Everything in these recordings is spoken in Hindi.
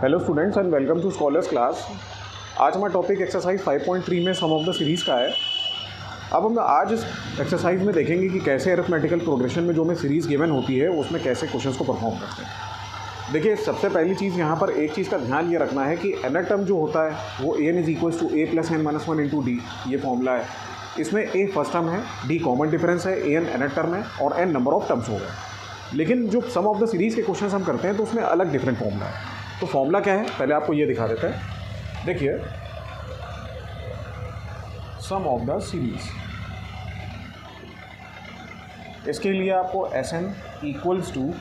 Hello students and welcome to scholars class. आज हमारा टॉपिक एक्सरसाइज 5.3 में सम ऑफ द सीरीज़ का है। अब हम आज इस एक्सरसाइज में देखेंगे कि कैसे अरिथमेटिकल प्रोग्रेशन में जो हमें सीरीज़ गिवन होती है उसमें कैसे क्वेश्चंस को परफॉर्म करते हैं। देखिए, सबसे पहली चीज़ यहाँ पर एक चीज़ का ध्यान ये रखना है कि एन टर्म जो होता है वो n is equals to A plus N minus one into d, ये फॉर्मूला है। इसमें ए फर्स्ट टर्म है, डी कॉमन डिफरेंस है, ए एन टर्म है और एन नंबर ऑफ टर्म्स हो गए। लेकिन जो सम ऑफ द सीरीज़ के क्वेश्चन हम करते हैं तो उसमें अलग डिफरेंट फॉर्मूला है। तो फॉर्मूला क्या है पहले आपको ये दिखा देते हैं। देखिए, सम ऑफ द सीरीज, इसके लिए आपको s N equals to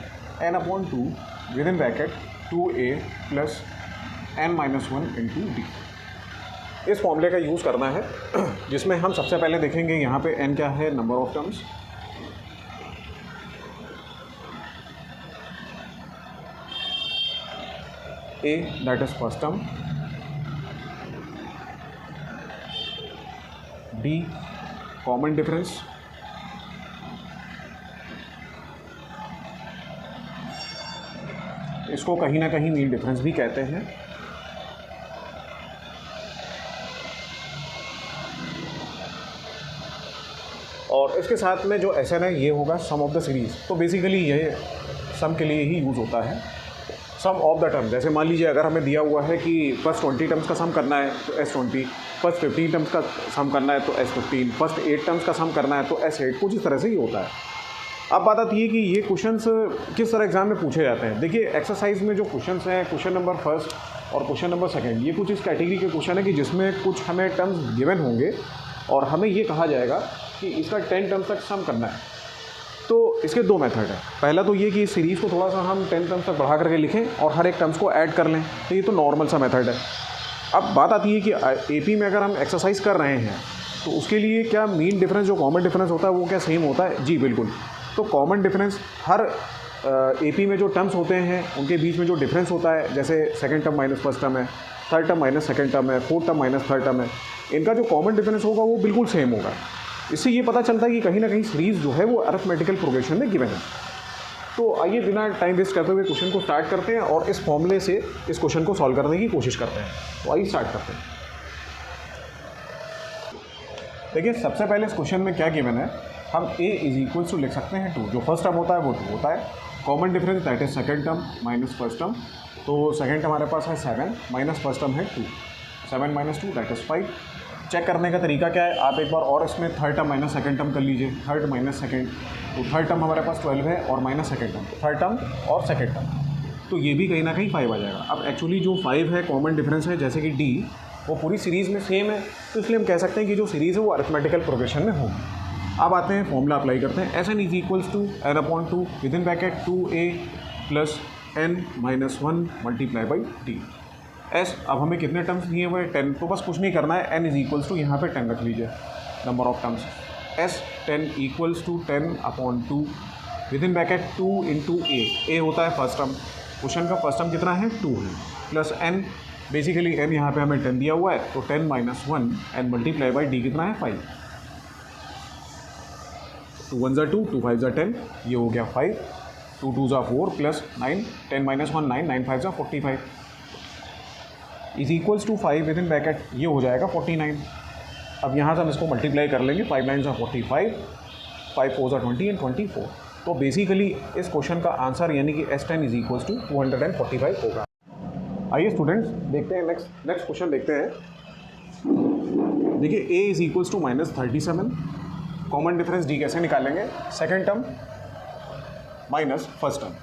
N upon two with in bracket 2a plus N minus one into d, इस फॉर्मूले का यूज़ करना है, जिसमें हम सबसे पहले देखेंगे यहाँ पे n क्या है, number of terms, a that is first term, d common difference, इसको कहीं ना कहीं मीन डिफरेंस भी कहते हैं, और इसके साथ में जो एस एन है ये होगा सम ऑफ द सीरीज़। तो बेसिकली ये सम के लिए ही यूज़ होता है, सम ऑफ द टर्म। जैसे मान लीजिए अगर हमें दिया हुआ है कि फर्स्ट 20 टर्म्स का सम करना है तो S20, फर्स्ट 15 टर्म्स का सम करना है तो S15, फर्स्ट 8 टर्म्स का सम करना है तो S8, कुछ इस तरह से ही होता है। अब बात आती है कि ये क्वेश्चंस किस तरह एग्जाम में पूछे जाते हैं। देखिए, एक्सरसाइज में जो क्वेश्चंस हैं, क्वेश्चन नंबर फर्स्ट और क्वेश्चन नंबर सेकंड, ये कुछ इस कैटेगरी के क्वेश्चन है कि जिसमें कुछ हमें टर्म्स गिवन होंगे और हमें ये कहा जाएगा कि इसका 10 टर्म्स तक सम करना है। तो इसके दो मेथड हैं। पहला तो ये कि इस सीरीज़ को थोड़ा सा हम 10 टर्म्स तक बढ़ा करके लिखें और हर एक टर्म्स को ऐड कर लें, तो ये तो नॉर्मल सा मेथड है। अब बात आती है कि एपी में अगर हम एक्सरसाइज कर रहे हैं तो उसके लिए क्या मीन डिफरेंस, जो कॉमन डिफरेंस होता है वो क्या सेम होता है? जी बिल्कुल। तो कॉमन डिफरेंस हर एपी में जो टर्म्स होते हैं उनके बीच में जो डिफरेंस होता है, जैसे second term minus first term है, third term minus second term है, fourth term minus third term है, इनका जो कॉमन डिफरेंस होगा वो बिल्कुल सेम होगा। इससे ये पता चलता है कि कहीं ना कहीं सीरीज़ जो है वो अरिथमेटिकल प्रोग्रेशन में गिवन है। तो आइए बिना टाइम वेस्ट करते हुए क्वेश्चन को स्टार्ट करते हैं और इस फॉर्मूले से इस क्वेश्चन को सॉल्व करने की कोशिश करते हैं। तो आइए स्टार्ट करते हैं। देखिए, सबसे पहले इस क्वेश्चन में क्या गिवन है, हम a इज इक्वल्स टू लिख सकते हैं 2, जो फर्स्ट टर्म होता है वो 2 होता है, common difference that is second term minus first term, तो सेकेंड टर्म हमारे पास है 7 माइनस फर्स्ट टर्म है 2, 7 माइनस 2 दैट इज़ 5। चेक करने का तरीका क्या है, आप एक बार और इसमें third term minus second term कर लीजिए, थर्ड माइनस सेकेंड, तो थर्ड टर्म हमारे पास 12 है और minus second term, third term और सेकेंड टर्म, तो ये भी कहीं ना कहीं 5 आ जाएगा। अब एक्चुअली जो 5 है कॉमन डिफरेंस है, जैसे कि डी वो पूरी सीरीज़ में सेम है, तो इसलिए हम कह सकते हैं कि जो सीरीज़ है वो अरिथमेटिकल प्रोग्रेशन में होगी। अब आते हैं फॉर्मूला अप्लाई करते हैं, S N is equals to N upon two with in bracket 2a plus N minus one multiply by d. S, अब हमें कितने टर्म्स दिए हुए हैं? 10, तो बस कुछ नहीं करना है, एन इज इक्वल्स टू यहाँ पे 10 रख लीजिए, number of terms, S 10 equals to 10 upon 2 with in bracket 2 into A होता है फर्स्ट टर्म, क्वेश्चन का फर्स्ट टर्म कितना है 2 है, प्लस एन, बेसिकली एन यहाँ पे हमें 10 दिया हुआ है तो 10 minus 1 n multiply by d कितना है 5, 2 1 2 2 5 10, ये हो गया 5, 2 2 4 plus 9, 10 minus 1 9, 9 5 45 is equals to 5 with in bracket, ये हो जाएगा 49। अब यहाँ से हम इसको मल्टीप्लाई कर लेंगे, 5 9 45, 5 4 20 एंड 24। तो बेसिकली इस क्वेश्चन का आंसर यानी कि S10 इज इक्वल्स टू 245 होगा। आइए स्टूडेंट्स देखते हैं नेक्स्ट क्वेश्चन देखते हैं। देखिए, a is equals to minus 37, common difference d कैसे निकालेंगे, second term minus first term,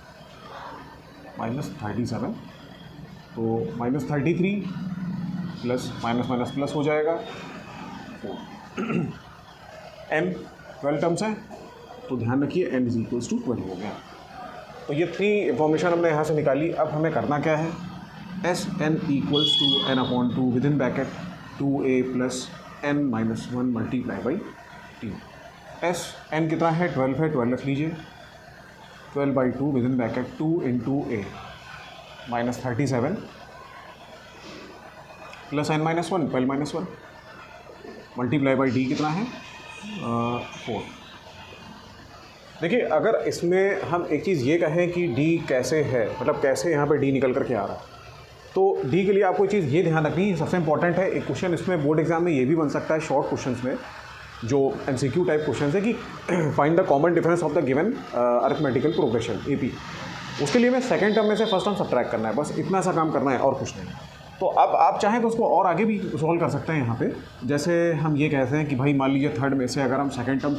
minus 37, तो minus 33 plus minus minus plus हो जाएगा 4, n 12 टर्म्स है तो ध्यान रखिए n इज इक्वल्स टू 12 हो गया। तो ये 3 इंफॉर्मेशन हमने यहाँ से निकाली। अब हमें करना क्या है, s N equals to N upon two with in bracket 2a plus N minus 1 multiply by t. S n कितना है 12 है, 12 रख लीजिए, 12 by 2 with in bracket 2 into a minus 37 plus N minus 1, 12 minus 1 multiply by d कितना है 4। देखिए, अगर इसमें हम एक चीज़ ये कहें कि डी कैसे है, मतलब कैसे यहाँ पे डी निकल कर के आ रहा है, तो डी के लिए आपको एक चीज़ ये ध्यान रखनी है, सबसे इंपॉर्टेंट है। एक क्वेश्चन इसमें बोर्ड एग्जाम में ये भी बन सकता है शॉर्ट क्वेश्चंस में, जो एमसीक्यू टाइप क्वेश्चन है कि find the common difference of the given arithmetical progression AP. उसके लिए मैं सेकंड टर्म में से फर्स्ट टर्म सबट्रैक्ट करना है, बस इतना सा काम करना है और कुछ नहीं। तो अब आप चाहें तो उसको और आगे भी सॉल्व कर सकते हैं यहाँ पे। जैसे हम ये कहते हैं कि भाई मान लीजिए थर्ड में से अगर हम सेकंड टर्म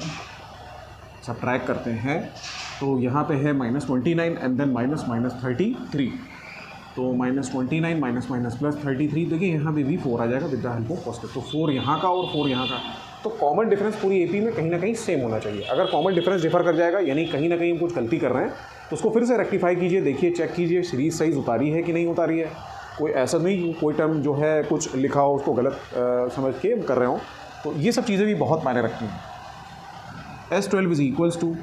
सबट्रैक्ट करते हैं तो यहाँ पे है -29 एंड देन -33। तो -29 माइनस प्लस 33, देखिए यहाँ पे भी 4 आ जाएगा with the help of positive. तो 4 यहाँ का और 4 यहाँ का, तो कॉमन डिफरेंस पूरी एपी में कहीं ना कहीं सेम होना चाहिए। अगर कॉमन डिफरेंस डिफर कर जाएगा यानी कहीं ना कहीं हम कुछ गलती कर रहे हैं, तो उसको फिर से रेक्टिफाई कीजिए, देखिए चेक कीजिए सीरीज साइज उतारी है कि नहीं उतारी है। कोई ऐसा नहीं कोई टर्म जो है कुछ लिखा हो उसको गलत समझ के कर रहे हो। तो ये सब चीज़ें भी बहुत मायने रखती हैं। S12 इज इक्वल्स टू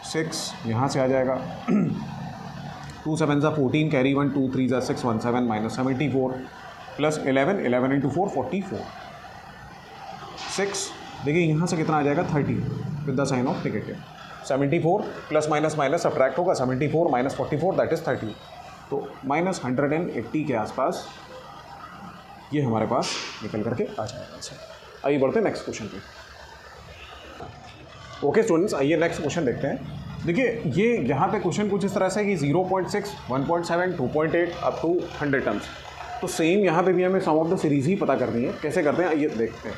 6, यहाँ से आ जाएगा 2 7 14, कैरी 1 2 3 6 1 7 -74 प्लस 11 11 इंटू 4 44 6। देखिए यहाँ से कितना आ जाएगा 30 with the sign of negative. 74 plus minus minus subtract होगा, 74 माइनस 44 दैट इज़ 30। तो -180 के आसपास ये हमारे पास निकल करके आ जाएगा। आइए बढ़ते हैं नेक्स्ट क्वेश्चन पे। ओके स्टूडेंट्स, आइए नेक्स्ट क्वेश्चन देखते हैं। देखिए ये यहाँ पे क्वेश्चन कुछ इस तरह से कि 0.6, 1.7, 2.8 अप टू 100 टर्म्स। तो सेम यहाँ पे भी हमें सम ऑफ द सीरीज़ ही पता करनी है। कैसे करते हैं आइए देखते हैं।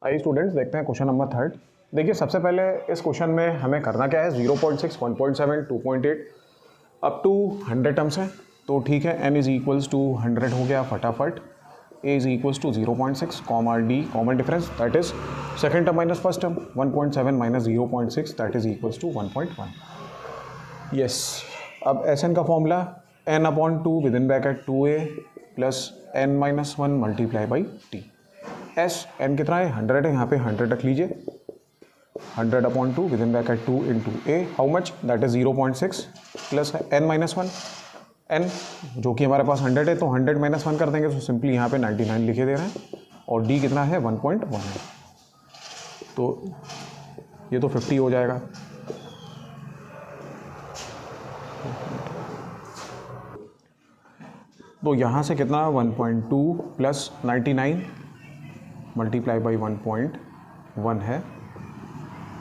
आइए स्टूडेंट्स देखते हैं क्वेश्चन नंबर 3। देखिए सबसे पहले इस क्वेश्चन में हमें करना क्या है, 0.6, 1.7, 2.8 अप टू 100 टर्म्स है। तो ठीक है, n इज़ इक्वल्स टू 100 हो गया फटाफट। a is equals to 0.6 comma d common difference that is second term minus first term 1.7 minus 0.6 that is equals to 1.1। Yes, अब Sn का formula n/2 with in bracket 2a plus n-1 multiply by t. S n कितना है 100 है, यहाँ पे 100 रख लीजिए। 100/2 with in bracket 2 into a how much that is 0.6 plus n-1 n जो कि हमारे पास 100 है, तो 100 माइनस 1 कर देंगे तो सिंपली यहाँ पे 99 लिखे दे रहे हैं। और d कितना है 1.1 है, तो ये तो 50 हो जाएगा। तो यहाँ से कितना 1.2 प्लस 99 मल्टीप्लाई बाई 1.1 है,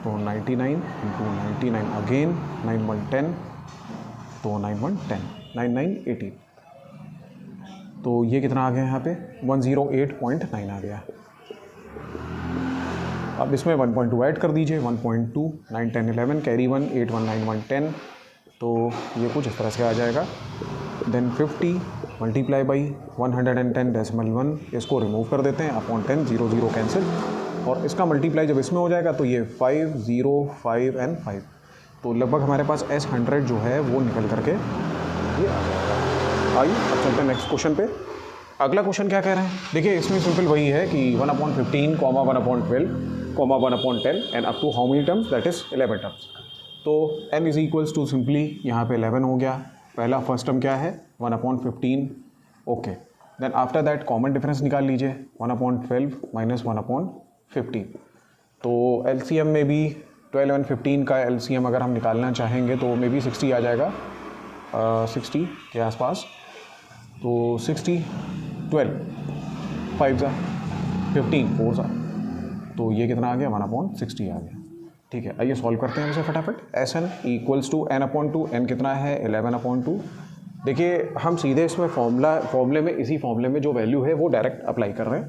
तो 99 इंटू 99 अगेन 9 1 10, तो 9 1 10 9 9 18। तो ये कितना आ गया यहाँ पे 108.9 आ गया। अब इसमें 1.2 ऐड कर दीजिए, 1.2 9 10 11 कैरी 1 8 1 9 1 10, तो ये कुछ इस तरह से आ जाएगा। देन 50 मल्टीप्लाई बाई 110.1, इसको रिमूव कर देते हैं, अपॉन 10 0 0 कैंसिल, और इसका मल्टीप्लाई जब इसमें हो जाएगा तो ये 5 0 5 एंड 5, तो लगभग हमारे पास S100 जो है वो निकल करके ये आ जाएगा। आइए अब चलते हैं नेक्स्ट क्वेश्चन पे। अगला क्वेश्चन क्या कह रहे हैं, देखिए इसमें सिंपल वही है कि 1/15 comma 1/12 comma 1/10 and up to how many terms that is 11 terms. तो n is equals to simply यहाँ पे 11 हो गया। पहला फर्स्ट टर्म क्या है 1/15, okay. Then after that common difference निकाल लीजिए 1/12 माइनस 1/15। तो LCM में भी 12 और 15 का LCM अगर हम निकालना चाहेंगे तो मे बी 60 आ जाएगा, 60 के आसपास। तो 60 12 5 ज़ा 15 4 ज़ा, तो ये कितना आ गया 1/60 आ गया। ठीक है, आइए सॉल्व करते हैं इसे फटाफट। Sn equals to n/2, n कितना है 11/2। देखिए हम सीधे इसमें फॉर्मूले में इसी फॉर्मूले में जो वैल्यू है वो डायरेक्ट अप्लाई कर रहे हैं,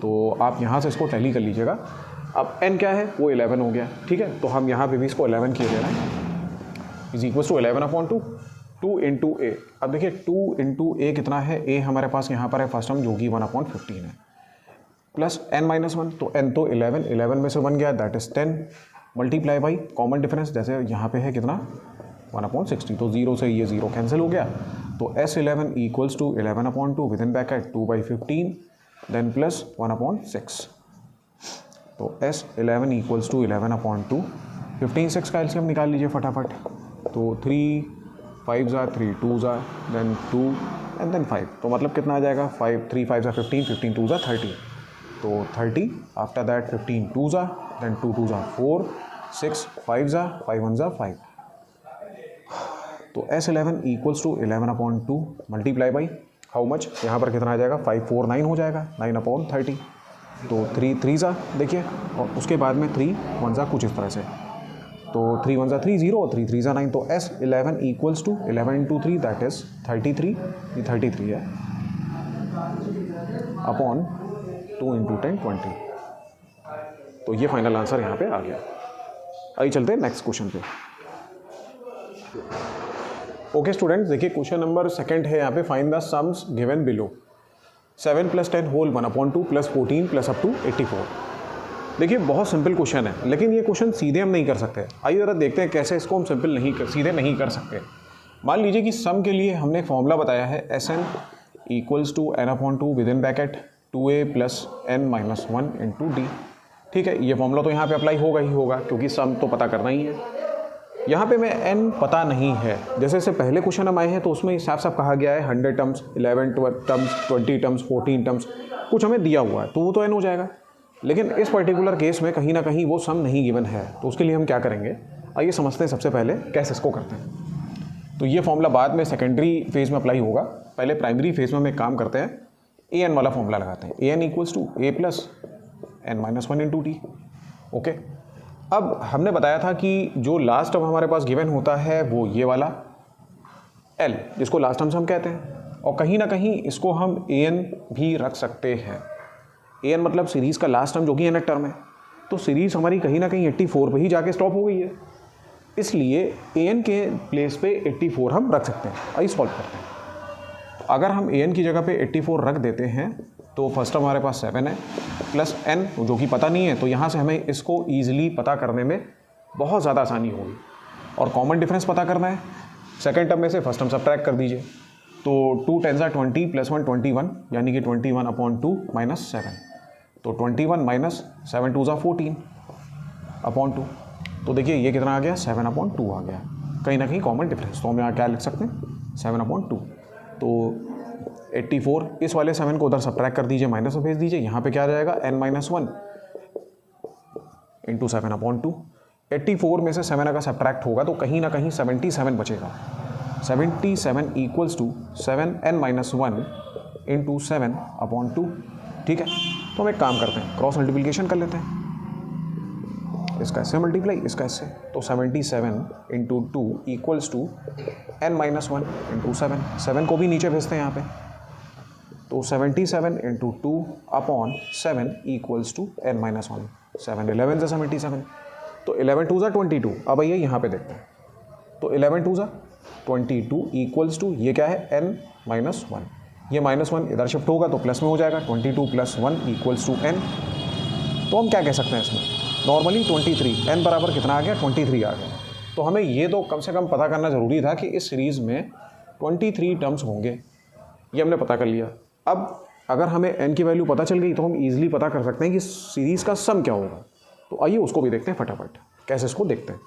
तो आप यहाँ से इसको टैली कर लीजिएगा। अब n क्या है वो 11 हो गया, ठीक है, तो हम यहाँ पे भी इसको 11 किए दे रहे हैं, इज इक्वल्स टू 11/2 2 इंटू ए। अब देखिए 2 इंटू ए कितना है, ए हमारे पास यहाँ पर है फर्स्ट टर्म जो कि 1/15 है, प्लस n-1, तो n तो 11 में से 1 गया that is 10 multiply by common difference, जैसे यहाँ पे है कितना 1/60, तो 0 से ये 0 कैंसिल हो गया। तो S11 equals to 11/2 with in bracket 2/15 then plus 1/6। तो S11 इक्वल्स टू 11/2, 15 6 का एलसीएम निकाल लीजिए फटाफट। तो 3 5 ज़ा 3 2 ज़ा देन 2 एंड देन 5, तो मतलब कितना आ जाएगा 5 3 5 ज़ा 15 15 2 ज़ा 30, तो 30 आफ्टर दैट 15 2 ज़ा देन 2 2 ज़ा 4 6 5 ज़ा 5 1 ज़ा 5। तो S11 equals to 11/2 multiply by how much, यहाँ पर कितना आ जाएगा 549 हो जाएगा 9/30। तो 3 3 ज़ा देखिए, और उसके बाद में 3 1 ज़ा कुछ इस तरह से, तो 3 1 ज़ा 3 0 और 3 3 ज़ा 9। तो S11 equals to 11 into 3 that is 33, ये 33 है अपॉन 2 इंटू 10 20। तो ये फाइनल आंसर यहाँ पे आ गया। आइए चलते हैं नेक्स्ट क्वेश्चन पे। ओके स्टूडेंट्स, देखिए क्वेश्चन नंबर सेकंड है यहाँ पे, find the sums given below 7 + 10 whole 1/2 + 14 + up to 84। देखिए बहुत सिंपल क्वेश्चन है, लेकिन ये क्वेश्चन सीधे हम नहीं कर सकते। आइए ज़रा देखते हैं कैसे इसको हम सीधे नहीं कर सकते। मान लीजिए कि सम के लिए हमने एक फॉर्मूला बताया है Sn equals to n/2 with in bracket 2a + n-1 into d. ठीक है, ये फॉर्मूला तो यहाँ पे अप्लाई होगा ही होगा, क्योंकि सम तो पता करना ही है। यहाँ पे मैं n पता नहीं है, जैसे से पहले क्वेश्चन हम आए हैं तो उसमें साफ साफ कहा गया है 100 टर्म्स, 11 टर्म्स, 20 टर्म्स, 14 टर्म्स, कुछ हमें दिया हुआ है, तो वो तो n हो जाएगा। लेकिन इस पर्टिकुलर केस में कहीं ना कहीं वो सम नहीं गिवन है, तो उसके लिए हम क्या करेंगे, आइए समझते हैं सबसे पहले कैसे इसको करते हैं। तो ये फॉर्मूला बाद में सेकेंडरी फेज में अप्लाई होगा, पहले प्राइमरी फेज में हम एक काम करते हैं, ए एन वाला फॉर्मूला लगाते हैं। an equals to a + n-1 into t. Okay, अब हमने बताया था कि जो लास्ट टर्म हमारे पास गिवन होता है वो ये वाला l, जिसको लास्ट टर्म हम कहते हैं, और कहीं ना कहीं इसको हम an भी रख सकते हैं। an मतलब सीरीज़ का लास्ट टर्म जो कि nth टर्म है, तो सीरीज़ हमारी कहीं ना कहीं 84 पे ही जाके स्टॉप हो गई है, इसलिए an के प्लेस पे 84 हम रख सकते हैं। आइए सॉल्व करते हैं। तो अगर हम an की जगह पे 84 रख देते हैं तो फर्स्ट टर्म हमारे पास 7 है प्लस n जो कि पता नहीं है, तो यहाँ से हमें इसको ईजिली पता करने में बहुत ज़्यादा आसानी होगी। और कॉमन डिफरेंस पता करना है, सेकंड टर्म में से फर्स्ट टर्म सब्ट्रैक्ट कर दीजिए। तो 2 10 20 + 1 21, यानी कि 21/2 - 7, तो 21 - 7 2 14/2। तो देखिए ये कितना आ गया, 7/2 आ गया, कहीं ना कहीं कॉमन डिफरेंस। तो हम यहाँ क्या लिख सकते हैं, 7/2। तो 84, इस वाले 7 को उधर सब्ट्रैक्ट कर दीजिए, माइनस में भेज दीजिए, यहाँ पे क्या आ जाएगा n-1 इंटू 7/2। 84 में से 7 अगर सब्ट्रैक्ट होगा तो कहीं ना कहीं 77 बचेगा। 77 इक्वल्स टू 7n-1 इंटू 7/2। ठीक है, तो हम एक काम करते हैं, क्रॉस मल्टीप्लिकेशन कर लेते हैं, इसका इससे मल्टीप्लाई, इसका इससे, तो 77 into 2 equals to n-1 into 7 को भी नीचे भेजते हैं यहाँ पे, तो 77 into 2 upon 7 equals to n-1, 7 11 ज़ा 77, तो 11 2 ज़ा 22। अब आइए यहाँ पे देखते हैं, तो 11 2 ज़ा 22 इक्वल्स टू, ये क्या है n-1, ये -1 इधर शिफ्ट होगा तो प्लस में हो जाएगा, 22 + 1 इक्वल्स टू n। तो हम क्या कह सकते हैं इसमें, नॉर्मली 23, n बराबर कितना आ गया, 23 आ गया। तो हमें ये तो कम से कम पता करना ज़रूरी था कि इस सीरीज़ में 23 टर्म्स होंगे, ये हमने पता कर लिया। अब अगर हमें n की वैल्यू पता चल गई तो हम ईजिली पता कर सकते हैं कि सीरीज़ का सम क्या होगा। तो आइए उसको भी देखते हैं फटाफट, कैसे इसको देखते हैं।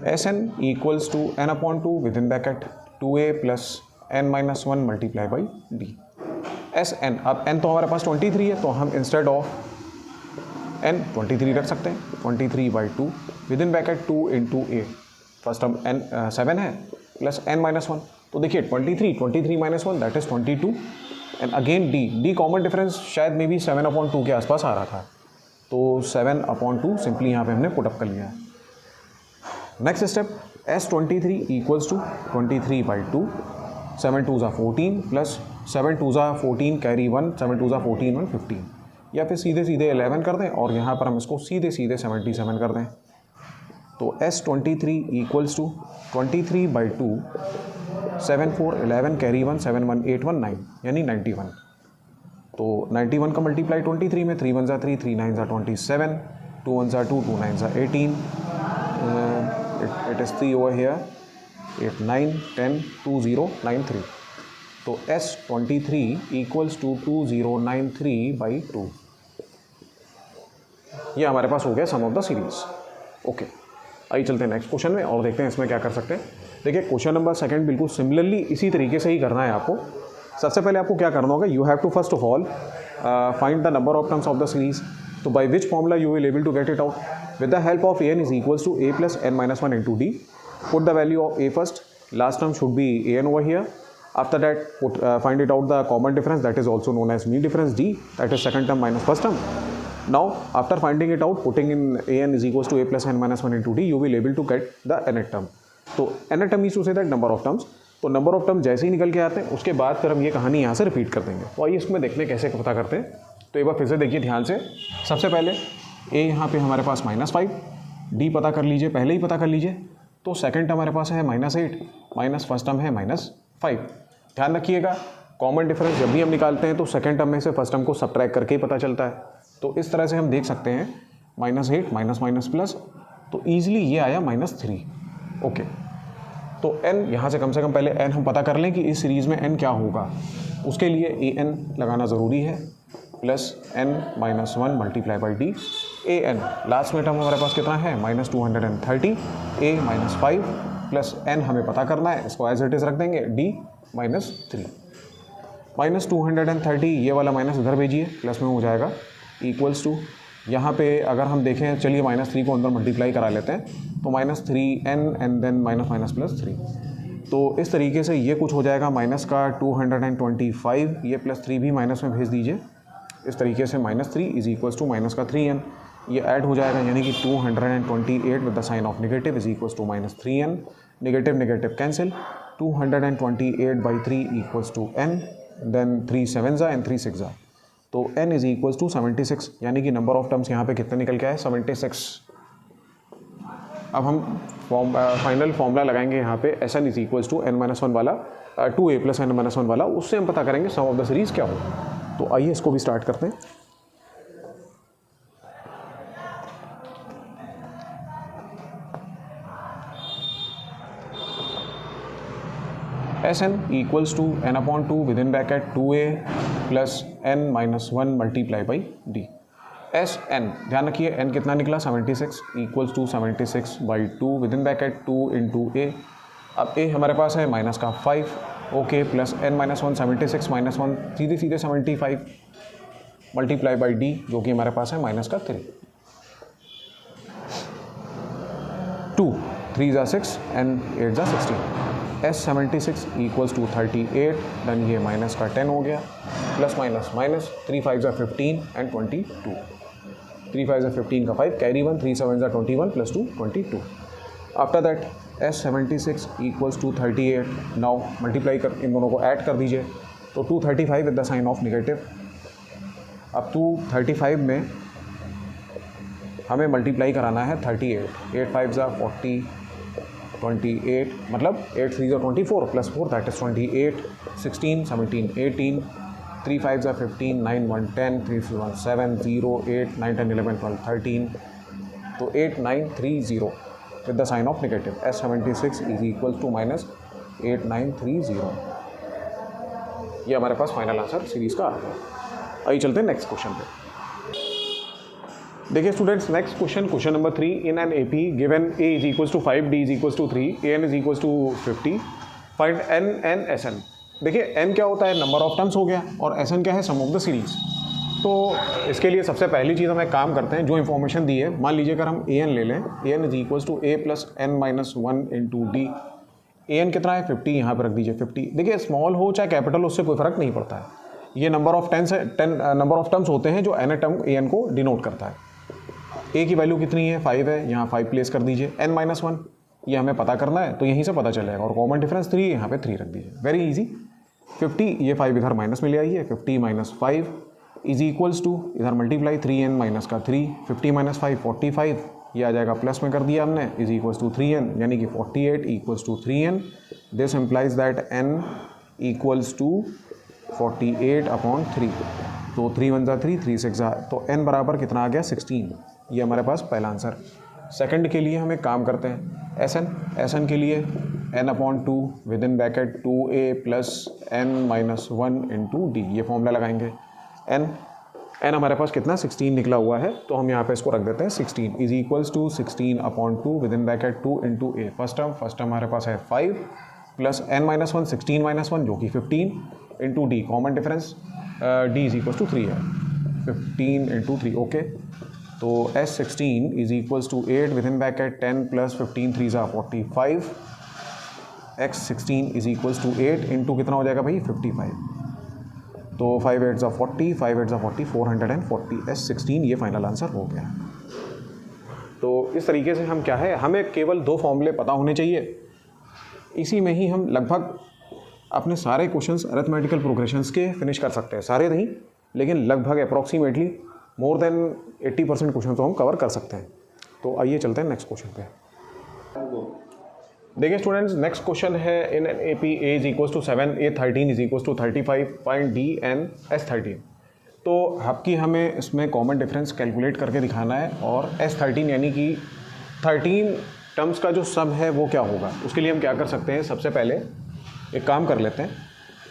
Sn equals to n/2 with in bracket 2a + n-1 multiply by d। Sn, अब n तो हमारे पास 23 है, तो हम इंस्टेड ऑफ n 23 रख सकते हैं, 23/2 with in bracket 2 into a, first term n 7 है प्लस n-1, तो देखिए 23 -1 that is 22, and again d common difference शायद मे बी 7/2 के आसपास आ रहा था, तो 7/2 सिंपली यहाँ पे हमने पुटअप कर लिया है। Next step, S23 equals to 23/2, 7 2 ज़ा 14 प्लस 7 2 ज़ा 14 कैरी 1, 7 2 ज़ा 14 1 15, या फिर सीधे 11 कर दें और यहाँ पर हम इसको सीधे 77 कर दें। तो S23 इक्वल्स टू 23/2, 7 4 11 कैरी 1, 7 1 8 1 9, यानी 91। तो 91 का मल्टीप्लाई 23 में, 3 1 ज़ा 3, 3 9 ज़ा 27, 2 1 ज़ा 2, 2 9 ज़ा 18, it is 3 over here, 8 9 10 2093। तो S23 इक्वल्स टू 2093/2, ये हमारे पास हो गया सम ऑफ द सीरीज। ओके, आइए चलते हैं नेक्स्ट क्वेश्चन में और देखते हैं इसमें क्या कर सकते हैं। देखिए क्वेश्चन नंबर सेकंड बिल्कुल सिमिलरली इसी तरीके से ही करना है आपको। सबसे पहले आपको क्या करना होगा, you have to first of all find the number of terms of the series. तो by which formula you will able to get it out, with the help of an is equals to a plus n minus 1 into D. Put the value of a first, last term should be an over here. After that, find it out the common difference, that is also known as mean difference d, that is second term minus first term. Now after finding it out, putting in an is equals to a plus n minus 1 into d, you will able to get the nth term. तो nth term is to say that number of terms. तो नंबर ऑफ टर्म जैसे ही निकल के आते हैं उसके बाद फिर हम ये कहानी यहाँ से रिपीट कर देंगे। तो आइए इसमें देखते हैं कैसे पता करते हैं। तो एक बार फिर से देखिए ध्यान से। सबसे पहले a यहाँ पे हमारे पास -5, d पता कर लीजिए, पहले ही पता कर लीजिए। तो सेकंड टर्म हमारे पास है -8, माइनस फर्स्ट टर्म है -5। ध्यान रखिएगा कॉमन डिफरेंस जब भी हम निकालते हैं तो सेकंड टर्म में से फर्स्ट टर्म को सबट्रैक्ट करके ही पता चलता है। तो इस तरह से हम देख सकते हैं -8 माइनस माइनस प्लस, तो ईजिली ये आया -3। ओके, तो n यहाँ से कम पहले n हम पता कर लें कि इस सीरीज़ में n क्या होगा। उसके लिए an लगाना ज़रूरी है, plus n minus 1 multiply by D. an last में टर्म हमारे पास कितना है -230, a -5 प्लस n हमें पता करना है, इसको एज इट इज़ रख देंगे, d -3। -230 ये वाला माइनस इधर भेजिए, प्लस में हो जाएगा इक्वल्स टू, यहाँ पे अगर हम देखें, चलिए -3 को अंदर मल्टीप्लाई करा लेते हैं, तो -3n and then minus plus 3। तो इस तरीके से ये कुछ हो जाएगा माइनस का 225, ये +3 भी माइनस में भेज दीजिए। इस तरीके से -3 इज इक्वल्स टू माइनस का 3n, ये ऐड हो जाएगा, यानी कि 228 with the sign of negative is equals to -3n। Negative negative cancel, 228/3 equals to n, then 3 7s and 3 6 जा, तो n इज इक्वल्स टू 76, यानी कि नंबर ऑफ टर्म्स यहाँ पे कितने निकल के आए 76। अब हम फाइनल फॉर्मूला लगाएंगे यहाँ पे Sn is equals to n-1 वाला, 2a प्लस n-1 वाला, उससे हम पता करेंगे सम ऑफ द सीरीज़ क्या हो। तो आइए इसको भी स्टार्ट करते हैं। Sn equals to n/2 within bracket 2a plus n minus 1 multiply by d। Sn ध्यान रखिए n कितना निकला 76 equals to 76/2 within bracket 2 into a। अब a हमारे पास है माइनस का 5, okay, plus n minus 1 76 minus 1 सीधे 75 मल्टीप्लाई बाई d, जो कि हमारे पास है माइनस का 3। 2 3 जा 6 एंड 8 जा 16। S76 इक्वल्स टू 38, देन ये माइनस का 10 हो गया, प्लस माइनस माइनस, 3 5 जा 15 एंड 22। 3 5 जा 15 का 5 कैरी 1, 3 7 जा 21 plus 2 22। After that S76 equals to 38, now multiply कर, इन दोनों को ऐड कर दीजिए, तो 235 with the sign of negative. अब 235 में हमें मल्टीप्लाई कराना है 38, 8 5 जा 40, 28 मतलब 8 3 जा 24 प्लस 4 दैट इज 28, 16 17 18, 3 5 जा 15, 9 1 10, 3 1 7 0 8 9 10 11 12 13, तो 8 9 3 0 with the sign of negative. S76 is equal to minus 8 9 3 0। ये हमारे पास फाइनल आंसर सीरीज का आ गया। आइए चलते हैं नेक्स्ट क्वेश्चन पे। देखिए students, next question number 3, in an AP given a is equals to 5, d is equals to 3, an is equals to 50, find n Sn। देखिए n क्या होता है, नंबर ऑफ टर्म्स हो गया, और Sn क्या है, सम ऑफ द सीरीज। तो इसके लिए सबसे पहली चीज़ हम एक काम करते हैं, जो इन्फॉर्मेशन दी है, मान लीजिए अगर हम an ले लें, an is equals to a plus n minus 1 into d. an कितना है 50, यहाँ पर रख दीजिए 50। देखिए स्मॉल हो चाहे कैपिटल, उससे कोई फ़र्क नहीं पड़ता है। ये number of number of terms होते हैं जो n टर्म an को डिनोट करता है। a की वैल्यू कितनी है 5 है, यहाँ 5 प्लेस कर दीजिए, n माइनस 1 ये हमें पता करना है, तो यहीं से पता चलेगा, और कॉमन डिफरेंस 3 यहाँ पे 3 रख दीजिए, वेरी इजी। 50 ये 5 इधर माइनस में ले आइए, 50 माइनस 5 इज इक्वल्स टू, इधर मल्टीप्लाई 3n माइनस का 3, 50 माइनस 5 45, ये आ जाएगा प्लस में कर दिया हमने, इज इक्वल्स टू 3n, यानी कि 48 equals to 3n। This implies that n equals to 48/3, तो 3 1 जा 3, 3 6 जा, तो n बराबर कितना आ गया 16। ये हमारे पास पहला आंसर। सेकंड के लिए हम एक काम करते हैं, Sn के लिए n/2 with in bracket 2a plus n minus 1 into d, ये फॉर्मूला लगाएंगे। n एन हमारे पास कितना 16 निकला हुआ है, तो हम यहाँ पे इसको रख देते हैं 16 is equals to 16/2 with in bracket 2 into a. First term हमारे पास है 5 प्लस n-1 16-1 जो कि 15 into d, common difference d is equals to 3 है, 15 इंटू 3। ओके, तो S16 is equals to 8 with in bracket 10 plus 15 3 ज़ा 45, X16 is equals to 8 into कितना हो जाएगा भाई 55, तो 5 8 ज़ा 40, 5 8 ज़ा 40, 440, S16 ये फाइनल आंसर हो गया। तो इस तरीके से हम क्या है, हमें केवल 2 फॉर्मूले पता होने चाहिए, इसी में ही हम लगभग अपने सारे क्वेश्चंस अरिथमेटिकल प्रोग्रेशंस के फिनिश कर सकते हैं, सारे नहीं लेकिन लगभग अप्रॉक्सीमेटली मोर देन 80% क्वेश्चन तो हम कवर कर सकते हैं। तो आइए चलते हैं नेक्स्ट क्वेश्चन पे। देखिए स्टूडेंट्स, नेक्स्ट क्वेश्चन है in an A P a is equals to 7, A13 is equals to 35, find d and S13। तो आपकी हमें इसमें कॉमन डिफरेंस कैलकुलेट करके दिखाना है, और S13 यानी कि 13 टर्म्स का जो सम है वो क्या होगा। उसके लिए हम क्या कर सकते हैं, सबसे पहले एक काम कर लेते हैं,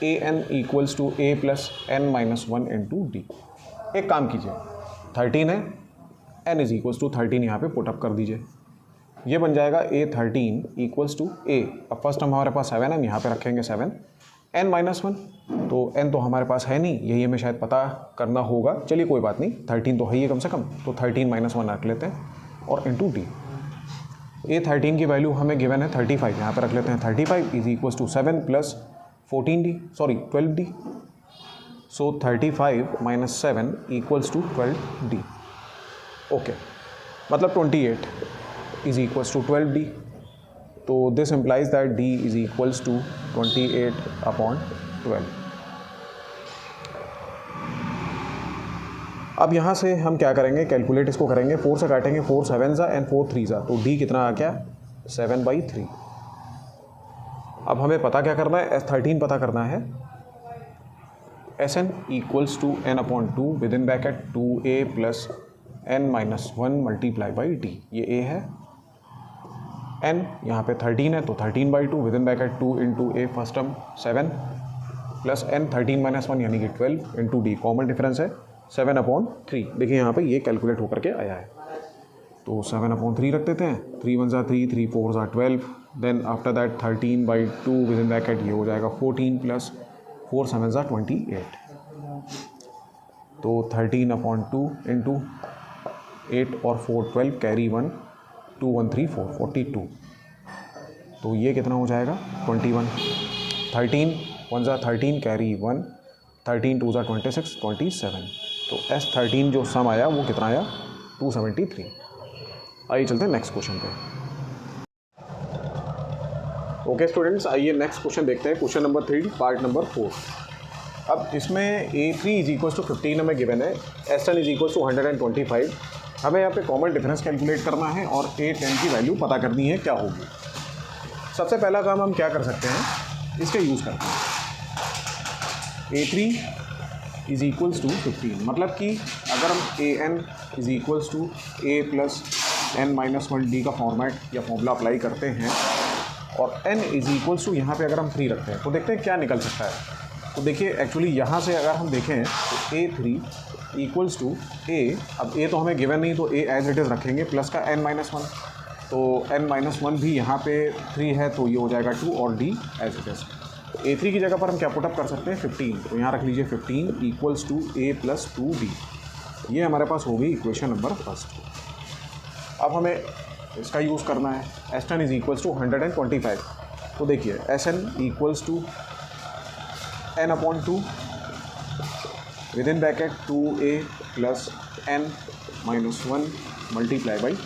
A N equals to A plus n-1 into D. एक काम कीजिए, 13 है, n इज इक्वल्स टू 13 यहाँ पे पुटअप कर दीजिए, ये बन जाएगा A13 इक्वल्स टू a। अब फर्स्ट हम हमारे पास 7 है, हम यहाँ पे रखेंगे 7, n-1, तो n तो हमारे पास है नहीं, यही हमें शायद पता करना होगा, चलिए कोई बात नहीं, 13 तो है ही कम से कम, तो 13-1 रख लेते हैं और इंटू डी। A13 की वैल्यू हमें गिवन है 35, यहाँ पर रख लेते हैं 35 is equals to 7 plus 12d, so 35 minus 7 equals to 12d। Okay, मतलब 28 इज इक्वल्स टू 12d, तो this implies that d is equals to 28/12। अब यहाँ से हम क्या करेंगे, कैलकुलेट इसको करेंगे, 4 से काटेंगे, 4 7 ज़ा एंड 4 3 ज़ा, तो d कितना आ गया 7/3। अब हमें पता क्या करना है, S13 पता करना है, Sn equals to n/2 with in bracket 2a plus n-1 multiply by d, ये a है, n यहाँ पे 13 है तो 13/2 with in bracket 2 into a, first term 7 plus n 13-1 यानी कि 12 इंटू डी, कॉमन डिफरेंस है 7/3। देखिए यहाँ पे ये कैलकुलेट होकर के आया है, तो 7/3 रख देते हैं, 3 1 ज़ा 3, 3 4 ज़ा 12, then after that 13/2 with in bracket ये हो जाएगा 14 प्लस 4 7 ज़ा 28, तो 13/2 इंटू 8 और 4 12, कैरी 1 2 1 3 4 42, तो ये कितना हो जाएगा 21, 13 1 ज़ा 13, कैरी 1, 13 2 ज़ा 26 27, तो S13 जो सम आया वो कितना आया 273। आइए चलते हैं नेक्स्ट क्वेश्चन पे। ओके स्टूडेंट्स, आइए नेक्स्ट क्वेश्चन देखते हैं, क्वेश्चन नंबर 3 पार्ट नंबर 4। अब इसमें A3 इज इक्वल्स टू 15 हमें गिवन है, S10 इज इक्वल्स टू 125, हमें यहाँ पे कॉमन डिफरेंस कैलकुलेट करना है और A10 की वैल्यू पता करनी है क्या होगी। सबसे पहला काम हम क्या कर सकते हैं, इसका यूज़ करते हैं, A3 इज इक्वल्स टू 15, मतलब कि अगर हम AN is equals to A plus n-1d का फॉर्मेट या फॉर्मूला अप्लाई करते हैं, और n इज इक्वल्स टू यहाँ पे अगर हम 3 रखते हैं, तो देखते हैं क्या निकल सकता है। तो देखिए एक्चुअली यहाँ से अगर हम देखें तो A3 इक्वल्स टू A, अब A तो हमें गिवन नहीं, तो A एज इट इज़ रखेंगे, प्लस का n-1, तो n-1 भी यहाँ पे 3 है, तो ये हो जाएगा 2 और D as it is. A3 की जगह पर हम क्या पुटअप कर सकते हैं 15, तो यहाँ रख लीजिए 15 equals to A plus 2D, ये हमारे पास हो गई इक्वेशन नंबर फर्स्ट। अब हमें इसका यूज़ करना है, S10 इज इक्वल्स टू 125, तो देखिए Sn equals to n/2 with in bracket 2a plus n-1 multiply by d।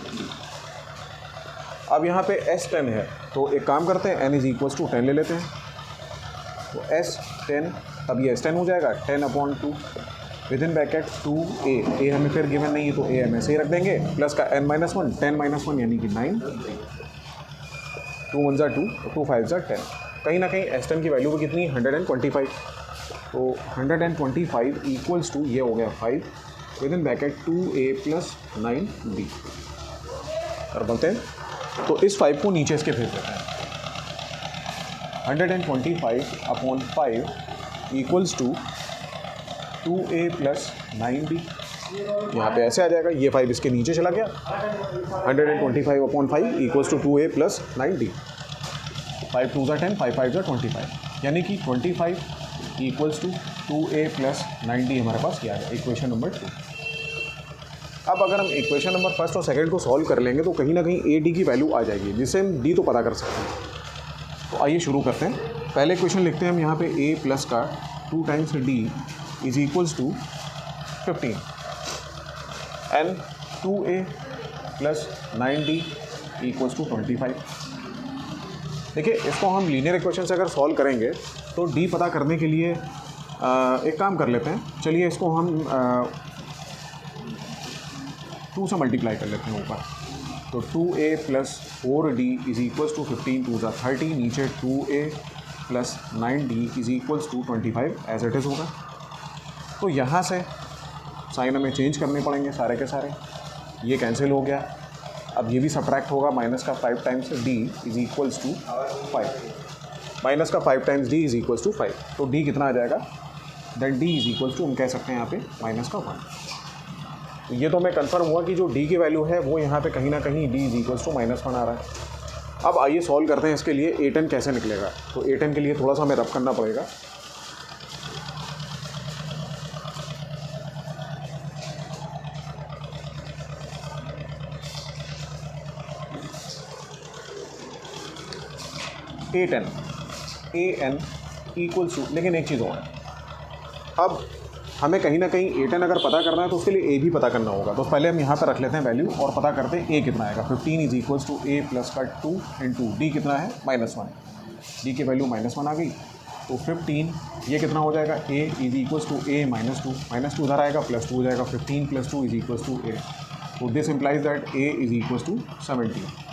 अब यहाँ पे S10 है, तो एक काम करते हैं, n इज इक्वल्स टू 10 ले लेते हैं, तो S10 तब ये S10 हो जाएगा 10/2 with in bracket 2a, a हमें फिर गिवन नहीं है तो a हम ऐसे ही रख देंगे, प्लस का n-1, 10-1 यानी कि 9, 2 1 ज़ा 2, 2 5 ज़ा 10, कहीं ना कहीं S10 की वैल्यू भी कितनी 125, तो 125 इक्वल्स टू ये हो गया 5 with in bracket 2a plus 9d। कर बोलते हैं, तो इस 5 को नीचे इसके भेज देते हैं, 125/5 equals to 2a plus 9b, यहाँ पे ऐसे आ जाएगा, ये 5 इसके नीचे चला गया, 125/5 equals to 2a plus 9d, 5 2 10, 5 5 25, यानी कि 25 equals to 2a plus 9d हमारे पास ये आ गया इक्वेशन नंबर 2। अब अगर हम इक्वेशन नंबर फर्स्ट और सेकंड को सॉल्व कर लेंगे तो कहीं ना कहीं a d की वैल्यू आ जाएगी, जिससे हम d तो पता कर सकते हैं। तो आइए शुरू करते हैं। पहले क्वेश्चन लिखते हैं हम यहाँ पे a प्लस का 2 times d is equals to 15 and 2a plus 9d equals to 25। देखिए, इसको हम लीनियर इक्वेशन से अगर सॉल्व करेंगे तो d पता करने के लिए एक काम कर लेते हैं। चलिए इसको हम 2 से मल्टीप्लाई कर लेते हैं ऊपर। तो 2a plus 4d is equals to 15 2 ज़ा 30, नीचे 2a plus 9d is equals to 25 as it is होगा। तो यहाँ से साइन हमें चेंज करने पड़ेंगे सारे के सारे, ये कैंसिल हो गया। अब ये भी सब्ट्रैक्ट होगा, माइनस का 5 times d is equals to 5, minus का 5 times d is equals to 5, तो d कितना आ जाएगा, that d is equals to हम कह सकते हैं यहाँ पे माइनस का 1। तो ये तो हमें कंफर्म हुआ कि जो d की वैल्यू है वो यहाँ पे कहीं ना कहीं d इज इक्वल्स टू -1 आ रहा है। अब आइए सॉल्व करते हैं इसके लिए a10 कैसे निकलेगा। तो a10 के लिए थोड़ा सा हमें रफ करना पड़ेगा। an इक्वल्स टू, लेकिन एक चीज़ और है, अब हमें कहीं ना कहीं a10 अगर पता करना है तो उसके लिए a भी पता करना होगा। तो पहले हम यहाँ पर रख लेते हैं वैल्यू और पता करते हैं a कितना आएगा। 15 is equals to a plus का 2 इंटू d कितना है -1, d की वैल्यू -1 आ गई। तो 15 ये कितना हो जाएगा, a is equals to a -2 उधर आएगा, +2 हो जाएगा, 15 + 2 इज इक्वल्स टू a। तो this implies that a is equals to 17।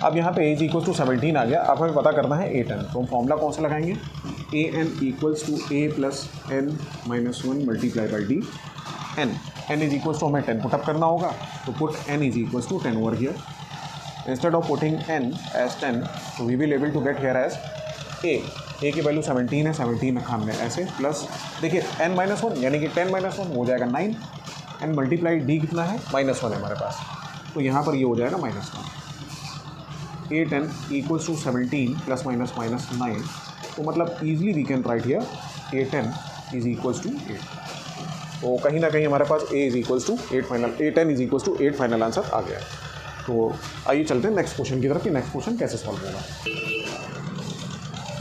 अब यहाँ पे a इज इक्वल्स टू 17 आ गया। अब हमें पता करना है a10, तो हम फॉर्मूला कौन सा लगाएंगे, an equals to a plus n -1 multiply by d। n is equals to हमें 10 पुटअप करना होगा, तो put n is equals to 10 over here. Instead of putting n as 10, तो we will able to get here as a की वैल्यू 17 है, 17 रखा हमने ऐसे, प्लस देखिए n -1 यानी कि 10 -1 हो जाएगा 9, n मल्टीप्लाई d कितना है, -1 है हमारे पास, तो यहाँ पर ये हो जाएगा -1। a10 equals to 17 plus minus -9, तो मतलब easily we can write here a10 is equals to 8। तो कहीं ना कहीं हमारे पास a is equals to 8 final, a10 is equals to 8 final answer आ गया है। तो आइए चलते हैं नेक्स्ट क्वेश्चन की तरफ कि नेक्स्ट क्वेश्चन कैसे सॉल्व होगा।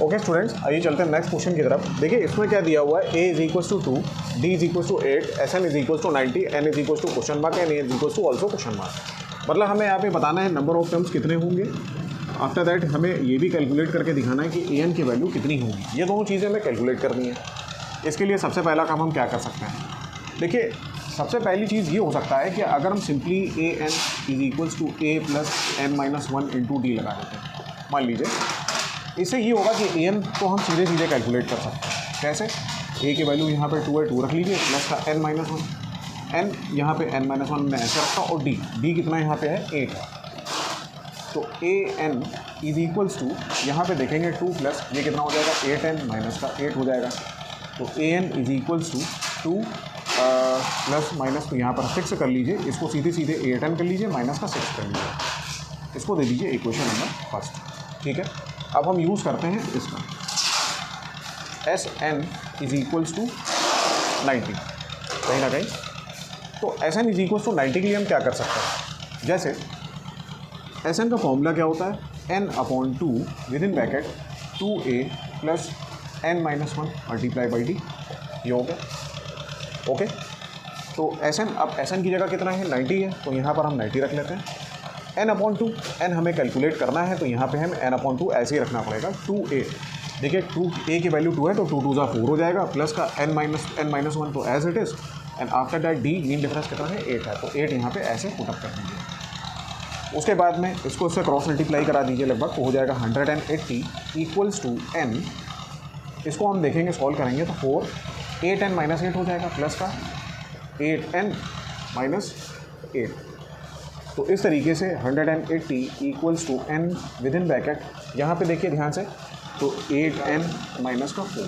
ओके स्टूडेंट्स, आइए चलते हैं नेक्स्ट क्वेश्चन की तरफ। देखिए इसमें क्या दिया हुआ है, a is equals to 2, d is equals to 8, sn is equals to 90, n is equals to question mark, n is equals to also question mark. मतलब हमें यहाँ पे बताना है नंबर ऑफ टर्म्स कितने होंगे। आफ्टर दैट हमें ये भी कैलकुलेट करके दिखाना है कि an की वैल्यू कितनी होगी। ये दोनों चीज़ें हमें कैलकुलेट करनी है। इसके लिए सबसे पहला काम हम क्या कर सकते हैं, देखिए सबसे पहली चीज़ ये हो सकता है कि अगर हम simply an is equals to a plus n-1 into d लगा देते हैं, मान लीजिए, इससे ये होगा कि an को हम सीधे सीधे कैलकुलेट कर सकते हैं। कैसे, a की वैल्यू यहाँ पर 2 है, 2 रख लीजिए, प्लस का n-1, n यहाँ पे n-1 हमने ऐसे रखा, और d कितना यहाँ पे है, 8 है। तो an इज इक्वल्स टू, यहाँ पे देखेंगे 2 प्लस ये कितना हो जाएगा, 8n माइनस का 8 हो जाएगा। तो an is equals to 2 plus minus, तो यहाँ पर फिक्स कर लीजिए, इसको सीधे सीधे 8n कर लीजिए, माइनस का 6 कर लीजिए, इसको दे दीजिए इक्वेशन नंबर फर्स्ट। ठीक है, अब हम यूज़ करते हैं इसका Sn इज इक्वल्स टू 90 कहीं ना कहीं। तो Sn इज इक्वल्स टू 90 के लिए हम क्या कर सकते हैं, जैसे Sn का फॉर्मूला क्या होता है, n/2 with in bracket 2a plus n-1 multiply by d, ये हो गया। ओके, तो Sn, अब Sn की जगह कितना है, 90 है, तो यहाँ पर हम 90 रख लेते हैं। n/2, n हमें कैलकुलेट करना है, तो यहाँ पे हम n/2 ऐसे ही रखना पड़ेगा। 2a, देखिए 2a की वैल्यू 2 है, तो 2 2 ज़ा 4 हो जाएगा, प्लस का n-1 तो as it is, and after that d mean difference कितना है, 8 है, तो 8 यहाँ पे ऐसे पुटअप कर दीजिए। उसके बाद में इसको इससे क्रॉस मल्टीप्लाई करा दीजिए लगभग, तो हो जाएगा 180 इक्वल्स टू n। इसको हम देखेंगे, सॉल्व करेंगे तो 4 8n माइनस 8 हो जाएगा, प्लस का 8n माइनस 8, तो इस तरीके से 180 equals to n with in bracket, यहाँ पे देखिए ध्यान से, तो 8n माइनस का 4।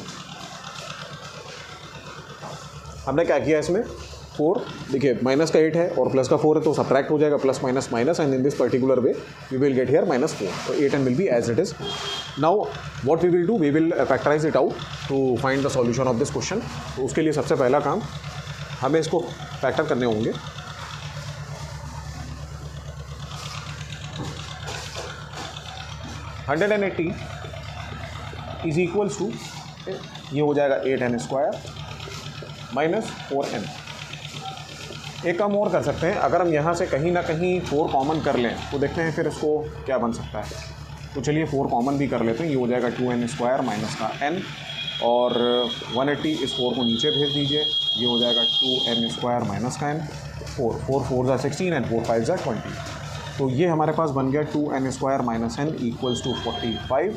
हमने क्या किया इसमें, 4, देखिए माइनस का 8 है और प्लस का 4 है, तो सब्ट्रैक्ट हो जाएगा, plus minus minus, and in this particular way we will get here -4, तो 8n will be as it is. Now what we will do, we will factorise it out to find the solution of this question. तो उसके लिए सबसे पहला काम, हमें इसको फैक्टर करने होंगे। (180) इज इक्वल्स टू, ये हो जाएगा 8n² माइनस 4n। एक काम और कर सकते हैं, अगर हम यहाँ से कहीं ना कहीं 4 कॉमन कर लें तो देखते हैं फिर इसको क्या बन सकता है। तो चलिए 4 कॉमन भी कर लेते हैं, ये हो जाएगा 2n² माइनस का n, और 180 इस 4 को नीचे भेज दीजिए, ये हो जाएगा 2n² माइनस का n, 4 4 16 एंड 4 5 20। तो ये हमारे पास बन गया 2n² minus n equals to 45।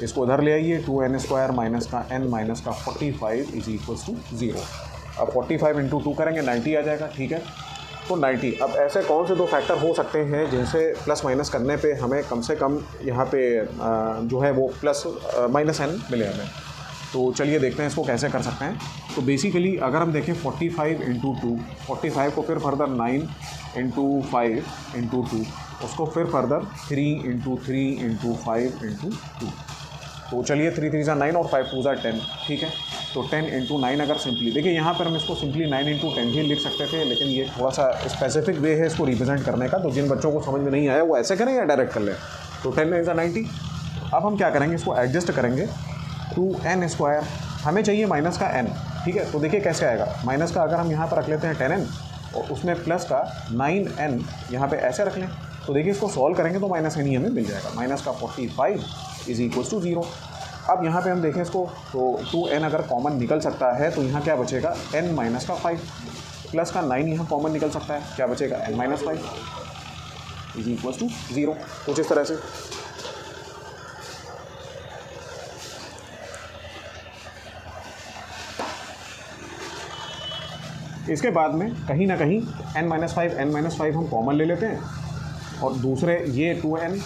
इसको उधर ले आइए, 2n² माइनस का n माइनस का 45 इज इक्वल्स टू 0। अब 45 इंटू 2 करेंगे 90 आ जाएगा, ठीक है। तो 90, अब ऐसे कौन से 2 फैक्टर हो सकते हैं जिनसे प्लस माइनस करने पे हमें कम से कम यहाँ पे जो है वो प्लस माइनस n मिले हमें। तो चलिए देखते हैं इसको कैसे कर सकते हैं। तो बेसिकली अगर हम देखें 45 इंटू 2, 45 को फिर फर्दर 9 इंटू 5 इंटू 2, उसको फिर फर्दर 3 इंटू 3 इंटू 5 इंटू 2। तो चलिए 3 3 9 और 5 2 10, ठीक है। तो 10 इंटू 9 अगर सिंपली देखिए, यहाँ पर हम इसको सिंपली 9 इंटू 10 भी लिख सकते थे, लेकिन ये थोड़ा सा स्पेसिफिक वे है इसको रिप्रेजेंट करने का। तो जिन बच्चों को समझ में नहीं आया वो ऐसे करें या डायरेक्ट कर लें। तो 10 इज़ 90। अब हम क्या करेंगे, इसको एडजस्ट करेंगे, 2n², हमें चाहिए माइनस का n, ठीक है। तो देखिए कैसे आएगा, माइनस का अगर हम यहाँ पर रख लेते हैं 10n और उसमें प्लस का 9n यहाँ पे ऐसे रख लें, तो देखिए इसको सॉल्व करेंगे तो माइनस n ही हमें मिल जाएगा। माइनस का 45 इज इक्वल्स टू 0। अब यहाँ पे हम देखें इसको, तो 2n अगर कॉमन निकल सकता है तो यहाँ क्या बचेगा, n माइनस का 5, प्लस का 9 यहाँ कॉमन निकल सकता है, क्या बचेगा, n minus 5 is equals to 0। कुछ इस तरह से। इसके बाद में कहीं ना कहीं n माइनस 5 हम कॉमन ले लेते हैं, और दूसरे ये 2n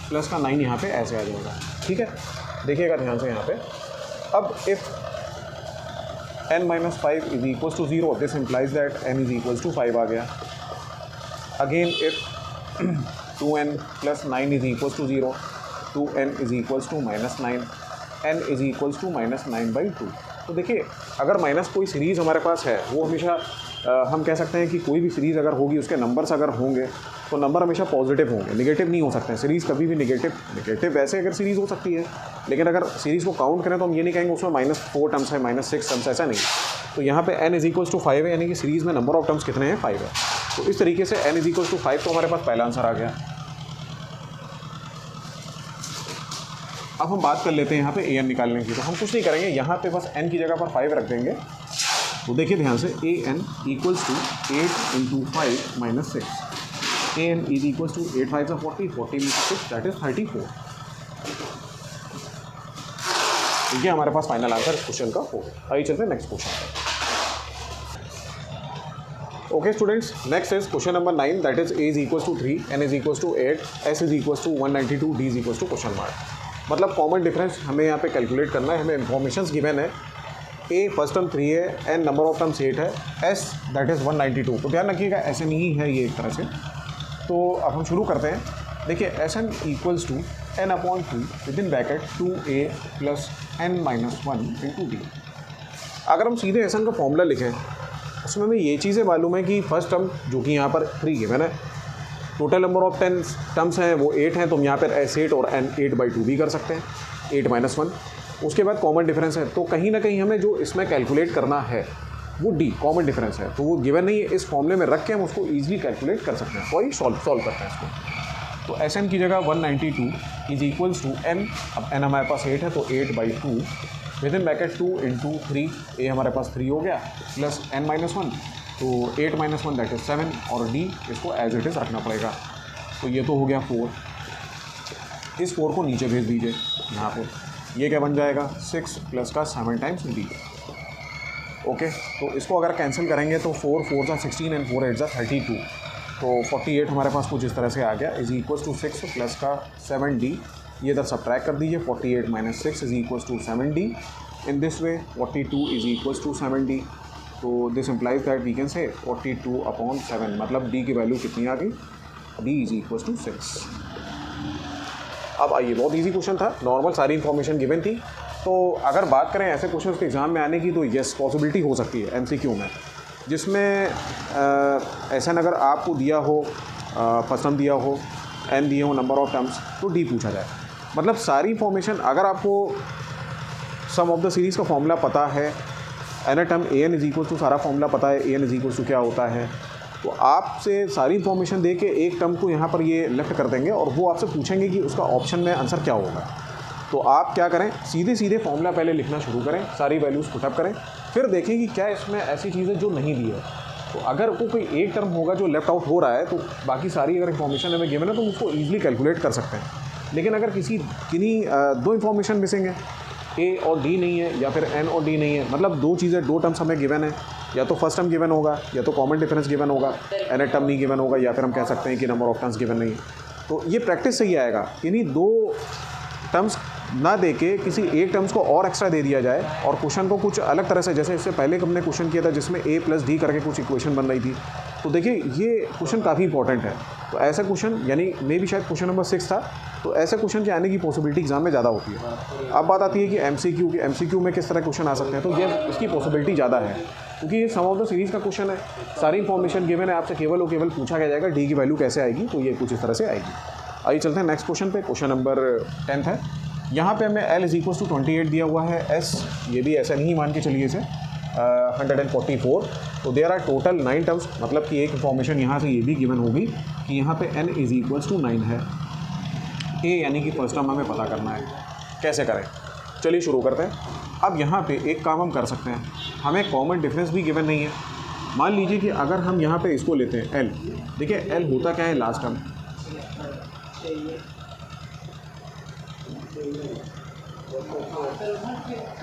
प्लस का 9 यहाँ पे ऐसे आ जाएगा, ठीक है। देखिएगा ध्यान से यहाँ पे, अब if n minus 5 is equals to 0, this implies that n is equals to 5 आ गया। Again if 2n plus 9 is equals to 0, 2n is equals to minus 9, n is equals to minus 9/2। तो देखिए अगर माइनस कोई सीरीज़ हमारे पास है, वो हमेशा हम कह सकते हैं कि कोई भी सीरीज़ अगर होगी, उसके नंबर्स अगर होंगे तो नंबर हमेशा पॉजिटिव होंगे, नेगेटिव नहीं हो सकते हैं। सीरीज़ कभी भी नेगेटिव वैसे अगर सीरीज़ हो सकती है, लेकिन अगर सीरीज़ को काउंट करें तो हम ये नहीं कहेंगे उसमें -4 टर्म्स है, -6 टर्म्स, ऐसा नहीं। तो यहाँ पे n इज इक्वल्स टू 5 है, यानी कि सीरीज़ में नंबर ऑफ टर्म्स कितने हैं, 5 है। तो इस तरीके से n इज इक्वल्स टू 5, तो हमारे पास पहला आंसर आ गया। अब हम बात कर लेते हैं यहाँ पे an निकालने की। तो हम कुछ नहीं करेंगे, यहाँ पे बस n की जगह पर 5 रख देंगे। तो देखिए ध्यान से, an equals to 8 into 5 minus 6, an is equals to 8 5 40, 40 में 6 दैट इज 34। ये हमारे पास फाइनल आंसर इस क्वेश्चन का होगा। आइए चलते हैं नेक्स्ट क्वेश्चन पर। Okay students, next is question number 9, that is a is equals to 3, n is equals to 8, s is equals to 192, d is equals to question mark. मतलब कॉमन डिफरेंस हमें यहाँ पे कैलकुलेट करना है। हमें इन्फॉर्मेशन गिवन है, a फर्स्ट टर्म 3 है, n नंबर ऑफ टर्म्स 8 है, s दैट इज़ 192। तो ध्यान रखिएगा ऐसे नहीं है ये एक तरह से। तो अब हम शुरू करते हैं। देखिए Sn equals to n/2 with in bracket 2a plus n minus 1 into d। अगर हम सीधे Sn का फॉर्मूला लिखें, उसमें हमें ये चीज़ें मालूम है कि फर्स्ट टर्म जो कि यहाँ पर 3 गिवन है, टोटल नंबर ऑफ 10 टर्म्स हैं वो 8 हैं, तो हम यहाँ पर S8 और n 8/2 भी कर सकते हैं, 8 माइनस 1। उसके बाद कॉमन डिफरेंस है, तो कहीं ना कहीं हमें जो इसमें कैलकुलेट करना है वो d कॉमन डिफरेंस है, तो वो गिवन नहीं है। इस फॉर्मूले में रख के हम उसको ईजिली कैलकुलेट कर सकते हैं। वही सॉल्व करते हैं इसको। तो Sn की जगह 192 इज इक्वल्स टू n, अब n हमारे पास 8 है तो 8/2 with in bracket 2 into 3, a हमारे पास 3 हो गया, प्लस n माइनस 1, तो 8 माइनस 1 दैट इज 7, और d इसको एज इट इज़ रखना पड़ेगा। तो ये तो हो गया 4, इस 4 को नीचे भेज दीजिए यहाँ पर, ये क्या बन जाएगा 6 प्लस का 7 टाइम्स d। ओके, तो इसको अगर कैंसिल करेंगे तो 4 4 16 एंड 4 8 32, तो 48 हमारे पास कुछ इस तरह से आ गया, इज इक्वल टू 6 प्लस का 7d, ये इधर सब्ट्रैक्ट कर दीजिए, 48 minus 6 is equal to 7d। In this way 42 is equal to 7d, तो this implies that we can say 42/7, मतलब d की वैल्यू कितनी आ गई, d इज इक्वल टू 6। अब आइए, बहुत इजी क्वेश्चन था, नॉर्मल सारी इन्फॉर्मेशन गिवन थी। तो अगर बात करें ऐसे क्वेश्चन के एग्ज़ाम में आने की, तो यस पॉसिबिलिटी हो सकती है एमसीक्यू में, जिसमें एसएन अगर आपको दिया हो, फर्स्ट टर्म दिया हो, एन दिए हो, नंबर ऑफ टर्म्स, तो डी पूछा जाए। मतलब सारी इन्फॉर्मेशन, अगर आपको सम ऑफ द सीरीज़ का फॉर्मूला पता है, n term a n is equal to सारा फॉर्मूला पता है, a n is equal to क्या होता है, तो आपसे सारी इन्फॉर्मेशन दे के एक टर्म को यहाँ पर ये लेफ्ट कर देंगे और वो आपसे पूछेंगे कि उसका ऑप्शन में आंसर क्या होगा। तो आप क्या करें, सीधे सीधे फॉर्मूला पहले लिखना शुरू करें, सारी वैल्यूज़ पुटअप करें, फिर देखें कि क्या इसमें ऐसी चीज़ें जो नहीं दी है। तो अगर वो कोई एक टर्म होगा जो लेफ्ट आउट हो रहा है, तो बाकी सारी अगर इन्फॉर्मेशन हमें गिवन है तो उसको ईजिली कैलकुलेट कर सकते हैं। लेकिन अगर किन्हीं दो इन्फॉर्मेशन मिसिंग है, ए और डी नहीं है, या फिर एन और डी नहीं है, मतलब दो चीज़ें, दो टर्म्स हमें गिवन है, या तो फर्स्ट टर्म गिवन होगा, या तो कॉमन डिफरेंस गिवन होगा, एन टर्म नहीं गिवन होगा, या फिर हम कह सकते हैं कि नंबर ऑफ टर्म्स गिवन नहीं है, तो ये प्रैक्टिस से ही आएगा। इन्हीं दो टर्म्स ना दे के किसी एक टर्म्स को और एक्स्ट्रा दे दिया जाए और क्वेश्चन को कुछ अलग तरह से, जैसे इससे पहले हमने क्वेश्चन किया था जिसमें ए प्लस डी करके कुछ इक्वेशन बन रही थी, तो देखिए ये क्वेश्चन काफ़ी इंपॉर्टेंट है। तो ऐसा क्वेश्चन, यानी मे भी शायद क्वेश्चन नंबर 6 था, तो ऐसे क्वेश्चन के आने की पॉसिबिलिटी एग्जाम में ज़्यादा होती है। अब बात आती है कि एमसीक्यू में किस तरह क्वेश्चन आ सकते हैं, तो ये इसकी पॉसिबिलिटी ज़्यादा है, क्योंकि ये सम ऑफ द सीरीज़ का क्वेश्चन है, सारी इन्फॉर्मेशन गिवन है, आपसे केवल और केवल पूछा गया जाएगा डी की वैल्यू कैसे आएगी, तो ये कुछ इस तरह से आएगी। आइए चलते हैं नेक्स्ट क्वेश्चन पे, क्वेश्चन नंबर 10 है। यहाँ पे हमें L इज इक्वल टू 28 दिया हुआ है, S ये भी ऐसा नहीं मान के चलिए इसे 144, तो देयर आर टोटल 9 टर्म्स, मतलब कि एक इन्फॉर्मेशन यहाँ से ये भी गिवन होगी कि यहाँ पे N इज इक्वल टू 9 है। A यानी कि फर्स्ट टर्म हमें पता करना है, कैसे करें, चलिए शुरू करते हैं। अब यहाँ पे एक काम हम कर सकते हैं, हमें कॉमन डिफरेंस भी गिवन नहीं है। मान लीजिए कि अगर हम यहाँ पे इसको लेते हैं L, देखिए L होता क्या है, last term,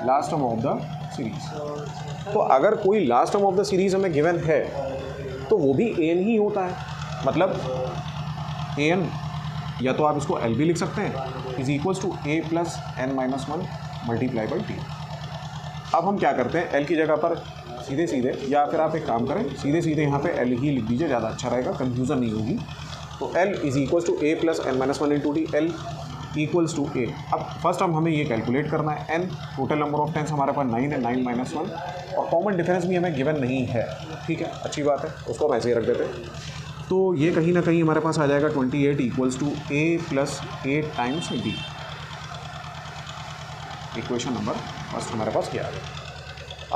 last term of the series. तो अगर कोई last term of the series हमें गिवन है तो वो भी एन ही होता है, मतलब एन, या तो आप इसको एल भी लिख सकते हैं, is equals to A plus N minus 1 multiply by t. अब हम क्या करते हैं, एल की जगह पर सीधे सीधे, या फिर आप एक काम करें, सीधे सीधे यहाँ पे एल ही लिख दीजिए, ज़्यादा अच्छा रहेगा, कन्फ्यूज़न नहीं होगी। तो L is equals to A plus N minus 1 into T, L equals to A. अब फर्स्ट हम हमें ये कैलकुलेट करना है, N total number of terms हमारे पास 9 है, 9 माइनस 1, और कॉमन डिफरेंस भी हमें गिवन नहीं है, ठीक है, अच्छी बात है, उसको हम ऐसे ही रख देते हैं। तो ये कहीं ना कहीं हमारे पास आ जाएगा 28 equals to A plus 8 times d. Equation number first हमारे पास क्या आ गया।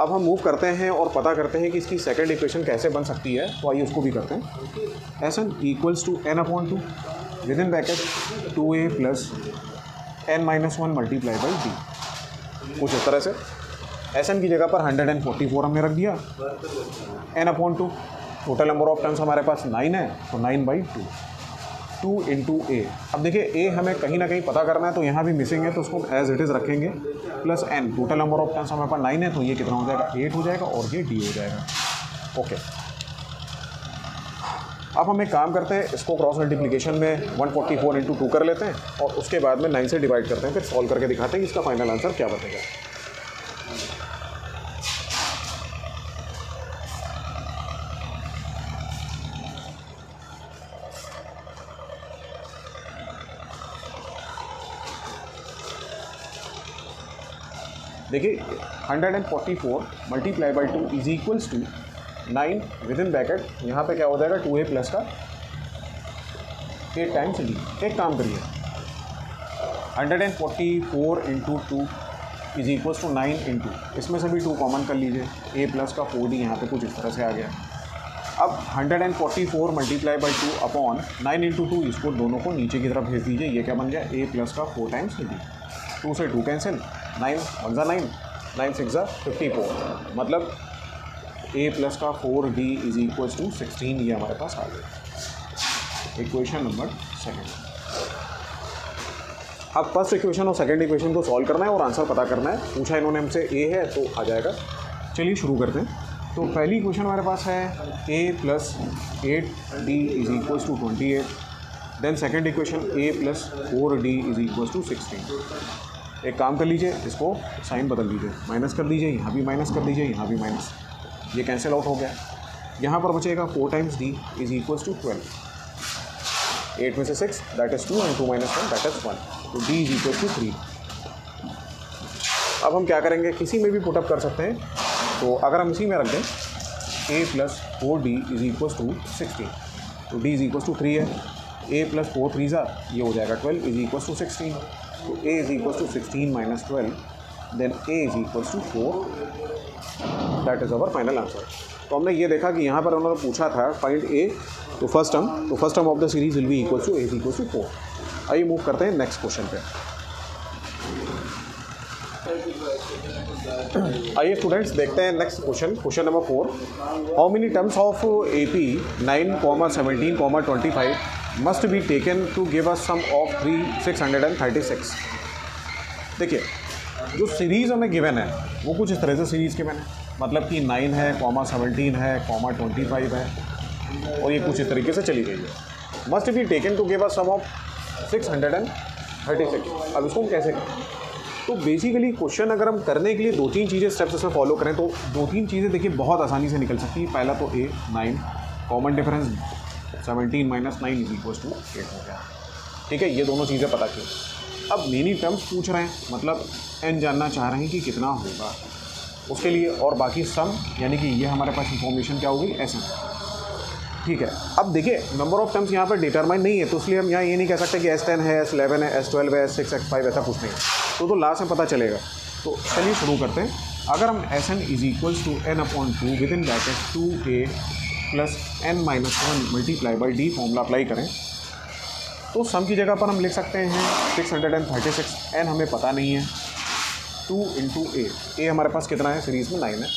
अब हम मूव करते हैं और पता करते हैं कि इसकी सेकंड इक्वेशन कैसे बन सकती है, तो आइए उसको भी करते हैं। S N equals to N upon 2 with in bracket 2a plus N minus 1 multiply by d. कुछ इस तरह से एस एन की जगह पर 144 हमने रख दिया, n upon 2, total number of terms हमारे पास 9 है, तो 9/2, 2 इंटू ए। अब देखिए ए हमें कहीं ना कहीं पता करना है, तो यहाँ भी मिसिंग है, तो उसको एज इट इज़ रखेंगे, plus n, total number of terms हमारे पास 9 है, तो ये कितना हो जाएगा, 8 हो जाएगा, और ये डी हो जाएगा। ओके, अब हम एक काम करते हैं, इसको क्रॉस मल्टीप्लिकेशन में 144 इंटू 2 कर लेते हैं, और उसके बाद में 9 से डिवाइड करते हैं, फिर सॉल्व करके दिखाते हैं कि इसका फाइनल आंसर क्या बनेगा। देखिए 144 multiply by 2 is equals to 9 with in bracket, यहाँ पे क्या हो जाएगा, 2a प्लस का 8 टाइम्स डी। एक काम करिए, 144 into 2 is equals to 9 into, इसमें से भी 2 कॉमन कर लीजिए, a प्लस का 4d यहाँ पे कुछ इस तरह से आ गया। अब 144 मल्टीप्लाई बाई 2 अपॉन 9 इंटू 2, इसको दोनों को नीचे की तरफ भेज दीजिए, ये क्या बन गया, a प्लस का 4 टाइम्स डी। 2 से 2 कैंसिल, 9 1 9, 9 6 54, मतलब a प्लस का 4d इज इक्वल्स टू 16, ये हमारे पास आ गया। Equation number second. अब फर्स्ट इक्वेशन और सेकंड इक्वेशन को सॉल्व करना है और आंसर पता करना है। पूछा इन्होंने हमसे a है तो आ जाएगा। चलिए शुरू करते हैं। तो पहली क्वेश्चन हमारे पास है a plus 8d is equals to 28. Then second equation a plus 4d is equals to 16. एक काम कर लीजिए, इसको साइन बदल लीजिए, माइनस कर दीजिए, यहाँ भी माइनस कर दीजिए, यहाँ भी माइनस, ये कैंसिल आउट हो गया. यहाँ पर बचेगा 4 times d is equals to 12. 8 में से 6 that is 2 and 2 minus 1 that is 1. तो d इज इक्वल्स टू 3. अब हम क्या करेंगे, किसी में भी पुटअप कर सकते हैं. तो अगर हम इसी में रख दें a plus 4d is equals to 16. तो d इज इक्वल्स टू 3 है. a प्लस 4 3 ये हो जाएगा 12 इज इक्वल्स टू 16. तो a is equals to 16 minus 12. Then a is equals to 4. That is our final answer. तो हमने ये देखा कि यहाँ पर उन्होंने पूछा था फाइंड a. तो first term of the series will be equals to a is equals to 4. आइए मूव करते हैं नेक्स्ट क्वेश्चन पे. आइए स्टूडेंट्स देखते हैं next question number 4. How many terms of AP 9, 17, 25 must be taken to give us sum of 636. देखिए, जो सीरीज़ हमें गिवन है वो कुछ इस तरह से सीरीज़ गिवन है, मतलब कि 9 है, 17 है, 25 है, और ये कुछ इस तरीके से चली गई है. Must be taken to give us sum of 636. अब इसको हम कैसे करें? तो बेसिकली क्वेश्चन अगर हम करने के लिए 2-3 चीज़ें स्टेप्स इसमें फॉलो करें तो 2-3 चीज़ें देखिए बहुत आसानी से निकल सकती है. पहला तो a 9, common difference 17 minus 9 is equals to 8 हो गया. ठीक है, ये दोनों चीज़ें पता की. अब मेनी टर्म्स पूछ रहे हैं, मतलब n जानना चाह रहे हैं कि कितना होगा उसके लिए, और बाकी सम, यानी कि ये हमारे पास इंफॉर्मेशन क्या होगी Sn. ठीक है, अब देखिए नंबर ऑफ टर्म्स यहाँ पर डिटरमाइन नहीं है, तो इसलिए हम यहाँ ये नहीं कह सकते कि S10 है, S11 है, S12 है, S6, S5 ऐसा कुछ नहीं है. तो लास्ट में पता चलेगा. तो चलिए शुरू करते हैं. अगर हम Sn is equals to n/2 with in bracket 2a plus n-1 multiply by d formula apply करें तो सम की जगह पर हम लिख सकते हैं 636. n हमें पता नहीं है. 2 इंटू a हमारे पास कितना है, सीरीज़ में 9 है,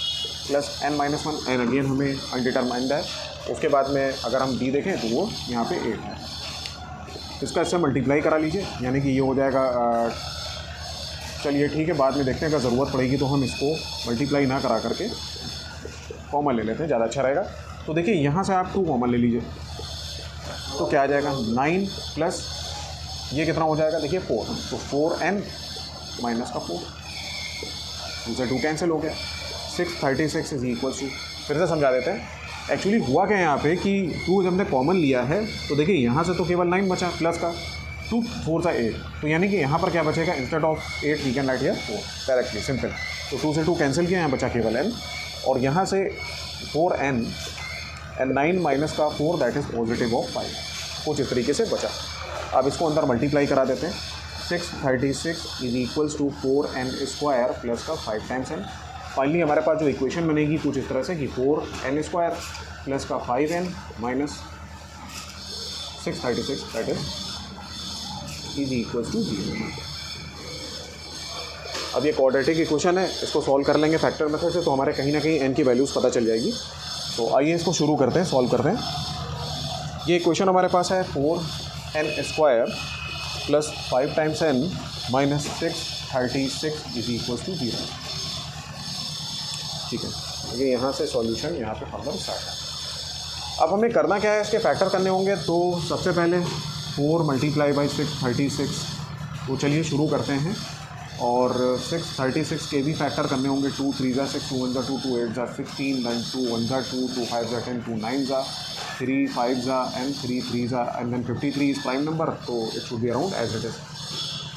प्लस n-1 n अगेन हमें अनडिटरमाइंड है. उसके बाद में अगर हम d देखें तो वो यहाँ पे 8 है. इसका इससे मल्टीप्लाई करा लीजिए, यानी कि ये हो जाएगा. चलिए ठीक है, बाद में देखते हैं, अगर ज़रूरत पड़ेगी तो हम इसको मल्टीप्लाई ना करा करके कॉमन ले लेते हैं, ज़्यादा अच्छा रहेगा. तो देखिए यहाँ से आप 2 कॉमन ले लीजिए, तो क्या आ जाएगा 9 प्लस ये कितना हो जाएगा, देखिए 4. तो 4n माइनस का 4, 2 से 2 कैंसिल हो गया. 636 इज इक्वल्स टू, फिर से समझा देते हैं. एक्चुअली हुआ क्या है यहाँ पे कि 2 जब हमने कॉमन लिया है तो देखिए यहाँ से तो केवल 9 बचा प्लस का 2, 4 था 8. तो यानी कि यहाँ पर क्या बचेगा, instead of 8 we can write here 4 directly, simple. तो 2 से 2 कैंसिल किया, यहाँ बचा केवल n, और यहाँ से 4n एंड 9 माइनस का 4 दैट इज़ पॉजिटिव ऑफ 5. कुछ इस तरीके से बचा. अब इसको अंदर मल्टीप्लाई करा देते हैं. 636 is equals to 4n square plus का 5 टाइम्स n. फाइनली हमारे पास जो इक्वेशन बनेगी कुछ इस तरह से कि 4n स्क्वायर प्लस का 5n minus 636 that is equals to 0. अब ये क्वाड्रेटिक इक्वेशन है, इसको सॉल्व कर लेंगे फैक्टर मेथड से, तो हमारे कहीं ना कहीं n की वैल्यूज़ पता चल जाएगी. तो आइए इसको शुरू करते हैं, सॉल्व करते हैं. ये इक्वेशन हमारे पास है 4n square plus 5 times n minus 636 is equals to 0. ठीक है, ये यहाँ से सॉल्यूशन यहाँ पे फर्दर स्टार्ट है. अब हमें करना क्या है, इसके फैक्टर करने होंगे. तो सबसे पहले 4 मल्टीप्लाई बाई 636. तो चलिए शुरू करते हैं. और 636 के भी फैक्टर करने होंगे. 2 3 ज़ा 6, 2 1 ज़ा 2, 2 8 ज़ा 16, दैन 2 1 ज़ा 2, 2 5 ज़ा 10, 2 9 ज़ा 3, 5 ज़ा एंड 3 3 ज़ा and then 53 is prime number. तो it should be around as it is.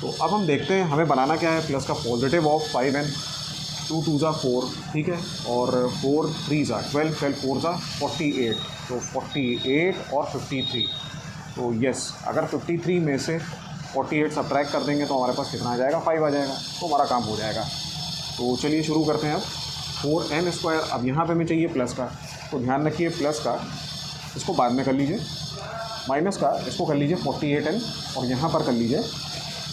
तो अब हम देखते हैं हमें बनाना क्या है. प्लस का पॉजिटिव ऑफ 5n, 2 2 ज़ा 4, ठीक है, और 4 3 ज़ा 12, 12 4 ज़ा 48. तो 48 और 53. तो यस, अगर 53 में से 48 सब्ट्रैक्ट कर देंगे तो हमारे पास कितना आ जाएगा, 5 आ जाएगा. तो हमारा काम हो जाएगा. तो चलिए शुरू करते हैं. अब 4n स्क्वायर, अब यहाँ पे हमें चाहिए प्लस का, तो ध्यान रखिए प्लस का इसको बाद में कर लीजिए, माइनस का इसको कर लीजिए 48n, और यहाँ पर कर लीजिए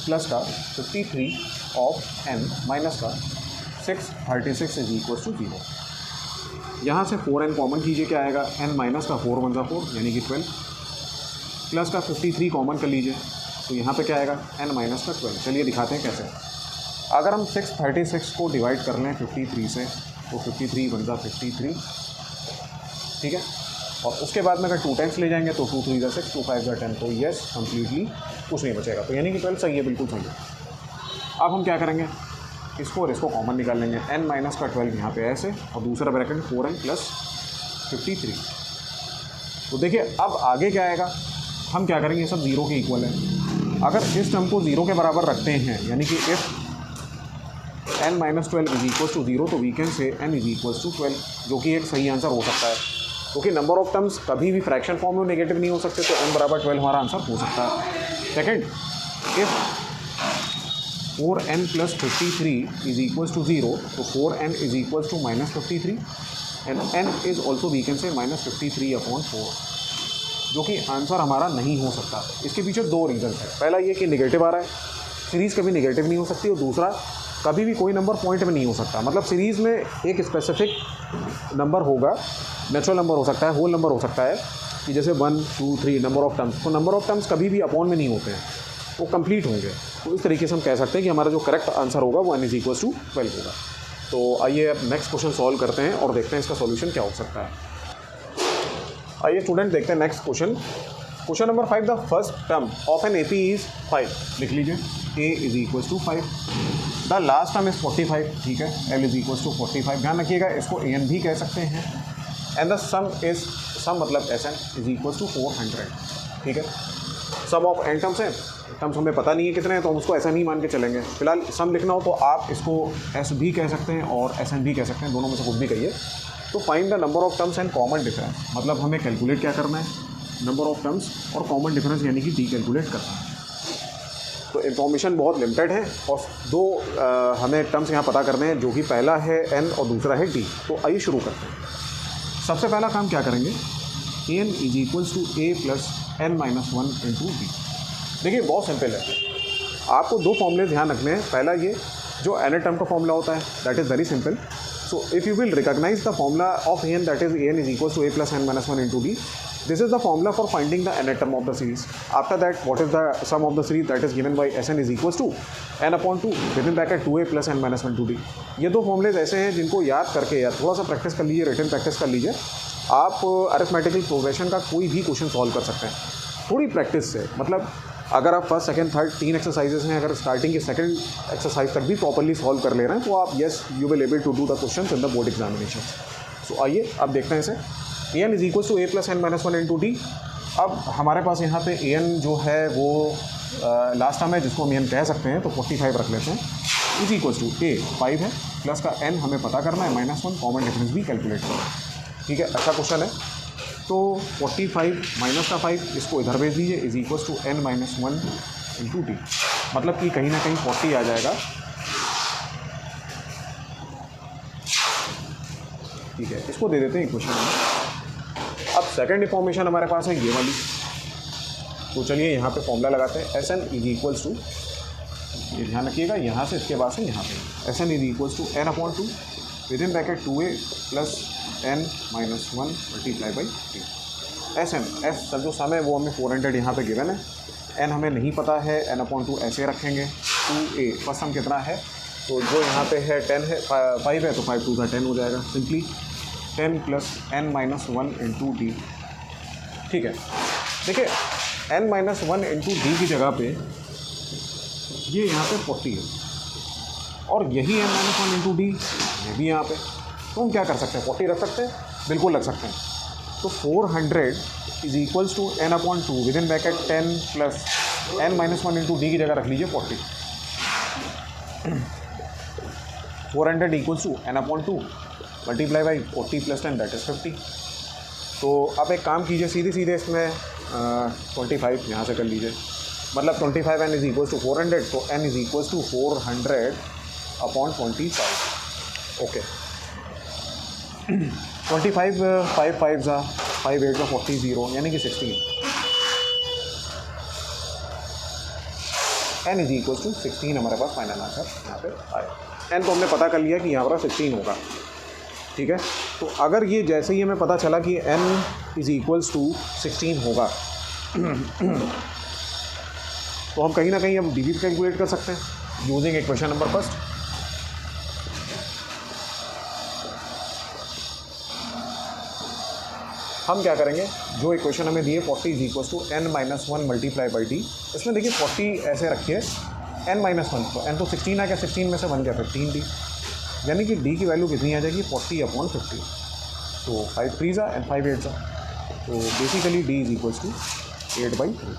प्लस का 53 ऑफ n माइनस का 636 इज इक्वल्स टू 0. यहाँ से 4n कॉमन कीजिए, क्या आएगा, n माइनस का 4 1 ज़ा 4 यानी कि 12, प्लस का 53 कॉमन कर लीजिए, तो यहाँ पे क्या आएगा, n माइनस का 12. चलिए दिखाते हैं कैसे. अगर हम 636 को डिवाइड कर लें 53 से तो 53 बन जा 53, ठीक है। और उसके बाद में अगर 2 टाइम्स ले जाएंगे तो 2 3 6, 2 5 10, तो येस कम्प्लीटली कुछ नहीं बचेगा, तो यानी कि 12 सही है, बिल्कुल सही है। अब हम क्या करेंगे, इसको और इसको कॉमन निकाल लेंगे, n माइनस का 12 यहाँ पे ऐसे, और दूसरा ब्रैकेट 4n प्लस 53। तो देखिए अब आगे क्या आएगा, हम क्या करेंगे, ये सब 0 के इक्वल है। अगर इस टर्म को 0 के बराबर रखते हैं, यानी कि if n minus 12 is equal to 0, तो we can say n is equal to 12, जो कि एक सही आंसर हो सकता है, क्योंकि नंबर ऑफ टर्म्स कभी भी फ्रैक्शन फॉर्म में नेगेटिव नहीं हो सकते, तो n बराबर 12 हमारा आंसर हो सकता है। Second, if 4n plus 53 is equal to 0, तो 4n is equal to minus 53 and n is also we can say minus 53/4, जो कि आंसर हमारा नहीं हो सकता। इसके पीछे 2 रीज़न है। पहला ये कि नेगेटिव आ रहा है, सीरीज़ कभी नेगेटिव नहीं हो सकती, और दूसरा कभी भी कोई नंबर पॉइंट में नहीं हो सकता। मतलब सीरीज़ में एक स्पेसिफिक नंबर होगा, नेचुरल नंबर हो सकता है, होल नंबर हो सकता है, कि जैसे 1 2 3 नंबर ऑफ टर्म्स, तो नंबर ऑफ टर्म्स कभी भी अपॉन में नहीं होते हैं, वो कंप्लीट होंगे। तो इस तरीके से हम कह सकते हैं कि हमारा जो करेक्ट आंसर होगा वो n इज इक्वल टू 12 होगा। तो आइए अब नेक्स्ट क्वेश्चन सॉल्व करते हैं और देखते हैं इसका सॉल्यूशन क्या हो सकता है। आइए स्टूडेंट देखते हैं next question. Question number 5, the first term of an AP is 5। लिख लीजिए, a is equal to 5, the last term is 45, ठीक है, l इज इक्वल टू 45, ध्यान रखिएगा इसको an भी कह सकते हैं, एंड द सम इज़, सम मतलब Sn इज इक्वल टू 400, ठीक है। सम ऑफ n टर्म्स हैं, टर्म्स हमें पता नहीं है कितने हैं, तो हम उसको ऐसा नहीं मान के चलेंगे। फिलहाल सम लिखना हो तो आप इसको s भी कह सकते हैं और Sn भी कह सकते हैं, दोनों में से कुछ भी कहिए। तो find the number of terms and common difference, मतलब हमें कैलकुलेट क्या करना है, नंबर ऑफ टर्म्स और कॉमन डिफरेंस, यानी कि डी कैलकुलेट करना है। तो इन्फॉर्मेशन बहुत लिमिटेड है और 2 हमें टर्म्स यहाँ पता करने हैं, जो कि पहला है n और दूसरा है d। तो आइए शुरू करते हैं। सबसे पहला काम क्या करेंगे, an is equals to a plus n minus 1 into d. देखिए बहुत सिंपल है, आपको 2 फॉर्मूले ध्यान रखने हैं। पहला ये जो n टर्म का फॉर्मूला होता है, that is very simple. So if you will recognize the formula of an, that is an is equals to a plus n minus 1 into d. This is the formula for finding the nth term of the series. After that, what is the sum of the series, that is given by Sn is equals to n upon 2 within bracket 2a plus n minus 1 to d. ये 2 फॉर्मूलेज ऐसे हैं जिनको याद करके या थोड़ा सा प्रैक्टिस कर लीजिए, रिटन प्रैक्टिस कर लीजिए, आप अरिथमेटिकल प्रोग्रेशन का कोई भी क्वेश्चन सॉल्व कर सकते हैं थोड़ी प्रैक्टिस से। मतलब अगर आप फर्स्ट सेकंड थर्ड 3 एक्सरसाइजेस हैं, अगर स्टार्टिंग के सेकंड एक्सरसाइज तक भी प्रॉपर्ली सॉल्व कर ले रहे हैं, तो आप yes you will able to do the question in the board examination. So आइए अब देखते हैं इसे। an is equal to a plus n minus 1 into D. अब हमारे पास यहाँ पे an जो है वो लास्ट टर्म है, जिसको हम n कह सकते हैं, तो 45 रख लेते हैं, इज इक्वल टू a 5 है, प्लस का n हमें पता करना है, माइनस 1 कॉमन डिफरेंस भी कैलकुलेट करना है, ठीक है। अच्छा क्वेश्चन है। तो 45 माइनस का 5 इसको इधर भेज दीजिए, is equal to n minus 1 into d, मतलब कि कहीं ना कहीं 40 आ जाएगा, ठीक है। इसको दे देते हैं इक्वेशन में। अब सेकंड इन्फॉर्मेशन हमारे पास है ये वाली, तो चलिए यहाँ पे फॉर्मूला लगाते हैं। Sn इज इक्वल्स टू, ये ध्यान रखिएगा, यहाँ से इसके बाद से यहाँ पे Sn is equals to n upon 2 with in bracket 2a plus n minus 1 multiply by 3। Sn s सब जो सम है वो हमें 400 यहाँ पे गिवन है, n हमें नहीं पता है, n अपॉन 2 ऐसे रखेंगे, 2a फर्स्ट सम कितना है, तो जो यहाँ पे है 10 है, 5 है, तो 5 2 10 हो जाएगा, simply 10 plus n minus 1 into d, ठीक है। देखिए n माइनस 1 इंटू डी की जगह पे ये यहाँ पे 40 है, और यही n माइनस 1 इंटू डी ये भी यहाँ पे, तो हम क्या कर सकते हैं, 40 रख सकते हैं, बिल्कुल रख सकते हैं। तो 400 is equals to n upon 2 with in bracket 10 plus n minus 1 into d की जगह रख लीजिए 40। 400 equals to n upon 2 multiply by 40 plus 10 that is 50। तो आप एक काम कीजिए, सीधे सीधे इसमें 25 यहाँ से कर लीजिए, मतलब 25 n इज इक्वल्स टू 400, तो n is equals to 400 upon 25, okay. 25 5 5 ज़ा 5 8 ज़ा 40 0, यानी कि 16, n इज इक्वल्स टू 16 हमारे पास फाइनल आंसर यहाँ पे आया। n तो हमने पता कर लिया कि यहाँ पर 16 होगा, ठीक है। तो अगर ये जैसे ही हमें पता चला कि n इज इक्वल्स टू 16 होगा, तो हम कहीं ना कहीं अब डी भी कैलकुलेट कर सकते हैं यूजिंग इक्वेशन नंबर फर्स्ट। हम क्या करेंगे, जो इक्वेशन हमें दी है 40 is equal to n-1 multiply by d, इसमें देखिए 40 ऐसे रखिए n-1, तो n तो 16 है क्या, 16 में से 1 क्या 15d, यानी कि d की वैल्यू कितनी आ जाएगी 40/50, तो 5 3 एंड 5 8 तो basically d is equal to 8/3.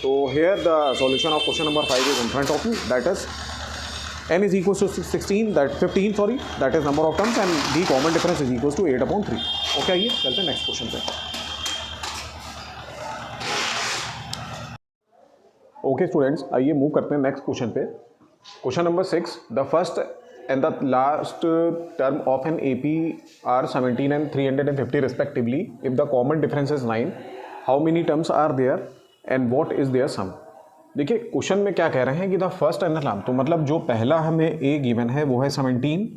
So here the solution of question number 5 is in front of you, that is n is equals to 16, that 15 sorry, that is number of terms, and the common difference is equals to 8/3. Okay, आइए चलते हैं नेक्स्ट क्वेश्चन पे. ओके स्टूडेंट्स, आइए मूव करते हैं नेक्स्ट क्वेश्चन पे. Question number 6, the first and the last term of an AP are 17 and 350 respectively. If the common difference is 9, how many terms are there and what is their sum? देखिए क्वेश्चन में क्या कह रहे हैं कि द फर्स्ट एंड लाम, तो मतलब जो पहला हमें ए गिवन है वो है 17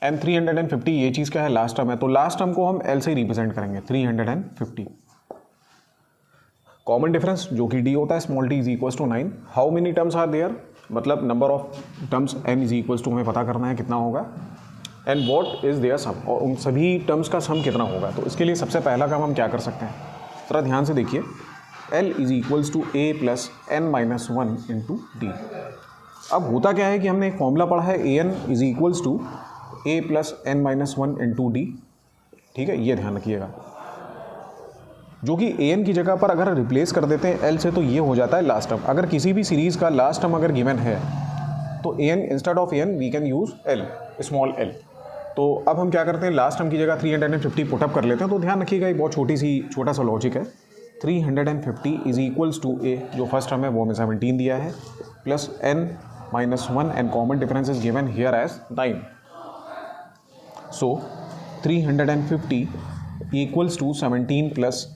एंड 350, ये चीज़ क्या है लास्ट टर्म है, तो लास्ट टर्म को हम एल से रिप्रेजेंट करेंगे 350. कॉमन डिफरेंस जो कि डी होता है small D is equals to 9. How many terms are there, मतलब number of terms n is equals to हमें पता करना है कितना होगा, and what is their sum, और उन सभी टर्म्स का सम कितना होगा. तो इसके लिए सबसे पहला काम हम क्या कर सकते हैं, थोड़ा ध्यान से देखिए. l is equals to a plus n-1 into D. अब होता क्या है कि हमने एक फॉर्मूला पढ़ा है an is equals to a plus n-1 into d. ठीक है, ये ध्यान रखिएगा, जो कि an की जगह पर अगर रिप्लेस कर देते हैं l से तो ये हो जाता है लास्ट टर्म. अगर किसी भी सीरीज़ का लास्ट टर्म अगर गिवन है तो an instead of an we can use l, small l. तो अब हम क्या करते हैं, लास्ट टर्म की जगह 350 पुटअप कर लेते हैं. तो ध्यान रखिएगा, ये बहुत छोटा सा लॉजिक है. 350 इज इक्वल्स टू a, जो फर्स्ट टर्म है वो हमें 17 दिया है, plus n-1 and common difference is given here as 9. So 350 equals to 17 plus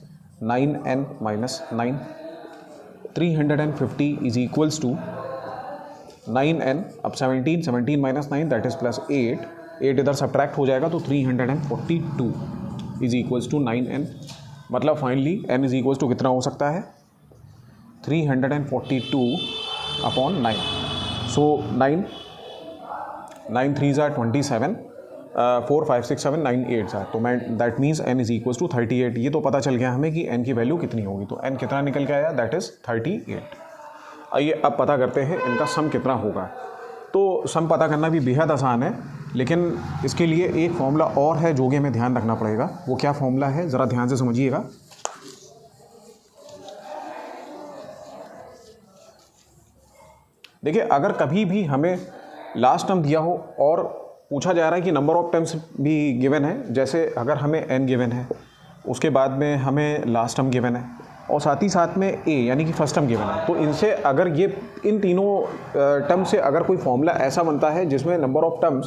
9n minus 9. 350 is equals to 9n, अब 17 minus 9 that is plus 8 इधर सब्ट्रैक्ट हो जाएगा, तो 342 is equals to 9n. मतलब finally n is equals to कितना हो सकता है 342/9. सो 9 3s are 27, 4 5 6 7 9 8 है, तो मैं that means n is equals to 38. ये तो पता चल गया हमें कि n की वैल्यू कितनी होगी, तो n कितना निकल के आया, दैट इज़ 38. आइए अब पता करते हैं इनका सम कितना होगा. तो सम पता करना भी बेहद आसान है, लेकिन इसके लिए एक फॉर्मूला और है जो कि हमें ध्यान रखना पड़ेगा. वो क्या फॉर्मूला है, ज़रा ध्यान से समझिएगा. देखिए, अगर कभी भी हमें लास्ट टर्म दिया हो और पूछा जा रहा है कि नंबर ऑफ टर्म्स भी गिवन है, जैसे अगर हमें n गिवन है, उसके बाद में हमें लास्ट टर्म गिवन है, और साथ ही साथ में a यानी कि फर्स्ट टर्म गिवन है, तो इनसे अगर ये इन तीनों टर्म से अगर कोई फॉर्मूला ऐसा बनता है जिसमें नंबर ऑफ टर्म्स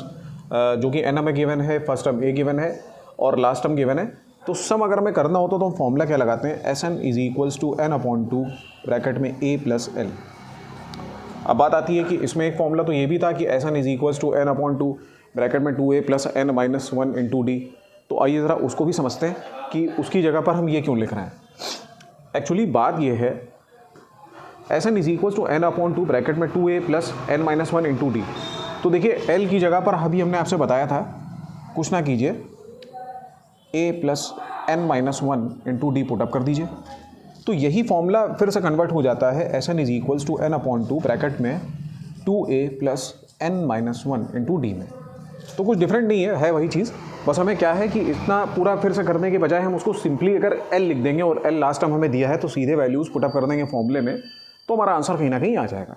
जो कि n हमें गिवन है, फर्स्ट टर्म a गिवन है और लास्ट टर्म गिवन है, तो सम अगर हमें करना होता तो हम फॉर्मूला क्या लगाते हैं, Sn is equals to n/2 bracket में a प्लस l. अब बात आती है कि इसमें एक फॉर्मूला तो ये भी था कि Sn is equals to n/2 bracket में 2a plus n-1 into D. तो आइए ज़रा उसको भी समझते हैं कि उसकी जगह पर हम ये क्यों लिख रहे हैं. एक्चुअली बात ये है, Sn is equals to n/2 bracket में 2a plus n-1 into D. तो देखिए l की जगह पर अभी हमने आपसे बताया था, कुछ ना कीजिए, a plus n-1 into D put up कर दीजिए. तो यही फॉर्मूला फिर से कन्वर्ट हो जाता है Sn is equals to n/2 bracket में 2a plus n-1 into D में. तो कुछ डिफरेंट नहीं है वही चीज़, बस हमें क्या है कि इतना पूरा फिर से करने के बजाय हम उसको सिंपली अगर l लिख देंगे और l लास्ट टाइम हमें दिया है तो सीधे वैल्यूज़ पुटअप कर देंगे फॉर्मूले में, तो हमारा आंसर कहीं ना कहीं आ जाएगा.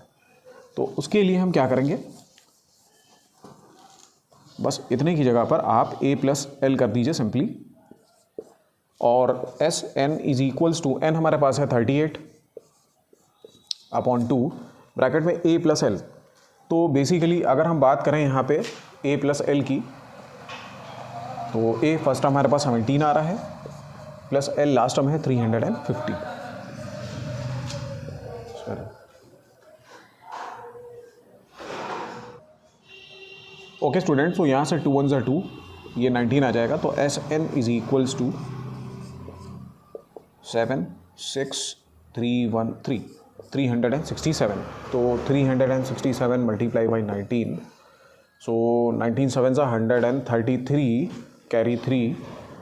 तो उसके लिए हम क्या करेंगे, बस इतने की जगह पर आप a प्लस एल कर दीजिए सिंपली, और Sn is equals to n हमारे पास है 38/2 ब्रैकेट में a प्लस एल. तो बेसिकली अगर हम बात करें यहाँ पे a प्लस एल की, तो a फर्स्ट टर्म हमारे पास 17 आ रहा है, प्लस l लास्ट टर्म है 350. ओके स्टूडेंट्स, तो यहाँ से 2 1 ज़ा 2, ये 19 आ जाएगा. तो Sn इज इक्वल्स टू 76313 367. तो 367 मल्टीप्लाई बाई 19, सो 19 7 133 कैरी 3,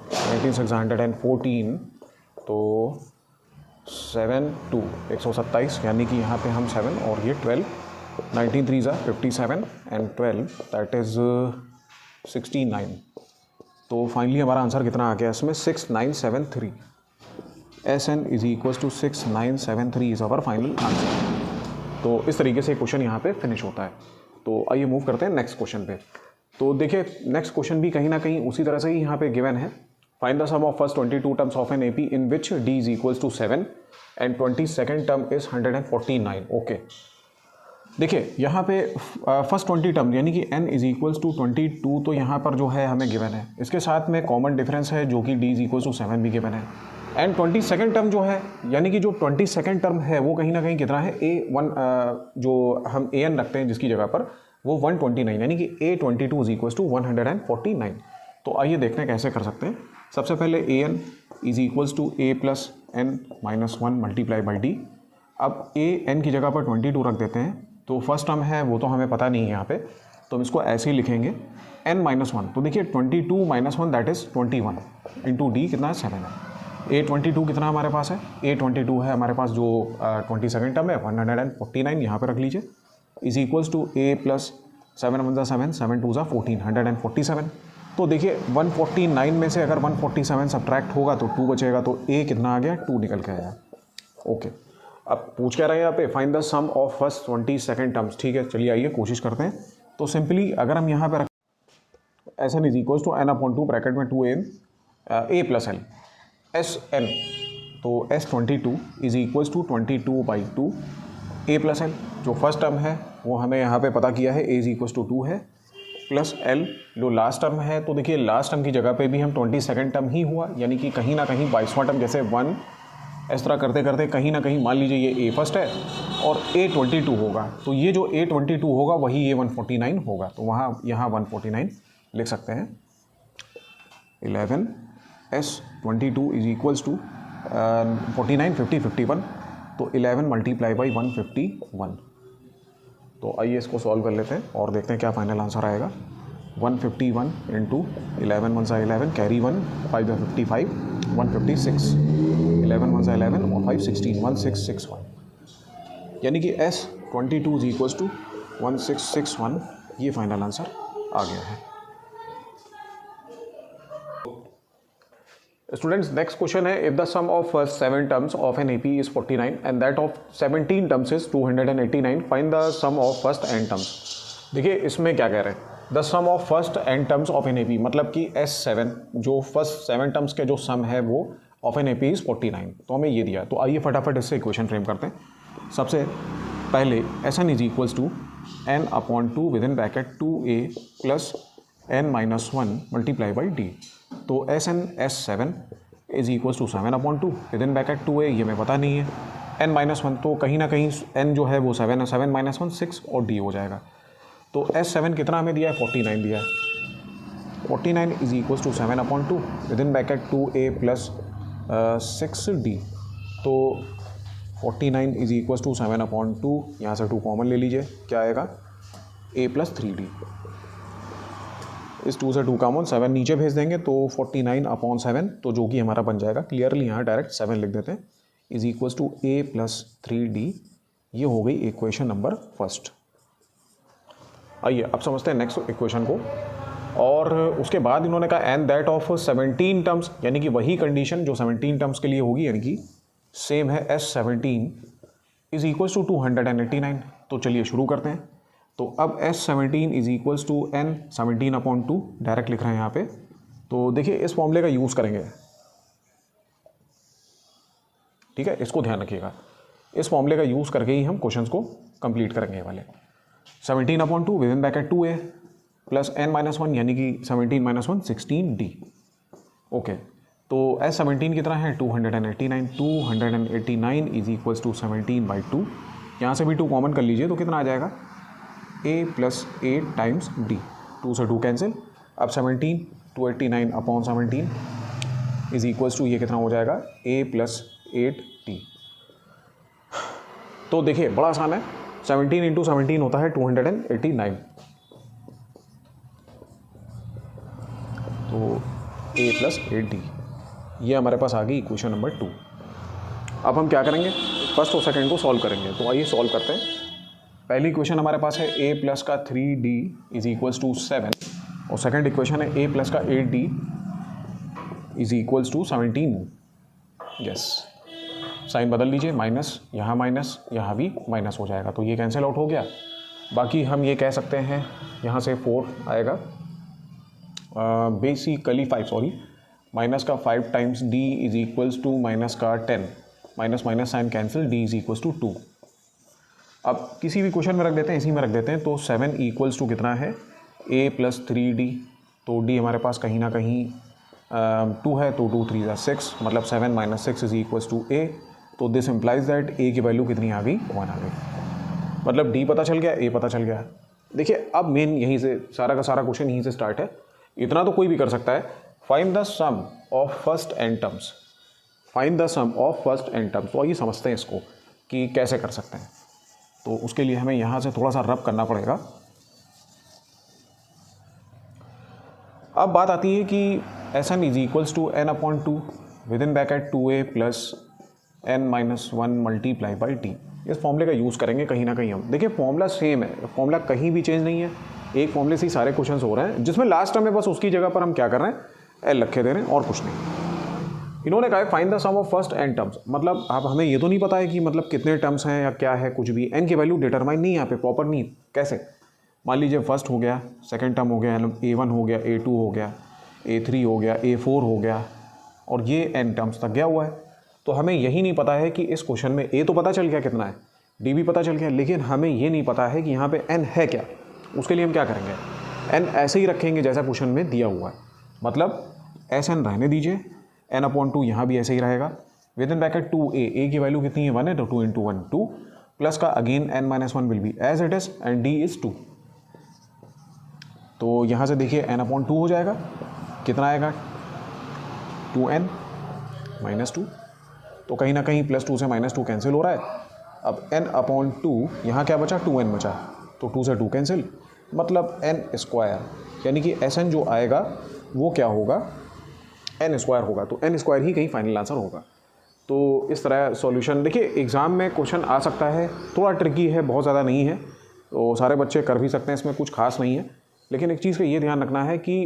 19 6 114, तो 7 2 127, यानी कि यहाँ पे हम 7 और ये 12, 19 3 57 एंड 12 दैट इज़ 69। तो फाइनली हमारा आंसर कितना आ गया इसमें 6973। SN is equals to 6973 is our final answer. तो इस तरीके से क्वेश्चन यहाँ पे फिनिश होता है। तो आइए मूव करते हैं नेक्स्ट क्वेश्चन पे। तो देखिए नेक्स्ट क्वेश्चन भी कहीं ना कहीं उसी तरह से ही यहाँ पे गिवन है। Find the sum of first 22 terms of an AP in which D is equals to 7 and 22nd term is 149। Okay, देखिए यहाँ पे फर्स्ट 20 टर्म यानी कि n इज इक्वल्स टू 22 तो यहाँ पर जो है हमें गिवन है। इसके साथ में कॉमन डिफरेंस है जो कि D इज इक्वल्स टू 7 भी गिवन है। एंड 22nd टर्म जो है यानी कि जो 22nd टर्म है वो कहीं ना कहीं कितना है A1, जो हम AN रखते हैं जिसकी जगह पर वो 129 यानी कि A22 इज इक्वल्स टू 149। तो आइए देखते हैं कैसे कर सकते हैं। सबसे पहले AN is equals to A plus N minus 1 multiply by D। अब AN की जगह पर 22 रख देते हैं। तो फर्स्ट टर्म है वो तो हमें पता नहीं है यहाँ पे, तो हम इसको ऐसे ही लिखेंगे N माइनस 1। तो देखिए 22 minus 1 that is 21 into D कितना है 7 है। A22 कितना हमारे पास है, A22 है हमारे पास जो 22nd टर्म है 149, यहाँ पे रख लीजिए, is equals to A plus 7 1 7 7 2 14 147। तो देखिए 149 में से अगर 147 सब्ट्रैक्ट होगा तो 2 बचेगा, तो A कितना आ गया 2 निकल के आया। ओके, अब पूछ क्या रहे हैं यहाँ पे find the sum of first 22nd terms. ठीक है, चलिए आइए कोशिश करते हैं। तो सिंपली अगर हम यहाँ पे रख SN is equals to n/2 bracket में 2n A plus L SN, तो S22 is equals to 22/2 A plus L। जो फर्स्ट टर्म है वो हमें यहाँ पे पता किया है A इज इक्वल्स टू 2 है, प्लस L जो लास्ट टर्म है। तो देखिए लास्ट टर्म की जगह पे भी हम 22nd टर्म ही हुआ, यानी कि कहीं ना कहीं 22वां टर्म जैसे 1 इस तरह करते करते कहीं ना कहीं मान लीजिए ये A फर्स्ट है और A22 होगा, तो ये जो A22 होगा वही A149 होगा। तो वहाँ यहाँ 149 लिख सकते हैं। 11 S22 इज इक्वल्स टू 49 50 51, तो 11 मल्टीप्लाई बाई 151। तो आइए इसको सॉल्व कर लेते हैं और देखते हैं क्या फाइनल आंसर आएगा। 151 इंटू 11 1 11 कैरी 1 5 55 156, 11 1 11 और 5 16 1661, यानी कि S22 इज इक्वल्स टू 1661। ये फाइनल आंसर आ गया है। स्टूडेंट्स नेक्स्ट क्वेश्चन है, if the sum of first 7 terms of an AP is 49 and that of 17 terms is 289, find the sum of first n terms. देखिए इसमें क्या कह रहे हैं, the sum of first n terms of an AP, मतलब कि S7 जो फर्स्ट 7 टर्म्स के जो सम है वो ऑफ एन AP इज 49। तो हमें ये दिया, तो आइए फटाफट इससे इक्वेशन फ्रेम करते हैं। सबसे पहले SN is equals to n/2 with in bracket 2A plus n minus 1 multiply by D। तो SN S7 is equals to 7/2 with in bracket 2A, ये हमें पता नहीं है, n माइनस 1, तो कहीं ना कहीं n जो है वो 7 है, 7 माइनस 1 6 और D हो जाएगा। तो S7 कितना हमें दिया है 49 दिया है, 49 is equals to 7/2 with in bracket 2A plus 6D। तो 49 इज इक्वल्स टू 7/2, यहाँ से 2 कॉमन ले लीजिए, क्या आएगा A प्लस 3D। इस 2 से 2 कॉमन, 7 नीचे भेज देंगे तो 49/7, तो जो कि हमारा बन जाएगा क्लियरली यहाँ डायरेक्ट 7 लिख देते हैं, is equals to A plus 3D। ये हो गई इक्वेशन नंबर फर्स्ट। आइए अब समझते हैं नेक्स्ट इक्वेशन को। और उसके बाद इन्होंने कहा एंड दैट ऑफ 17 टर्म्स, यानी कि वही कंडीशन जो 17 टर्म्स के लिए होगी, यानी कि सेम है S17 इज इक्वल्स टू 289। तो चलिए शुरू करते हैं। तो अब S17 is equals to N17/2 direct लिख रहे हैं यहाँ पे। तो देखिए इस फॉर्मूले का यूज़ करेंगे, ठीक है, इसको ध्यान रखिएगा। इस फॉर्मूले का यूज़ करके ही हम क्वेश्चंस को कंप्लीट करेंगे वाले। 17/2 with in bracket 2A plus n minus 1, यानी कि 17 माइनस 1 16D। ओके, तो S17 कितना है 289, 289 इज इक्वल्स टू 17/2। यहाँ से भी 2 कॉमन कर लीजिए तो कितना आ जाएगा A प्लस 8 टाइम्स D, 2 से 2 कैंसिल। अब 17 289/17 इज इक्वल्स टू ये कितना हो जाएगा A प्लस 8D। तो देखिए बड़ा आसान है, 17 इंटू 17 होता है 289। तो A ए प्लस 8d। ये हमारे पास आ गई इक्वेशन नंबर 2। अब हम क्या करेंगे, फर्स्ट और सेकंड को सॉल्व करेंगे। तो आइए सॉल्व करते हैं। पहली इक्वेशन हमारे पास है a प्लस का 3d इज इक्वल्स टू 7 और सेकंड इक्वेशन है a प्लस का 8d is equals to 17। Yes, sign बदल लीजिए, माइनस यहाँ भी माइनस हो जाएगा, तो ये कैंसिल आउट हो गया। बाकी हम ये कह सकते हैं यहाँ से 4 आएगा, बेसिकली 5 सॉरी, माइनस का 5 times d is equals to minus का 10, minus minus sign cancel, d is equals to 2। अब किसी भी क्वेश्चन में रख देते हैं, इसी में रख देते हैं। तो 7 इक्वल्स टू कितना है, a प्लस 3d, तो d हमारे पास कहीं ना कहीं 2 है, तो 2 3 ज़ा 6, मतलब 7 minus 6 is equals to a। तो दिस इम्प्लाइज दैट a की वैल्यू कितनी आ गई, 1 आ गई। मतलब d पता चल गया, a पता चल गया। देखिए अब मेन यहीं से सारा का सारा क्वेश्चन यहीं से स्टार्ट है। इतना तो कोई भी कर सकता है। Find the sum of first n terms, find the sum of first n terms. तो आइए समझते हैं इसको कि कैसे कर सकते हैं। तो उसके लिए हमें यहाँ से थोड़ा सा रब करना पड़ेगा। अब बात आती है कि Sn is equals to n upon 2 with in bracket 2a plus n minus 1 multiply by t. इस फॉर्मूले का यूज़ करेंगे कहीं ना कहीं हम। देखिए फॉर्मूला सेम है, फॉर्मूला कहीं भी चेंज नहीं है, एक फॉर्मूले से ही सारे क्वेश्चंस हो रहे हैं, जिसमें लास्ट टर्म में बस उसकी जगह पर हम क्या कर रहे हैं, l रखे दे रहे हैं और कुछ नहीं। इन्होंने कहा है find the sum of first n terms, मतलब अब हमें ये तो नहीं पता है कि मतलब कितने टर्म्स हैं या क्या है, कुछ भी n की वैल्यू डिटरमाइन नहीं है यहाँ पे प्रॉपर नहीं। कैसे, मान लीजिए फर्स्ट हो गया, सेकंड टर्म हो गया, a1 हो गया, a2 हो गया, a3 हो गया, a4 हो गया, और ये n टर्म्स तक गया हुआ है। तो हमें यही नहीं पता है कि इस क्वेश्चन में a तो पता चल गया कितना है, d भी पता चल गया, लेकिन हमें ये नहीं पता है कि यहाँ पे n है क्या। उसके लिए हम क्या करेंगे, n ऐसे ही रखेंगे जैसा क्वेश्चन में दिया हुआ है, मतलब Sn रहने दीजिए, n अपॉन 2 यहाँ भी ऐसे ही रहेगा, with in bracket 2a, a की वैल्यू कितनी है 1 है, तो 2 इंटू 1 2, प्लस का again n minus 1 will be as it is and d is 2। तो यहाँ से देखिए n अपॉन 2 हो जाएगा, कितना आएगा 2n माइनस 2, तो कहीं ना कहीं प्लस 2 से माइनस 2 कैंसिल हो रहा है। अब n अपॉन 2 यहाँ क्या बचा, 2n बचा, तो 2 से 2 कैंसिल, मतलब n स्क्वायर, यानी कि Sn जो आएगा वो क्या होगा, n स्क्वायर होगा। तो n स्क्वायर ही कहीं फाइनल आंसर होगा। तो इस तरह सॉल्यूशन, देखिए एग्ज़ाम में क्वेश्चन आ सकता है, थोड़ा ट्रिकी है, बहुत ज़्यादा नहीं है, तो सारे बच्चे कर भी सकते हैं, इसमें कुछ खास नहीं है। लेकिन एक चीज़ का ये ध्यान रखना है कि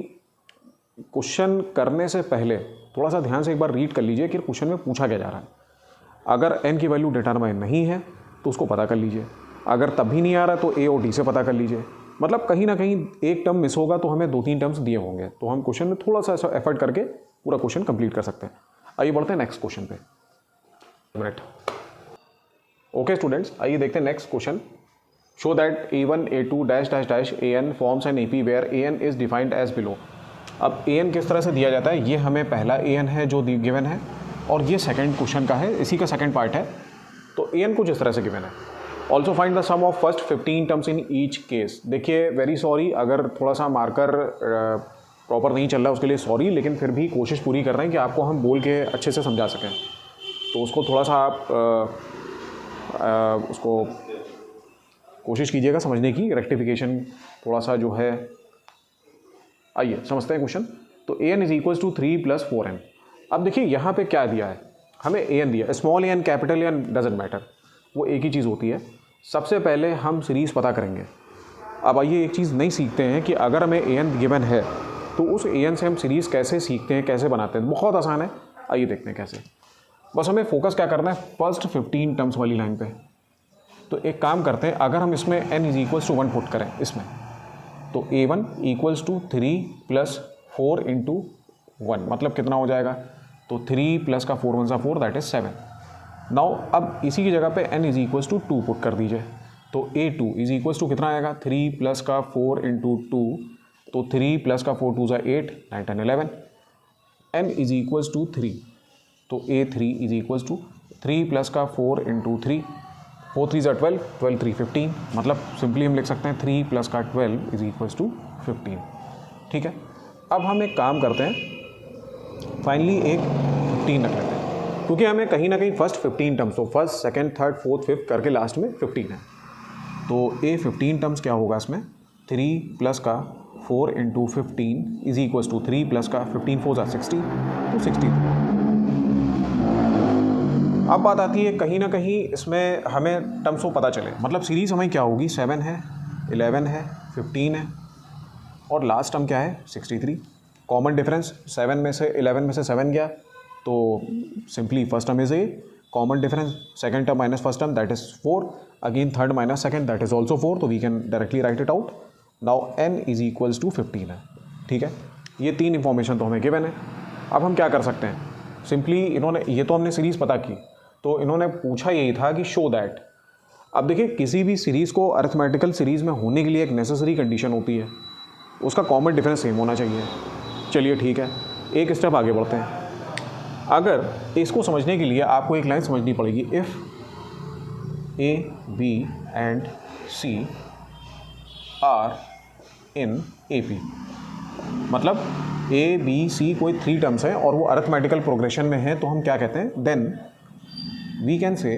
क्वेश्चन करने से पहले थोड़ा सा ध्यान से एक बार रीड कर लीजिए कि क्वेश्चन में पूछा क्या जा रहा है। अगर n की वैल्यू डिटरमाइन नहीं है तो उसको पता कर लीजिए, अगर तब भी नहीं आ रहा तो a और d से पता कर लीजिए। मतलब कहीं ना कहीं एक टर्म मिस होगा तो हमें 2-3 टर्म्स दिए होंगे, तो हम क्वेश्चन में थोड़ा सा ऐसा एफर्ट करके पूरा क्वेश्चन कंप्लीट कर सकते हैं। आइए बढ़ते हैं नेक्स्ट क्वेश्चन पे। मिनट। ओके स्टूडेंट्स, आइए देखते हैं next question. Show that a1 a2 dash dash dash an forms an AP where an is defined as below. अब an किस तरह से दिया जाता है, ये हमें पहला an है जो गिवन है, और ये सेकंड क्वेश्चन का है, इसी का सेकंड पार्ट है। तो an कुछ इस तरह से गिवन है। Also find the sum of first 15 terms in each case. देखिए वेरी सॉरी अगर थोड़ा सा मार्कर प्रॉपर नहीं चल रहा है, उसके लिए सॉरी, लेकिन फिर भी कोशिश पूरी कर रहे हैं कि आपको हम बोल के अच्छे से समझा सकें। तो उसको थोड़ा सा आप उसको कोशिश कीजिएगा समझने की, रेक्टिफिकेशन थोड़ा सा जो है। आइए समझते हैं क्वेश्चन। तो an is equals to 3 plus 4n। अब देखिए यहाँ पे क्या दिया है, हमें an दिया, small an capital n doesn't matter, वो एक ही चीज़ होती है। सबसे पहले हम सीरीज़ पता करेंगे। अब आइए एक चीज़ नहीं सीखते हैं कि अगर हमें an गिवन है तो उस an से हम सीरीज़ कैसे सीखते हैं, कैसे बनाते हैं। बहुत आसान है, आइए देखते हैं कैसे। बस हमें फोकस क्या करना है, फर्स्ट 15 टर्म्स वाली लाइन पे। तो एक काम करते हैं, अगर हम इसमें n is equals to 1 put करें इसमें, तो a1 equals to 3 plus 4 into 1, मतलब कितना हो जाएगा, तो 3 प्लस का 4 1 सा 4 दैट इज 7। नाउ अब इसी की जगह पे n is equals to 2 put कर दीजिए, तो a2 इज इक्वल्स टू कितना आएगा, 3 प्लस का 4 इंटू 2, तो 3 प्लस का 4 2 ज़ा 8 9 10 11। n इज इक्वल्स टू 3, तो a3 is equals to 3 plus का 4 इंटू 3, 4 3 ज़ा 12 12 3 15, मतलब सिंपली हम लिख सकते हैं 3 प्लस का 12 इज इक्वल्स टू 15। ठीक है, अब हम एक काम करते हैं, फाइनली एक 15 रख लेते हैं, क्योंकि हमें कहीं ना कहीं फर्स्ट 15 टर्म्स, तो first second third fourth fifth करके लास्ट में 15 है। तो a 15 टर्म्स क्या होगा इसमें, 3 प्लस का 4 into 15 is equals to 3 plus का 15 4 60 तो 63। अब बात आती है कहीं ना कहीं इसमें हमें टर्म्स को पता चले, मतलब सीरीज़ हमें क्या होगी, 7 है, 11 है, 15 है और लास्ट टर्म क्या है 63। कॉमन डिफरेंस 7 में से 11 में से 7 गया तो simply first term is a common difference, second term minus first term that is 4, again third minus second that is also 4, तो we can directly write it out. Now n is equals to 15 है, ठीक है। ये 3 इंफॉर्मेशन तो हमें गिवन है। अब हम क्या कर सकते हैं, सिंपली इन्होंने, ये तो हमने सीरीज़ पता की, तो इन्होंने पूछा यही था कि शो दैट। अब देखिए किसी भी सीरीज़ को अरिथमेटिकल सीरीज़ में होने के लिए एक नेसेसरी कंडीशन होती है, उसका कॉमन डिफरेंस सेम होना चाहिए। चलिए ठीक है, एक स्टेप आगे बढ़ते हैं। अगर इसको समझने के लिए आपको एक लाइन समझनी पड़ेगी, if a b and c are in a p, मतलब ए बी सी कोई 3 टर्म्स हैं और वो अरिथमेटिकल प्रोग्रेशन में है, तो हम क्या कहते हैं, then we can say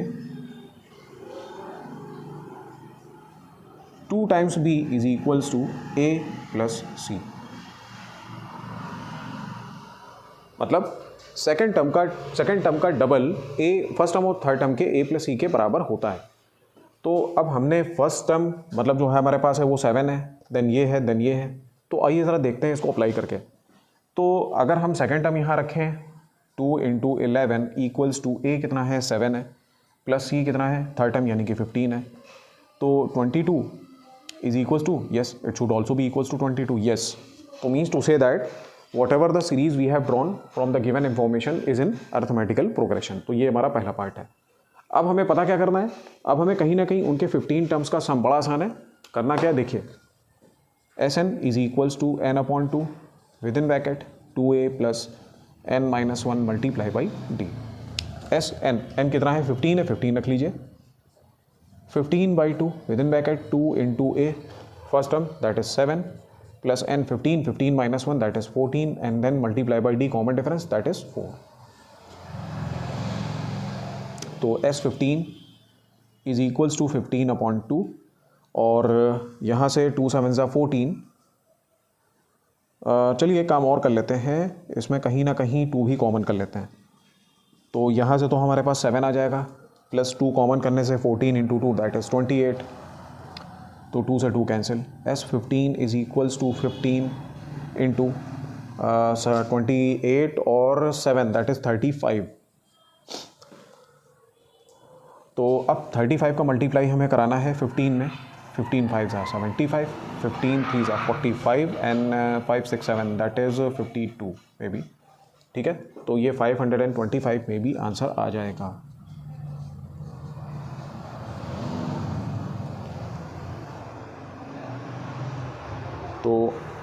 2 times b is equals to a plus C. मतलब सेकेंड टर्म का डबल a फर्स्ट टर्म और थर्ड टर्म के a प्लस सी के बराबर होता है। तो अब हमने फर्स्ट टर्म मतलब जो है हमारे पास है वो 7 है, देन ये है, देन ये है, तो आइए ज़रा देखते हैं इसको अप्लाई करके। तो अगर हम सेकेंड टर्म यहाँ रखें 2 इंटू 11 इक्वल्स टू a कितना है 7 है, प्लस c कितना है थर्ड टर्म यानी कि 15 है, तो 22 is equals to, yes, it should also be equals to 22, yes. So means to say that whatever the series we have drawn from the given information is in arithmetical progression. तो ये हमारा पहला पार्ट है। अब हमें पता क्या करना है, अब हमें कहीं ना कहीं उनके 15 टर्म्स का सम, बड़ा आसान है, करना क्या है देखिए, Sn is equals to n upon 2 within bracket 2a plus n minus 1 multiply by d। Sn, n कितना है 15 है, 15 रख लीजिए, 15 by 2 within bracket 2 into a first term that is 7 plus n 15 minus 1 that is 14 and then multiply by d common difference that is 4। तो S15 is equals to 15 upon 2 और यहाँ से 2 7 ज़ा 14। चलिए एक काम और कर लेते हैं, इसमें कहीं ना कहीं 2 भी कॉमन कर लेते हैं, तो यहाँ से तो हमारे पास 7 आ जाएगा, प्लस 2 कॉमन करने से 14 इंटू 2 दैट इज़ 28, तो 2 से 2 cancel. S15 is equals to 15 into 28 और 7 दैट इज़ 35। तो अब 35 का मल्टीप्लाई हमें कराना है 15 में, 15 5 ज़ा 75, 15 3 ज़ा 45 and 5 6 7 that is 52 may be, ठीक है। तो ये 525 में भी आंसर आ जाएगा। तो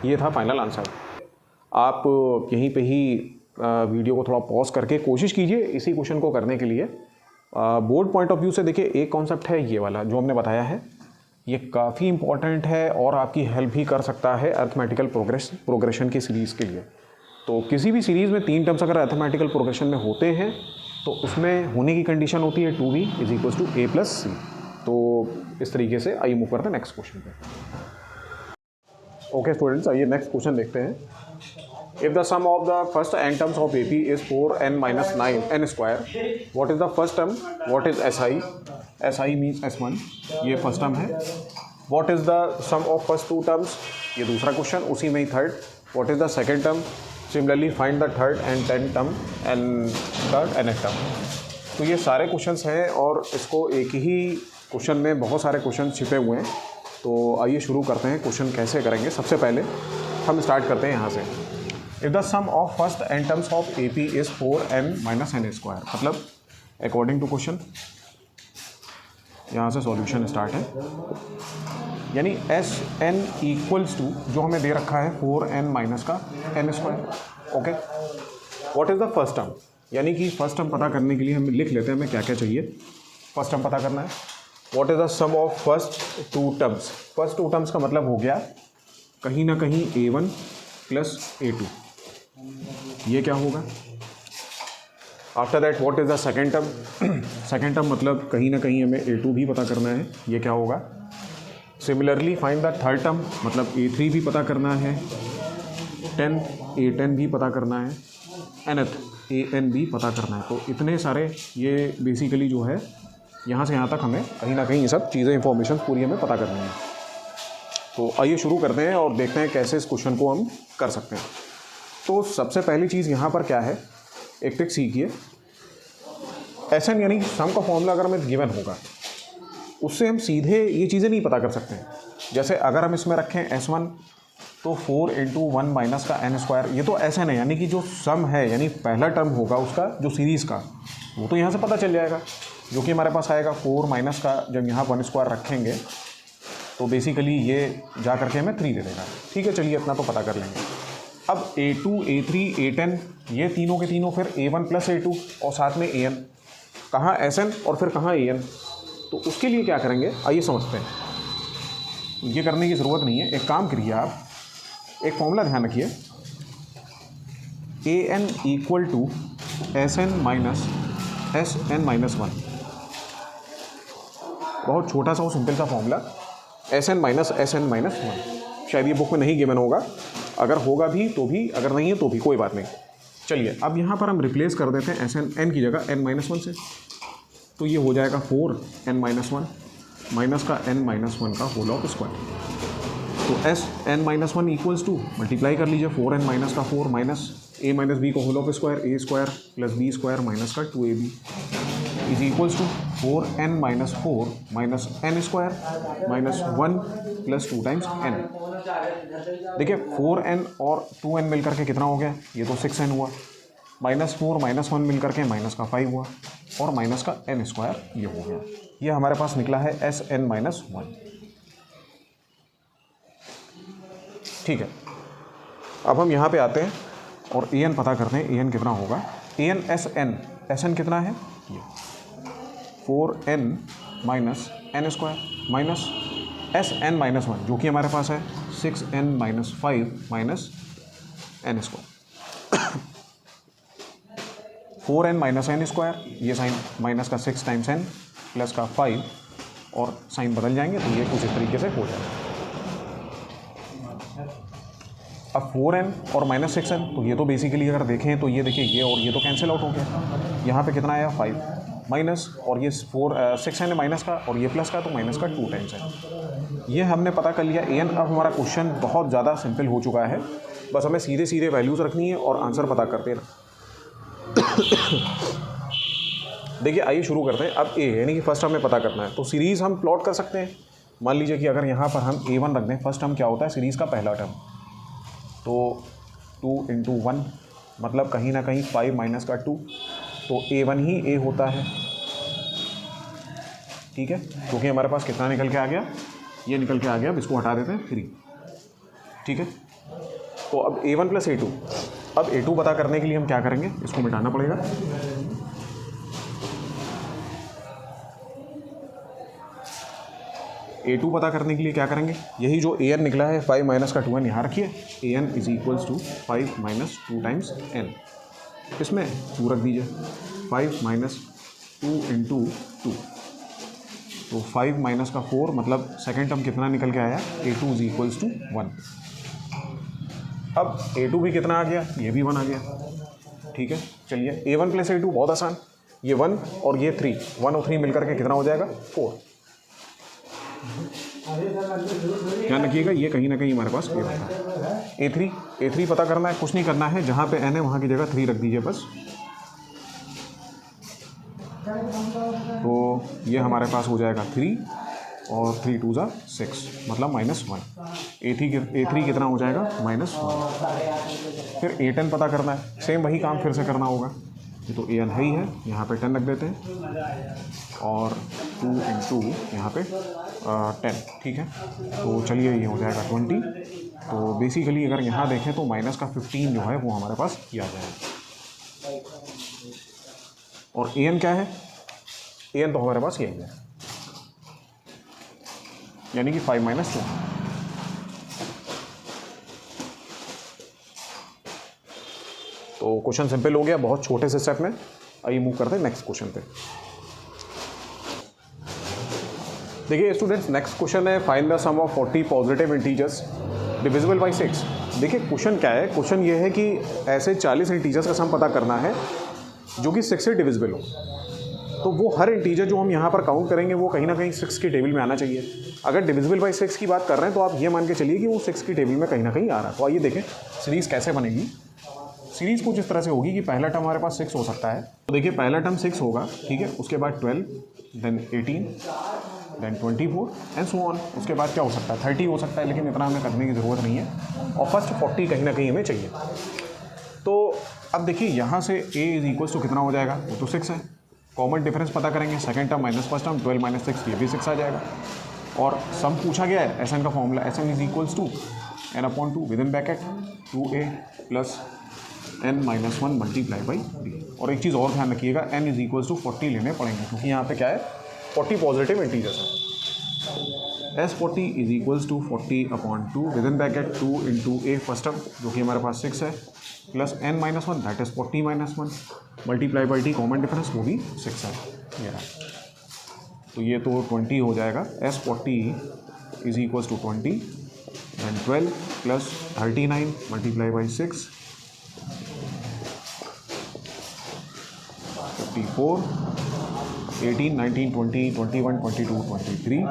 ये था फाइनल आंसर। आप यहीं पे ही वीडियो को थोड़ा पॉज करके कोशिश कीजिए इसी क्वेश्चन को करने के लिए। बोर्ड पॉइंट ऑफ व्यू से देखिए, एक कॉन्सेप्ट है ये वाला जो हमने बताया है, ये काफ़ी इंपॉर्टेंट है और आपकी हेल्प भी कर सकता है अरिथमेटिकल प्रोग्रेशन की सीरीज़ के लिए। तो किसी भी सीरीज़ में 3 टर्म्स अगर अरिथमेटिकल प्रोग्रेशन में होते हैं तो उसमें होने की कंडीशन होती है 2b is equals to a plus C. तो इस तरीके से आइए मूव करते हैं नेक्स्ट क्वेश्चन पे। ओके स्टूडेंट्स, आइए नेक्स्ट क्वेश्चन देखते हैं। If the sum of the first n terms of AP is 4n minus 9n square, what is the first term, what is SI, SI means S1, ये फर्स्ट टर्म है। What is the sum of first 2 terms, ये दूसरा क्वेश्चन, उसी में ही third, what is the second term, similarly find the third and 10th term and the nth term. तो ये सारे क्वेश्चंस हैं और इसको एक ही क्वेश्चन में बहुत सारे क्वेश्चन छिपे हुए हैं। तो आइए शुरू करते हैं, क्वेश्चन कैसे करेंगे। सबसे पहले हम स्टार्ट करते हैं यहाँ से। If the sum of first n terms of AP is 4n minus n square, मतलब अकॉर्डिंग टू क्वेश्चन यहाँ से सॉल्यूशन स्टार्ट है, यानी Sn इक्वल्स टू जो हमें दे रखा है 4n माइनस का n square. Okay, what is the first term, यानी कि फर्स्ट टर्म पता करने के लिए हम लिख लेते हैं हमें क्या क्या चाहिए। फर्स्ट टर्म पता करना है। What is the sum of first 2 terms, first 2 terms का मतलब हो गया कहीं ना कहीं A1 प्लस A2, ये क्या होगा। After that what is the second term, second term मतलब कहीं ना कहीं हमें A2 भी पता करना है, ये क्या होगा। Similarly find the third term, मतलब A3 भी पता करना है, 10 A10 भी पता करना है, nth AN भी पता करना है। तो इतने सारे ये बेसिकली जो है यहाँ से यहाँ तक हमें कहीं ना कहीं ये सब चीज़ें इंफॉर्मेशन पूरी हमें पता करनी है। तो आइए शुरू करते हैं और देखते हैं कैसे इस क्वेश्चन को हम कर सकते हैं। तो सबसे पहली चीज़ यहाँ पर क्या है, एक ट्रिक सीखिए। SN यानी सम का फॉर्मूला अगर हमें गिवन होगा उससे हम सीधे ये चीज़ें नहीं पता कर सकते हैं। जैसे अगर हम इसमें रखें S1 तो 4 × 1 माइनस का n², ये तो SN है, यानी कि जो सम है यानी पहला टर्म होगा उसका जो सीरीज़ का, वो तो यहाँ से पता चल जाएगा, जो कि हमारे पास आएगा 4 माइनस का, जब यहाँ 1² रखेंगे तो बेसिकली ये जा करके हमें 3 दे देगा। ठीक है, चलिए इतना तो पता कर लेंगे। अब A2 A3 A10 ये तीनों के तीनों फिर A1 + A2 और साथ में AN, कहाँ SN और फिर कहाँ AN, तो उसके लिए क्या करेंगे आइए समझते हैं। ये करने की ज़रूरत नहीं है, एक काम करिए आप, एक फॉर्मूला ध्यान रखिए, AN = SN - SN-1। बहुत छोटा सा और सिंपल सा फॉर्मूला, SN - SN-1। शायद ये बुक में नहीं गिवन होगा, अगर होगा भी तो भी, अगर नहीं है तो भी कोई बात नहीं। चलिए अब यहाँ पर हम रिप्लेस कर देते हैं SN n की जगह n-1 से, तो ये हो जाएगा 4n-1 माइनस का n-1 का होल ऑफ स्क्वायर। तो SN-1 = मल्टीप्लाई कर लीजिए 4n - का 4 माइनस a - b को whole of square, a² + b² minus का 2ab = 4n - 4 minus n² minus 1 + 2 times n। देखिए 4n और 2n मिल करके कितना हो गया, ये तो 6n हुआ, -4 - 1 मिल करके माइनस का 5 हुआ और माइनस का n² ये हो गया। ये हमारे पास निकला है SN-1। ठीक है, अब हम यहाँ पे आते हैं और AN पता करते हैं। AN कितना होगा, AN SN कितना है, ये 4n - n² माइनस SN-1 जो कि हमारे पास है 6n - 5 minus n²। 4n - n², ये साइन माइनस का 6 टाइम्स n प्लस का 5 और साइन बदल जाएंगे तो ये कुछ इस तरीके से हो जाएगा। अब 4n और -6n, तो ये तो बेसिकली अगर देखें तो ये देखिए ये और ये तो कैंसिल आउट हो गया। यहाँ पे कितना आया 5 माइनस, और ये 6n है माइनस का और ये प्लस का, तो माइनस का 2 टाइम्स है। ये हमने पता कर लिया AN। अब हमारा क्वेश्चन बहुत ज़्यादा सिंपल हो चुका है, बस हमें सीधे सीधे वैल्यूज़ रखनी है और आंसर पता करते हैं। देखिए आइए शुरू करते हैं। अब A यानी कि फर्स्ट हमें पता करना है, तो सीरीज़ हम प्लॉट कर सकते हैं। मान लीजिए कि अगर यहाँ पर हम A1 रख दें, फर्स्ट टर्म क्या होता है सीरीज़ का पहला टर्म, तो 2 × 1 मतलब कहीं ना कहीं 5 माइनस का 2, तो A1 ही A होता है। ठीक है, क्योंकि हमारे पास कितना निकल के आ गया, ये निकल के आ गया, अब इसको हटा देते हैं 3। ठीक है, तो अब A1 + A2, अब A2 पता करने के लिए हम क्या करेंगे, इसको मिटाना पड़ेगा। A2 पता करने के लिए क्या करेंगे, यही जो AN निकला है 5 माइनस का 2n यहाँ रखिए, AN = 5 - 2 टाइम्स n, इसमें 2 रख दीजिए, 5 - 2 × 2, तो 5 माइनस का 4 मतलब सेकेंड टर्म कितना निकल के आया, A2 = 1। अब A2 भी कितना आ गया, ये भी 1 आ गया। ठीक है, चलिए A1 + A2 बहुत आसान, ये 1 और ये 3, 1 और 3 मिलकर के कितना हो जाएगा 4। ध्यान रखिएगा ये कहीं ना कहीं हमारे पास ये होता है। A3 पता करना है, कुछ नहीं करना है, जहाँ पे n है वहाँ की जगह 3 रख दीजिए बस। तो ये हमारे पास हो जाएगा 3 और 3 × 2 = 6 मतलब -1। A3 कितना हो जाएगा -1। फिर A10 पता करना है, सेम वही काम फिर से करना होगा। ये तो AN है ही है, यहाँ पे 10 रख देते हैं और 2 × 2 यहाँ पे 10। ठीक है, तो चलिए ये हो जाएगा 20। तो बेसिकली अगर यहाँ देखें तो माइनस का 15 जो है वो हमारे पास ये आ जाएगा। और AN क्या है, AN तो हमारे पास यही है, यानी कि 5 - 2। तो क्वेश्चन सिंपल हो गया बहुत छोटे से स्टेप में। आइए मूव करते हैं नेक्स्ट क्वेश्चन पे। देखिए स्टूडेंट्स, नेक्स्ट क्वेश्चन है find the sum of 40 positive integers divisible by 6। देखिए क्वेश्चन क्या है, क्वेश्चन ये है कि ऐसे 40 इंटीजर्स का सम पता करना है जो कि 6 से डिविजिबल हो। तो वो हर इंटीजर जो हम यहाँ पर काउंट करेंगे वो कहीं ना कहीं 6 की टेबल में आना चाहिए। अगर डिविजिबल बाई 6 की बात कर रहे हैं तो आप ये मान के चलिए कि वो 6 की टेबल में कहीं ना कहीं आ रहा है। तो आइए देखें सीरीज़ कैसे बनेगी। सीरीज़ कुछ इस तरह से होगी कि पहला टर्म हमारे पास 6 हो सकता है। तो देखिए पहला टर्म 6 होगा, ठीक है, उसके बाद 12, then 18, then 24 and so on. उसके बाद क्या हो सकता है, 30 हो सकता है, लेकिन इतना हमें करने की ज़रूरत नहीं है। और फर्स्ट 40 कहीं ना कहीं हमें चाहिए। तो अब देखिए यहाँ से a इज इक्वल्स टू कितना हो जाएगा, वो तो 6 है। कॉमन डिफरेंस पता करेंगे, second term minus first term, 12 minus 6 ये भी 6 आ जाएगा। और सम पूछा गया है, एस एन का formula s N is equals to n/2 with in bracket 2a plus n-1 multiply by d। और एक चीज़ और ध्यान रखिएगा, n इज इक्वल्स टू 40 लेने पड़ेंगे क्योंकि यहाँ पे क्या है 40 पॉजिटिव इंटीजर्स है। S40 is equals to 40/2 with in bracket 2 into a first term जो कि हमारे पास 6 है plus n-1 that is 40-1 multiply by d, common difference वो भी 6 है। ये रहा, तो ये तो 20 हो जाएगा। S40 is equals to 20 and 12 plus 39 multiply by 6 54 18 19 20 21 22 23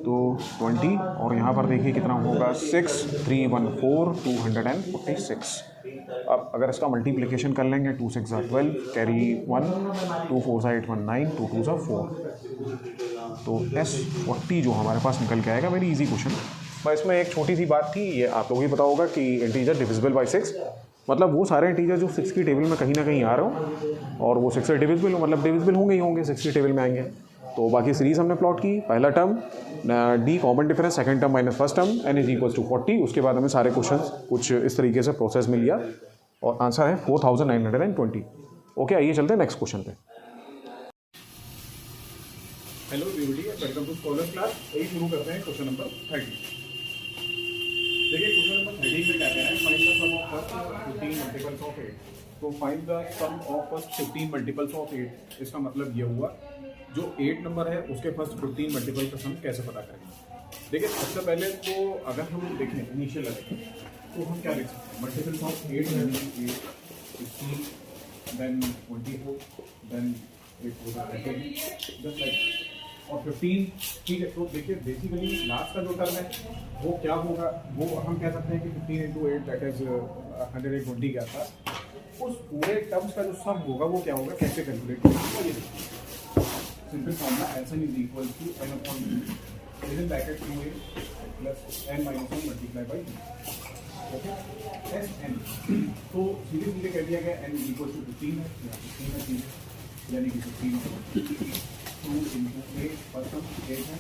तो 20 और यहाँ पर देखिए कितना होगा 6 3 1 4 246। अब अगर इसका मल्टीप्लिकेशन कर लेंगे 2 6 12 कैरी 1 2 4 8 1 9 2 2 4 तो S40 जो हमारे पास निकल के आएगा। Very easy question. बस इसमें एक छोटी सी बात थी, ये आप लोगों को पता होगा कि इंटीजर डिविजिबल बाई 6 मतलब वो सारे इंटीजर जो 6 की टेबल में कहीं ना कहीं आ रहे हो और वो 6 से डिविजिबल हो, मतलब डिविजिबल होंगे ही होंगे, 6 की टेबल में आएंगे। तो बाकी सीरीज हमने प्लॉट की, पहला term d common difference, second term minus first term, n is equals to 40। उसके बाद हमें सारे क्वेश्चंस कुछ इस तरीके से प्रोसेस में लिया और आंसर है 4920। ओके, आइए चलते हैं नेक्स्ट क्वेश्चन पे। Hello everybody, welcome to scholar class. यही शुरू करते हैं क्वेश्चन नंबर 30। देखिए क्वेश्चन नंबर 30 में क्या कह रहा है, find the sum of first 15 multiples of 8। तो find the sum of first 15 multiples of 8, इसका मतलब ये हुआ जो 8 नंबर है उसके फर्स्ट 15 मल्टीपल का सम कैसे पता करेंगे। देखिए सबसे पहले तो अगर हम देखें इनिशियल लगेंगे तो हम क्या लिख सकते हैं, मल्टीपल्स ऑफ 8 यानी 8 16 देन 24 देन 8 होगा 13 जस्ट लाइक और 15, ठीक है। तो देखिए बेसिकली लास्ट का जो टर्म है वो क्या होगा, वो हम कह सकते हैं कि 15 इंटू 8 दैट इज 120 के आसपास। उस पूरे टर्म्स का जो सम होगा वो क्या होगा, कैसे कैलकुलेट करेंगे। ये simple formula n is equal to n/2 with in bracket 2a plus n-1 multiply by d। Okay, n तो सीधे सीधे कह दिया गया n इज इक्वल टू 15 है, 15 है यानी कि 15 2 इंटू a फर्स्ट टर्म 8 है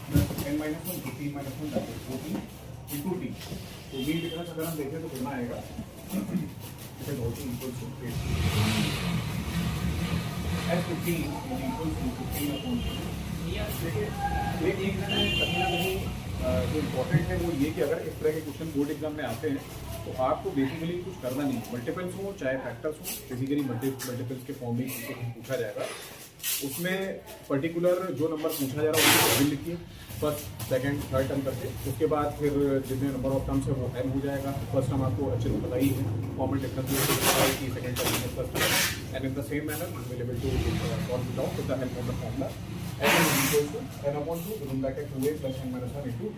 plus n-1 15 - 1 that is 14 into d। तो मीन डिफरेंस अगर हम देखें तो कितना आएगा, it is also equal to 8 S15 is equal to 15/2। देखिए ये एक कहीं ना कहीं जो इम्पोर्टेंट है वो ये कि अगर इस तरह के क्वेश्चन बोर्ड एग्जाम में आते हैं तो आपको बेसिकली कुछ करना नहीं, मल्टीपल्स हो चाहे फैक्टर्स हो, बेसिकली मल्टीपल्स के फॉर्म में पूछा जाएगा। उसमें पर्टिकुलर जो नंबर पूछा जा रहा है उसको वैल्यू लिखिए फर्स्ट सेकंड थर्ड टर्म करके। उसके बाद फिर जितने नंबर ऑफ टर्म्स है वो n हो जाएगा। फर्स्ट टर्म आपको अच्छे से पता ही है, कॉमन डिफरेंस की सेकंड टर्म में first term and in the same manner we will able to solve it out with the help of the formula n is equal to n/2 within bracket 2a plus n-1 into d।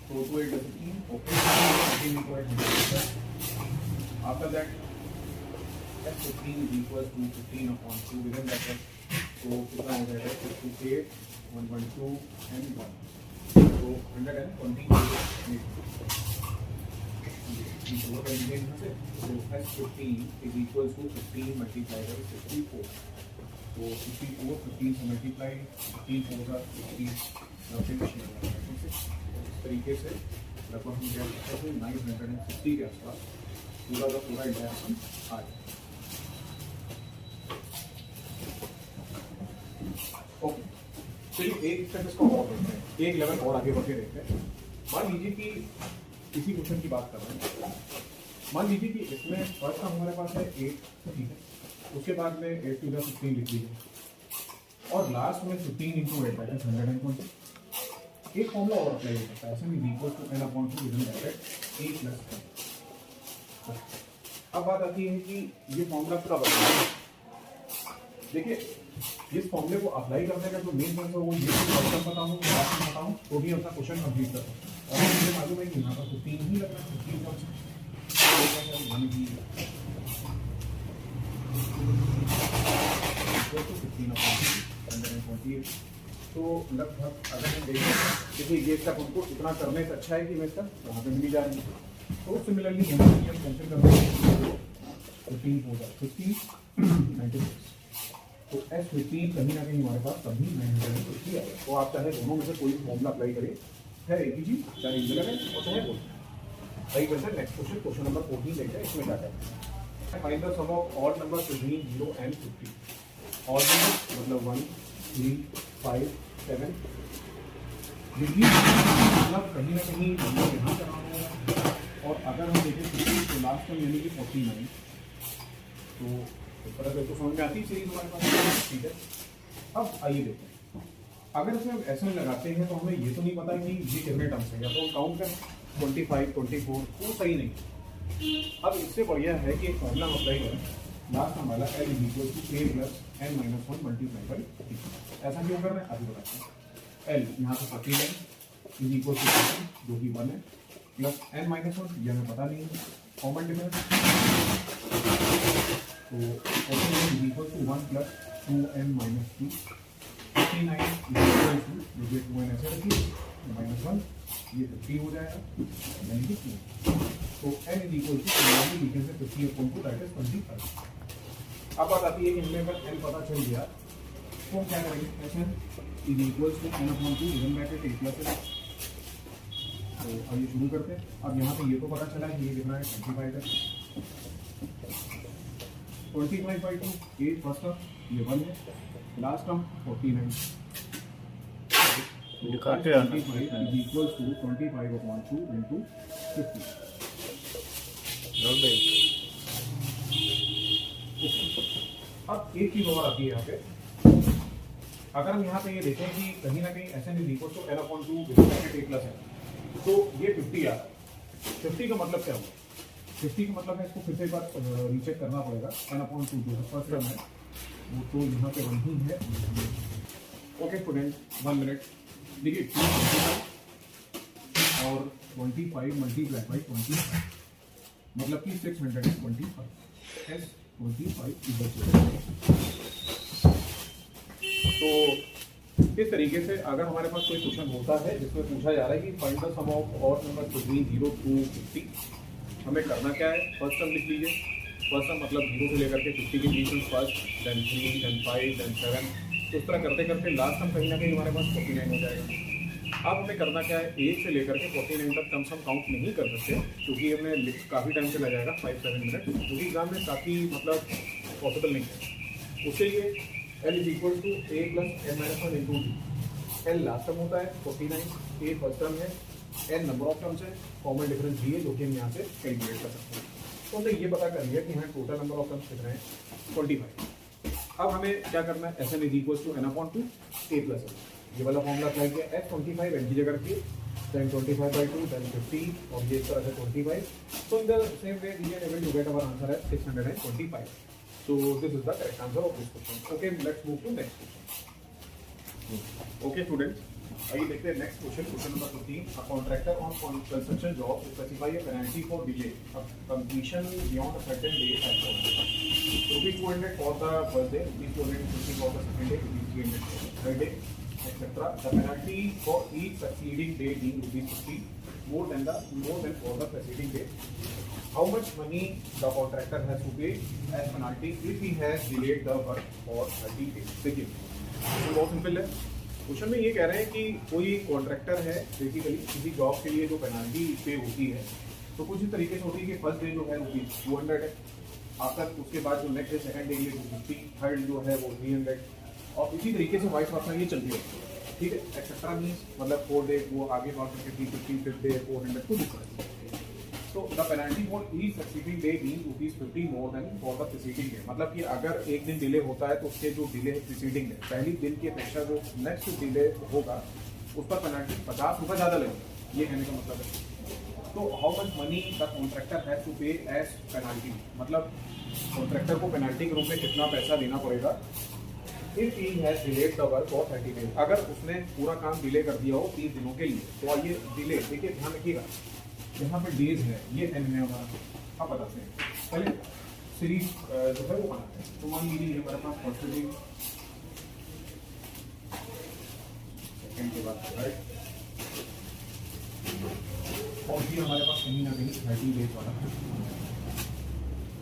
So 2 8 is 15, okay, 15 into 8 after that S15 is equal to 15/2 within bracket, so कितना हो जाएगा 58 112 and 1, so 128। So S15 is equal to 15 multiplied by 54, so 54 15 से multiply 15 होगा 15 इस तरीके से लगभग हम क्या करते हैं 960 के आसपास पूरा का पूरा इंटरेक्शन आ जाए। ओके, चलिए एक स्टेप इसका और देखते हैं, एक लेवल और आगे बढ़ के देखते हैं। मान लीजिए कि इसी क्वेश्चन की बात कर रहे हैं, मान लीजिए कि इसमें फर्स्ट का हमारे पास है 8, ठीक है, उसके बाद में 8 to the 15 लिख दीजिए, और लास्ट में 15 into 8 दैट इज 120। एक फॉर्मूला और अप्लाई हो सकता है, ऐसे में equal to n upon 2 with in bracket a plus n। अब बात आती है कि ये फॉर्मूला कब अप्लाई है। देखिए, इस फॉर्मूले को अप्लाई करने का जो मेन पॉइंट है वो ये आउटकम पता हो, लास्ट में पता हो, तो भी अपना क्वेश्चन कंप्लीट कर सकते हैं। और मुझे मालूम है कि यहाँ पर 15 ही लगना है, 15 कौन सा 1 ही तो 15 अपॉन 128। तो लगभग अगर हम देखें, देखिए ये तक उनको इतना करने से अच्छा है कि मैं इसका वहाँ पे मिली जा रही हूँ। तो सिमिलरली यहाँ पर हम कैंसिल कर रहे हैं, 15 होगा 50 96। तो S15 कहीं ना कहीं हमारे पास तभी 950 आएगा। तो आप चाहे दोनों में से कोई फॉर्मूला अप्लाई करें, है एक ही चीज, चाहे एक जगह है और चाहे बोल। सही करते हैं नेक्स्ट क्वेश्चन, क्वेश्चन नंबर 14 देखते हैं। इसमें क्या है, find the sum of odd number between 0 and 50। Odd number मतलब 1 3 5 7। बिटवीन मतलब कहीं ना कहीं नंबर यहाँ करना होगा, और अगर हम देखें 50 तो लास्ट में यानी कि 49। तो इस तरह से तो समझ में आती है सीरीज हमारे पास, ठीक है। अब आइए देखते हैं, अगर इसमें ऐसे लगाते हैं तो हमें ये तो नहीं पता कि ये कितने टर्म्स हैं, या तो हम काउंट करें 25 24, वो सही नहीं। अब इससे बढ़िया है कि एक फॉर्मूला अप्लाई करें, लास्ट हमारा L = a plus n minus 1 multiply by t। ऐसा क्यों कर रहे हैं अभी बताते हैं। L यहाँ पे 40 है, इज इक्वल टू 40 जो कि 1 है, प्लस n माइनस 1 ये हमें पता नहीं है, कॉमन डिफरेंस। तो ऐसे is equal to 1 plus 2n minus 2। 59 is equal to, जो 2n ऐसे रखिए माइनस 1, ये 50 हो जाएगा, यानी कि 2। तो n is equal to 50 upon 2 that is 25। अब बात आती है कि हमें अगर n पता चल गया तो क्या करेंगे, ऐसे is equal to n upon 2 with in bracket a plus n। तो आइए शुरू करते हैं। अब यहाँ पे ये तो पता चला कि ये कितना है 25 है, 25 बाई 2 a फर्स्ट टर्म ये 1 है, लास्ट टर्म 49 दिखाते हैं ना, is equal to 25 upon 2 into 50। अब एक चीज और आती है यहाँ पे, अगर हम यहाँ पे ये देखें कि कहीं ना कहीं S N is equal to n upon 2 bracket a plus n, तो ये 50 आ रहा है। 50 का मतलब क्या हुआ, 50 का मतलब है, इसको फिर से एक बार रीचेक करना पड़ेगा। n अपॉन 2 जो फर्स्ट टर्म है वो तो यहाँ पे 1 ही है। Okay student, 1 minute. देखिए 2 और 25 मल्टीप्लाई बाई 20 मतलब कि 625 एस 25 इज। तो इस तरीके से अगर हमारे पास कोई क्वेश्चन होता है जिसमें पूछा जा रहा है कि find the sum of odd number between 0 to 50, हमें करना क्या है, फर्स्ट टर्म लिख लीजिए। फर्स्ट टर्म मतलब 0 से लेकर के 50 के बीच में फर्स्ट, देन 3, देन 5, देन 7, तो इस तरह करते करते लास्ट टर्म कहीं ना कहीं हमारे पास 49 हो जाएगा। अब हमें करना क्या है, 1 से लेकर के 49 तक टर्म्स हम काउंट नहीं कर सकते क्योंकि हमें काफ़ी टाइम से लगाएगा 5-7 मिनट, क्योंकि एग्जाम में काफ़ी मतलब पॉसिबल नहीं है। उसके लिए L is equal to a plus n minus 1 into d। L last term होता है 49, a फर्स्ट टर्म है, n नंबर ऑफ टर्म्स है, कॉमन डिफरेंस d है जो कि हम यहाँ से कैलकुलेट कर सकते हैं। तो हमने ये पता कर लिया कि हमें टोटल नंबर ऑफ टर्म्स कितने हैं 25। अब हमें क्या करना है, Sn is equal to n upon 2 a plus n। ये वाला फॉर्मूला अप्लाई किया, s 25 n की जगह रखिए, then 25 by 2, then 50 और ये इस तरह से 25। So in the same way we are able to get our answer as 625. So this is the correct answer of this question. Okay, let's move to next question. Okay students, आइए देखते हैं next question, question number 15। A contractor on construction job specify a penalty for delay of completion beyond a certain date as follows: rupees 200 for the first day, rupees 250 for the second day, rupees 300 for the third day, etc. The penalty for each succeeding day being rupees 50 more than for the preceding day. How much money the contractor has to pay as penalty if he has delayed the work for 30 days? देखिए बहुत सिंपल है। क्वेश्चन में ये कह रहे हैं कि कोई कॉन्ट्रैक्टर है, बेसिकली किसी जॉब के लिए जो पेनाल्टी पे होती है तो कुछ इस तरीके से होती है कि फर्स्ट डे जो है रुपीज 200 है, आफ्टर उसके बाद जो नेक्स्ट डे सेकंड डे के लिए 250, थर्ड जो है वो 300, और इसी तरीके से वाइस वर्सा ये चलती रहती है। ठीक है, एक्सेट्रा मीन्स मतलब 4 डे वो आगे बढ़ करके 350, 5th डे 400 कुछ इस तरह से। तो the penalty for each succeeding day being ₹50 more than for the preceding day, मतलब कि अगर एक दिन डिले होता है तो उसके जो डिले है प्रीसीडिंग डे, पहली दिन की अपेक्षा जो नेक्स्ट डिले होगा उस पर पेनल्टी ₹50 ज़्यादा लगेगी, ये कहने का मतलब है। तो how much money the contractor has to pay as penalty, मतलब कॉन्ट्रैक्टर को पेनल्टी के रूप में कितना पैसा देना पड़ेगा if he has delayed the work for 30 days, अगर उसने पूरा काम डिले कर दिया हो 30 दिनों के लिए। तो ये डिले देखिए, ध्यान रखिएगा यहाँ पे डेज है, ये एन है हमारा। अब बताते हैं, पहले सीरीज जो है वो बनाते हैं। तो मान लीजिए हमारे पास फर्स्ट डे, सेकेंड के बाद राइट, और ये हमारे पास कहीं ना कहीं 30 डेज वाला है,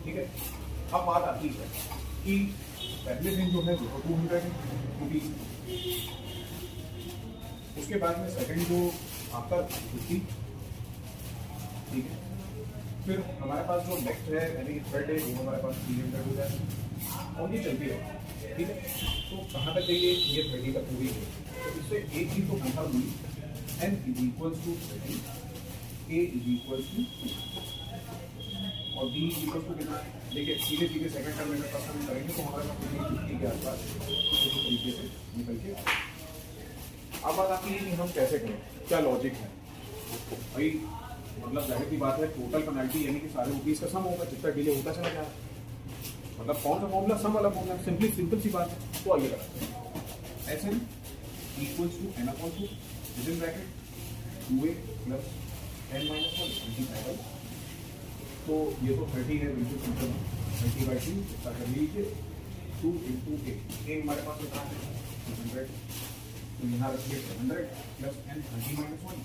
ठीक है। अब बात आती है कि पहले दिन जो है वो 200 रुपीज, उसके बाद में सेकंड जो आपका 50, ठीक है। फिर हमारे पास जो नेक्स्ट है यानी थर्ड डे वो हमारे पास 300 हो जाए और ये चलती है, ठीक है। तो कहाँ तक चाहिए, ये 30 तक पूरी है। तो इससे एक चीज तो कंफर्म हुई, n is equal to 30, a is equal to और b इक्वल टू कितना है, देखिए सीधे सीधे सेकंड टर्म में फर्स्ट टर्म करेंगे तो हमारे पास 50 के आसपास इस तरीके से निकल के। अब बात आती है कि हम कैसे करें, क्या लॉजिक है भाई। मतलब जाहिर सी बात है, टोटल पेनल्टी यानी कि सारे रुपीज़ का सम होगा, जितना डिले होता चला जाए, मतलब कौन सा फॉर्मूला, सम वाला फॉर्मूला, सिंपल सी बात है। तो आइए कराते हैं, S N equals to N upon two within bracket 2a plus n minus 1 25। तो ये तो 30 है, बिल्कुल सिंपल, 30/2 इसका कर लीजिए 2 इंटू a हमारे पास कितना है 200, तो यहाँ रखिए 700 plus n 30 minus 1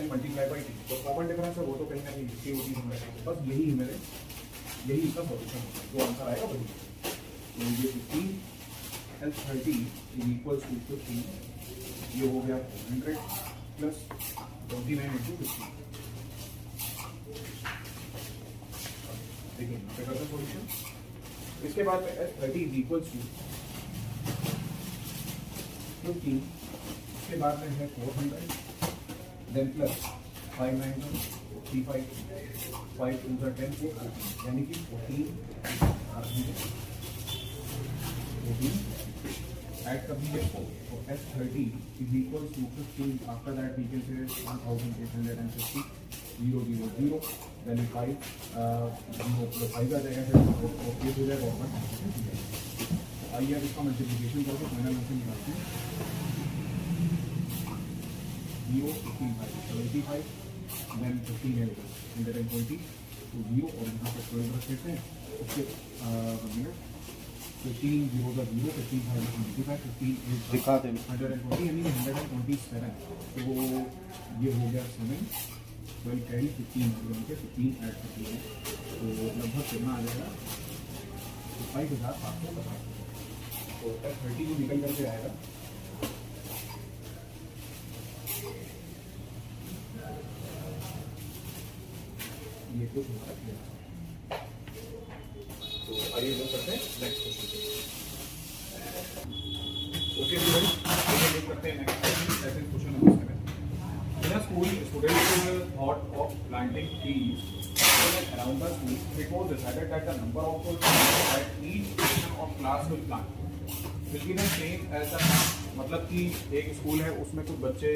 n multiply by 2। तो कॉमन डिफरेंस है वो तो कहीं ना कहीं इसकी होती है हमारे पास, बस यही मेरे यही इसका सॉल्यूशन होता है, जो आंसर आएगा वही। तो ये 15 l 30 इज इक्वल्स टू 15, ये हो गया 100 प्लस 29 इंटू 15। देखिए यहाँ पे करते सॉल्यूशन। इसके बाद में S30 इज इक्वल्स टू 15, इसके बाद में है 400 देन प्लस 5 9 45 5 2 10 14, यानी कि 14 ऐड कर दीजिए 4। तो S30 is equal to 15, after that we can say 1850 0 0 0 then 5 5 आ जाएगा, फिर हो जाएगा और आइए अब इसका मल्टीप्लिकेशन करके फाइनल आंसर निकालते हैं। 0 15 75 देन 15 है 120 तो 0 और यहाँ पर 12 रख देते हैं। उसके 15 0 का 0 15 75 15 दिखा दें 120 यानी 127। तो ये हो गया 7 12 कैरी 15 ऐड करते हैं, तो लगभग कितना आ जाएगा 2750। तो S30 जो निकल करके आएगा ये कुछ हमारा क्लियर। तो आइए लोग करते हैं नेक्स्ट क्वेश्चन। ओके स्टूडेंट, लोग करते हैं next question. Question number 7। In a school, students thought of planting trees around the school. It was decided that the number of trees at each section of class will plant will be the same as the, मतलब कि एक स्कूल है उसमें कुछ बच्चे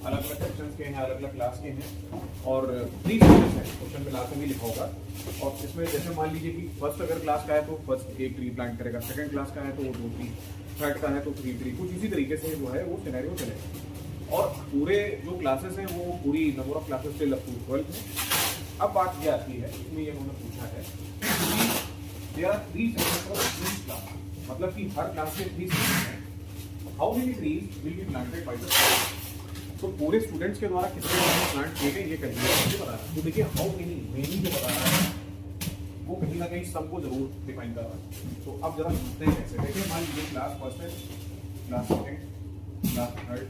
अलग अलग सेक्शन के हैं, अलग अलग क्लास के हैं और 3 सेक्शन है, क्वेश्चन में लास्ट में भी लिखा होगा। और इसमें जैसे मान लीजिए कि फर्स्ट अगर क्लास का है तो फर्स्ट 1 ट्री प्लांट करेगा, सेकंड क्लास का है तो वो 2 ट्री, थर्ड का है तो 3 ट्री, कुछ इसी तरीके से जो है वो सिनेरियो चलेगा। और पूरे जो क्लासेस हैं वो पूरी number of classes till up to 12 है। अब बात ये आती है, इसमें ये उन्होंने पूछा है कि there are 3 section for each class, मतलब कि हर क्लास में 3 सेक्शन हैं। How many trees will be planted by the students, तो पूरे स्टूडेंट्स के द्वारा कितने प्लांट किए गए ये कहिए मुझे बता रहा है। तो देखिए हाउ मेनी जो बता रहा है वो कहीं ना कहीं सबको जरूर डिफाइन कर रहा है। तो अब जरा समझते हैं कैसे। देखिए मान लीजिए क्लास फर्स्ट है, class second, class third,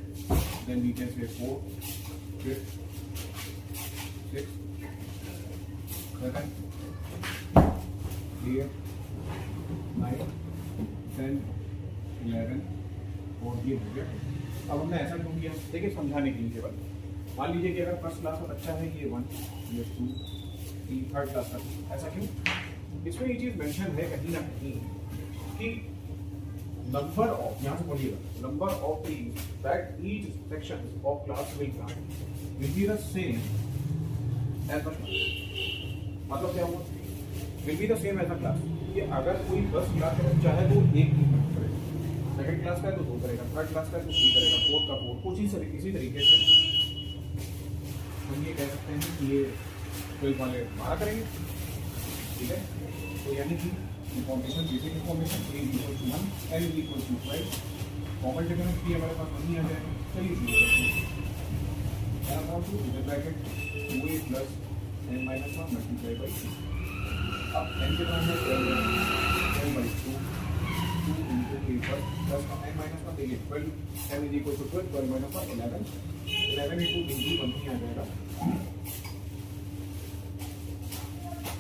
then we can say 4 5 6 7 8 9 10 11 और ये हो गया। अब हमने ऐसा क्यों किया, देखिए समझाने के लिए केवल मान लीजिए कि अगर फर्स्ट क्लास का बच्चा है ये 1, ये 2, ये थर्ड क्लास का, ऐसा क्यों? इसमें ये चीज़ मेंशन है कहीं ना कहीं कि नंबर ऑफ, यहाँ से बोलिएगा, number of trees that each section of class will plant will be the same as the class. मतलब क्या हुआ? Will be the same as the class, कि अगर कोई फर्स्ट क्लास का बच्चा है तो एक ही प्लांट करेगा, सेकंड क्लास का है तो 2 करेगा, थर्ड क्लास का है तो 3 करेगा, फोर्थ का 4, कुछ इसी तरीके से हम ये कह सकते हैं कि ये 12 वाले 12 करेंगे, ठीक है। तो यानी कि information, basic information A equal to 1, N is equal to 12, common difference की हमारे पास वही आ जाएगा। चलिए शुरू करते हैं। Bracket 2a plus n minus 1 multiply by 2। अब n के फॉर्म में 12 by 2 into a plus n minus 1 देखिए 12, n is equal to 12, 12 minus 1 11, 11 into into 1 ही आ जाएगा,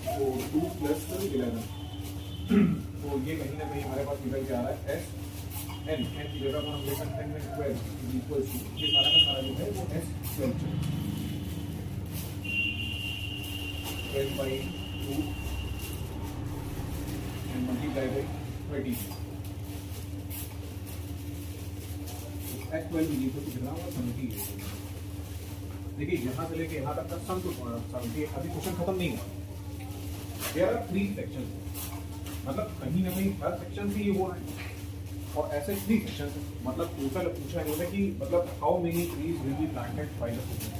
तो 2 प्लस 11। तो ये कहीं ना कहीं हमारे पास निकल के आ रहा है एस एन, एन की जगह पर हम ले सकते हैं 12 इज इक्वल टू, ये सारा का सारा जो है वो S 12 by 2 and multiply by 30। S 12 is equal to कितना होगा? 78। देखिए यहाँ से लेके यहाँ तक का सम तो 78, अभी क्वेश्चन खत्म नहीं हुआ। देयर आर 3 सेक्शन, मतलब कहीं ना कहीं हर सेक्शन से ये हो रहा है, और ऐसे 3 सेक्शन है, मतलब टोटल पूछा गया है कि मतलब how many trees will be planted by the student.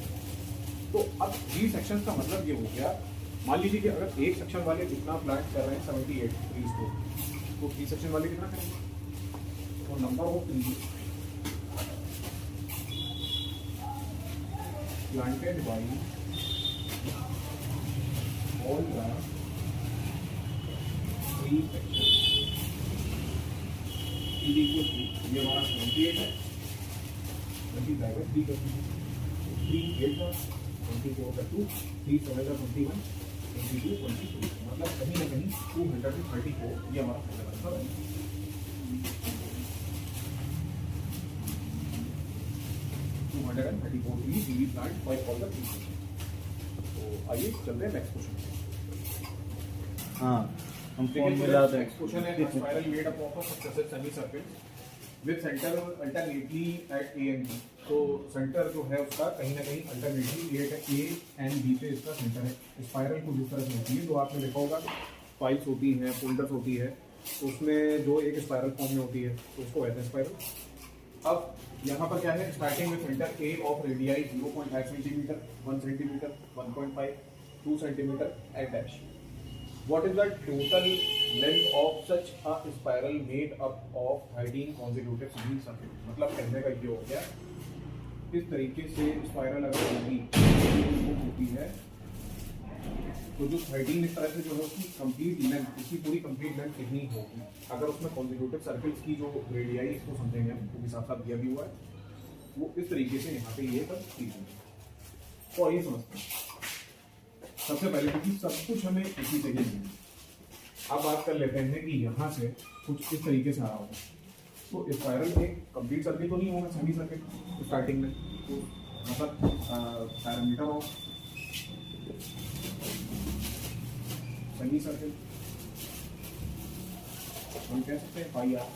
तो अब 3 सेक्शन का मतलब ये हो गया, मान लीजिए कि अगर एक सेक्शन वाले जितना प्लांट कर रहे हैं 78 ट्रीज को, तो 3 सेक्शन वाले कितना करेंगे? तो number of trees planted by all the 3 section is equal to, ये हमारा 78 है, 20 बाई 3 कर दीजिए, 3 8 का 24 का 2, 3 7 का 21, 22 22, मतलब कहीं ना कहीं 234 ये हमारा फाइनल आंसर है। 234 trees will be planted by all the 3 section. तो आइए चलते हैं नेक्स्ट क्वेश्चन। हाँ, हम फॉर्म मिला दें। नेक्स्ट क्वेश्चन है spiral made up of successive semi circle with centre alternately at A and B. तो सेंटर जो है उसका कहीं ना कहीं अल्टरनेटली ए एंड बी पे इसका सेंटर है। स्पाइरल को जिस तरह से होती है, तो आपने देखा होगा फाइल्स होती हैं, फोल्डर्स होती है, तो उसमें जो एक स्पाइरल फॉर्म में होती है तो उसको कहते हैं स्पाइरल। अब यहाँ पर क्या है, स्टार्टिंग में centre A of radii 0.5 centimetre, 1 centimetre, 1.5, 2 centimetre at dash. What is the total length of such a spiral made up of 13 consecutive semi circles? मतलब कहने का ये हो गया, इस तरीके से स्पाइरल अगर होती है तो जो 13 इस तरह से जो है उसकी कंप्लीट लेंथ, उसकी पूरी कंप्लीट लेंथ कितनी होगी? अगर उसमें कॉन्जिक्यूटिव सर्कल्स की जो रेडियाई, इसको समझेंगे हम, वो भी साथ साथ दिया भी हुआ है, वो इस तरीके से यहाँ पे ये सब चीज है। तो आइए समझते हैं। सबसे पहले क्योंकि सब कुछ हमें इसी से ही मिली। अब बात कर लेते हैं कि यहाँ से कुछ इस तरीके से आ रहा होगा, तो स्पाइरल एक कंप्लीट सर्किल तो नहीं होगा, सेमी सर्किल स्टार्टिंग में, तो मतलब पैरामीटर ऑफ सेमी सर्किल हम कह सकते हैं पाई आर।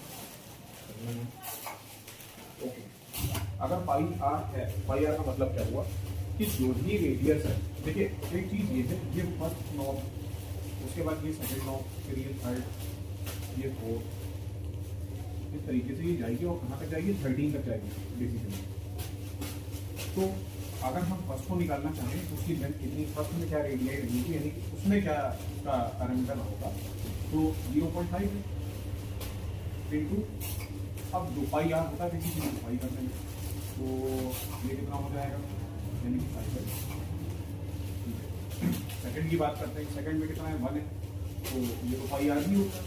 ओके, अगर पाई आर है, पाई आर का मतलब क्या हुआ कि जो भी रेडियस है, देखिए एक चीज ये है, ये फर्स्ट नॉब, उसके बाद ये सेकंड नॉब, फिर ये थर्ड, ये फोर्थ, इस तरीके से ये जाएगी और कहाँ तक जाएगी? 13 तक जाएगी बेसिकली। तो अगर हम फर्स्ट को निकालना चाहें तो उसकी लेंथ कितनी, फर्स्ट में क्या रेडियाई रहेगी, यानी कि उसमें क्या उसका पैरामीटर होगा, तो 0.5 इंटू, अब 2 पाई आर होता है, किसी 2 पाई करते हैं, तो ये कितना हो जाएगा, यानी कि 5। सेकंड की बात करते हैं, सेकंड में कितना है? 1 है, तो ये तो पाई आर भी होगा,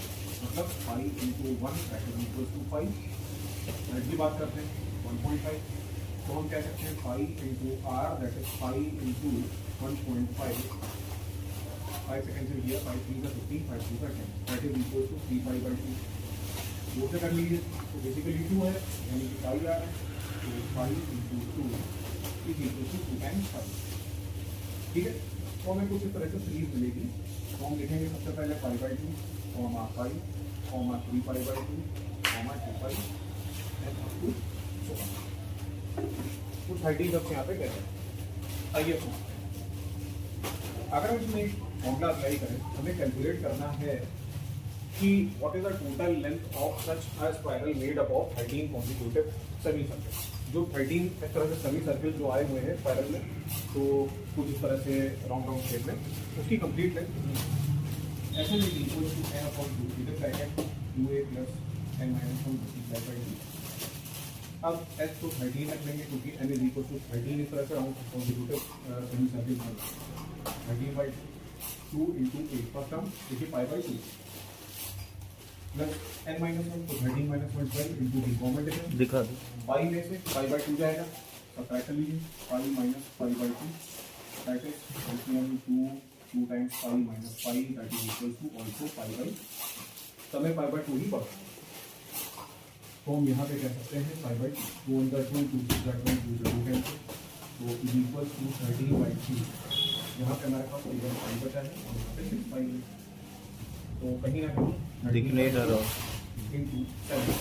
मतलब 5 into 1 that is equal to 5। Third की बात करते हैं 1.5, तो हम कह सकते हैं 5 into r that is 5 into 1.5, 5 second से दिया, 5 3 का 15, 5 2 का 10 दैट इज इक्वल टू 3/2। 2 से कर लीजिए तो बेसिकली 2 है, यानी कि पाई आर है, तो 5 into 2 is equal to 2 times 5। ठीक है, तो हमें कुछ इस तरह से सीरीज मिलेगी। तो हम लिखेंगे सबसे पहले 5/2 comma 5 comma 3/2 comma 2 and up to 16। कुछ 30 तक यहाँ पे कहते हैं। आइए समझते हैं। अगर हम इसमें फॉर्मूला अप्लाई करें, हमें कैलकुलेट करना है कि what is the total length of such a spiral made up of 13 consecutive semi circle. जो 13 इस तरह से सेमी सर्कल जो आए हुए हैं स्पाइरल में, तो कुछ इस तरह से राउंड राउंड शेप में, उसकी कंप्लीट लेंथ ऐसे में इक्वल टू n अपॉन 2 इधर bracket 2a plus n minus 1 divide by 2। अब s को 13 रख लेंगे क्योंकि n इज इक्वल टू 13 इस तरह से राउंड कॉन्सिक्यूटिव सेमी सर्कल में 13/2 into a फर्स्ट टर्म देखिए 5/2 प्लस n माइनस 1 तो 13 माइनस 1 12 into b कॉमन लेंगे, दिखा दो। 5 में से 5/2 जाएगा, सब्ट्रैक्ट कर लीजिए 5 minus 5/2 that is LCM 2 times 5 minus 5 that is equal to also 5/2। समय 5/2 ही पड़ता है, तो हम यहाँ पे कह सकते हैं 5/2 2 × 2 2 × 1 2 2 कैंसिल, तो इज इक्वल टू 13/3। यहाँ पे हमारे पास केवल 5 बचा है और यहाँ पे 6/5 है, तो कहीं ना कहीं दिख नहीं रहा। into 7।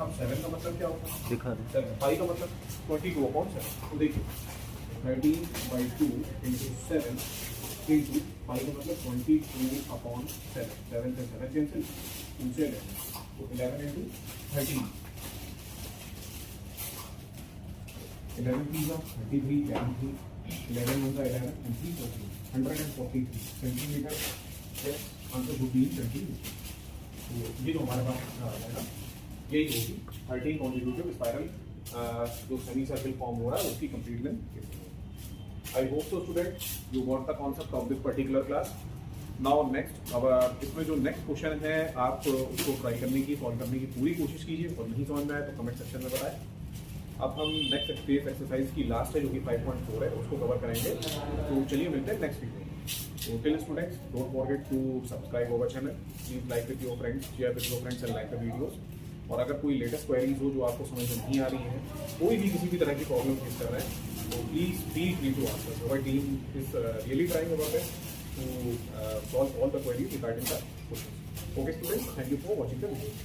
अब 7 का मतलब क्या होता है? दिखा दो। 7 5 का मतलब 22/7। तो देखिए 13/2 into 7 into 5 का मतलब 22/7। 7 से 7 कैंसिल, 2 से 11, तो 11 into 13, 11 3 का 33, 11 1 का 11 and 3 का 3, 143 centimetre. Answer would be centimetre. तो ये जो हमारे पास है ना, यही होगी 13 कॉन्सिक्यूटिव स्पाइरल जो सेमी सर्कल फॉर्म हो रहा है उसकी complete length. I hope so student you got the concept of this particular class. Now next, अब इसमें जो नेक्स्ट क्वेश्चन है आप उसको ट्राई करने की, सॉल्व करने की पूरी कोशिश कीजिए, और नहीं समझ में आए तो कमेंट सेक्शन में बताएं। अब हम नेक्स्ट एक्सरसाइज की लास्ट है जो कि 5.4 है, उसको कवर करेंगे। तो चलिए मिलते हैं नेक्स्ट वीडियो में। So till students, don't forget to subscribe our channel. Please like with your friends, share with your friends and like the videos. और अगर कोई लेटेस्ट क्वेरीज हो जो आपको समझ में नहीं आ रही है, कोई भी किसी भी तरह की प्रॉब्लम फेस कर रहे हैं, तो please feel free to ask us. Our team is really trying our best to solve all the queries regarding the questions. Okay students, thank you for watching the video.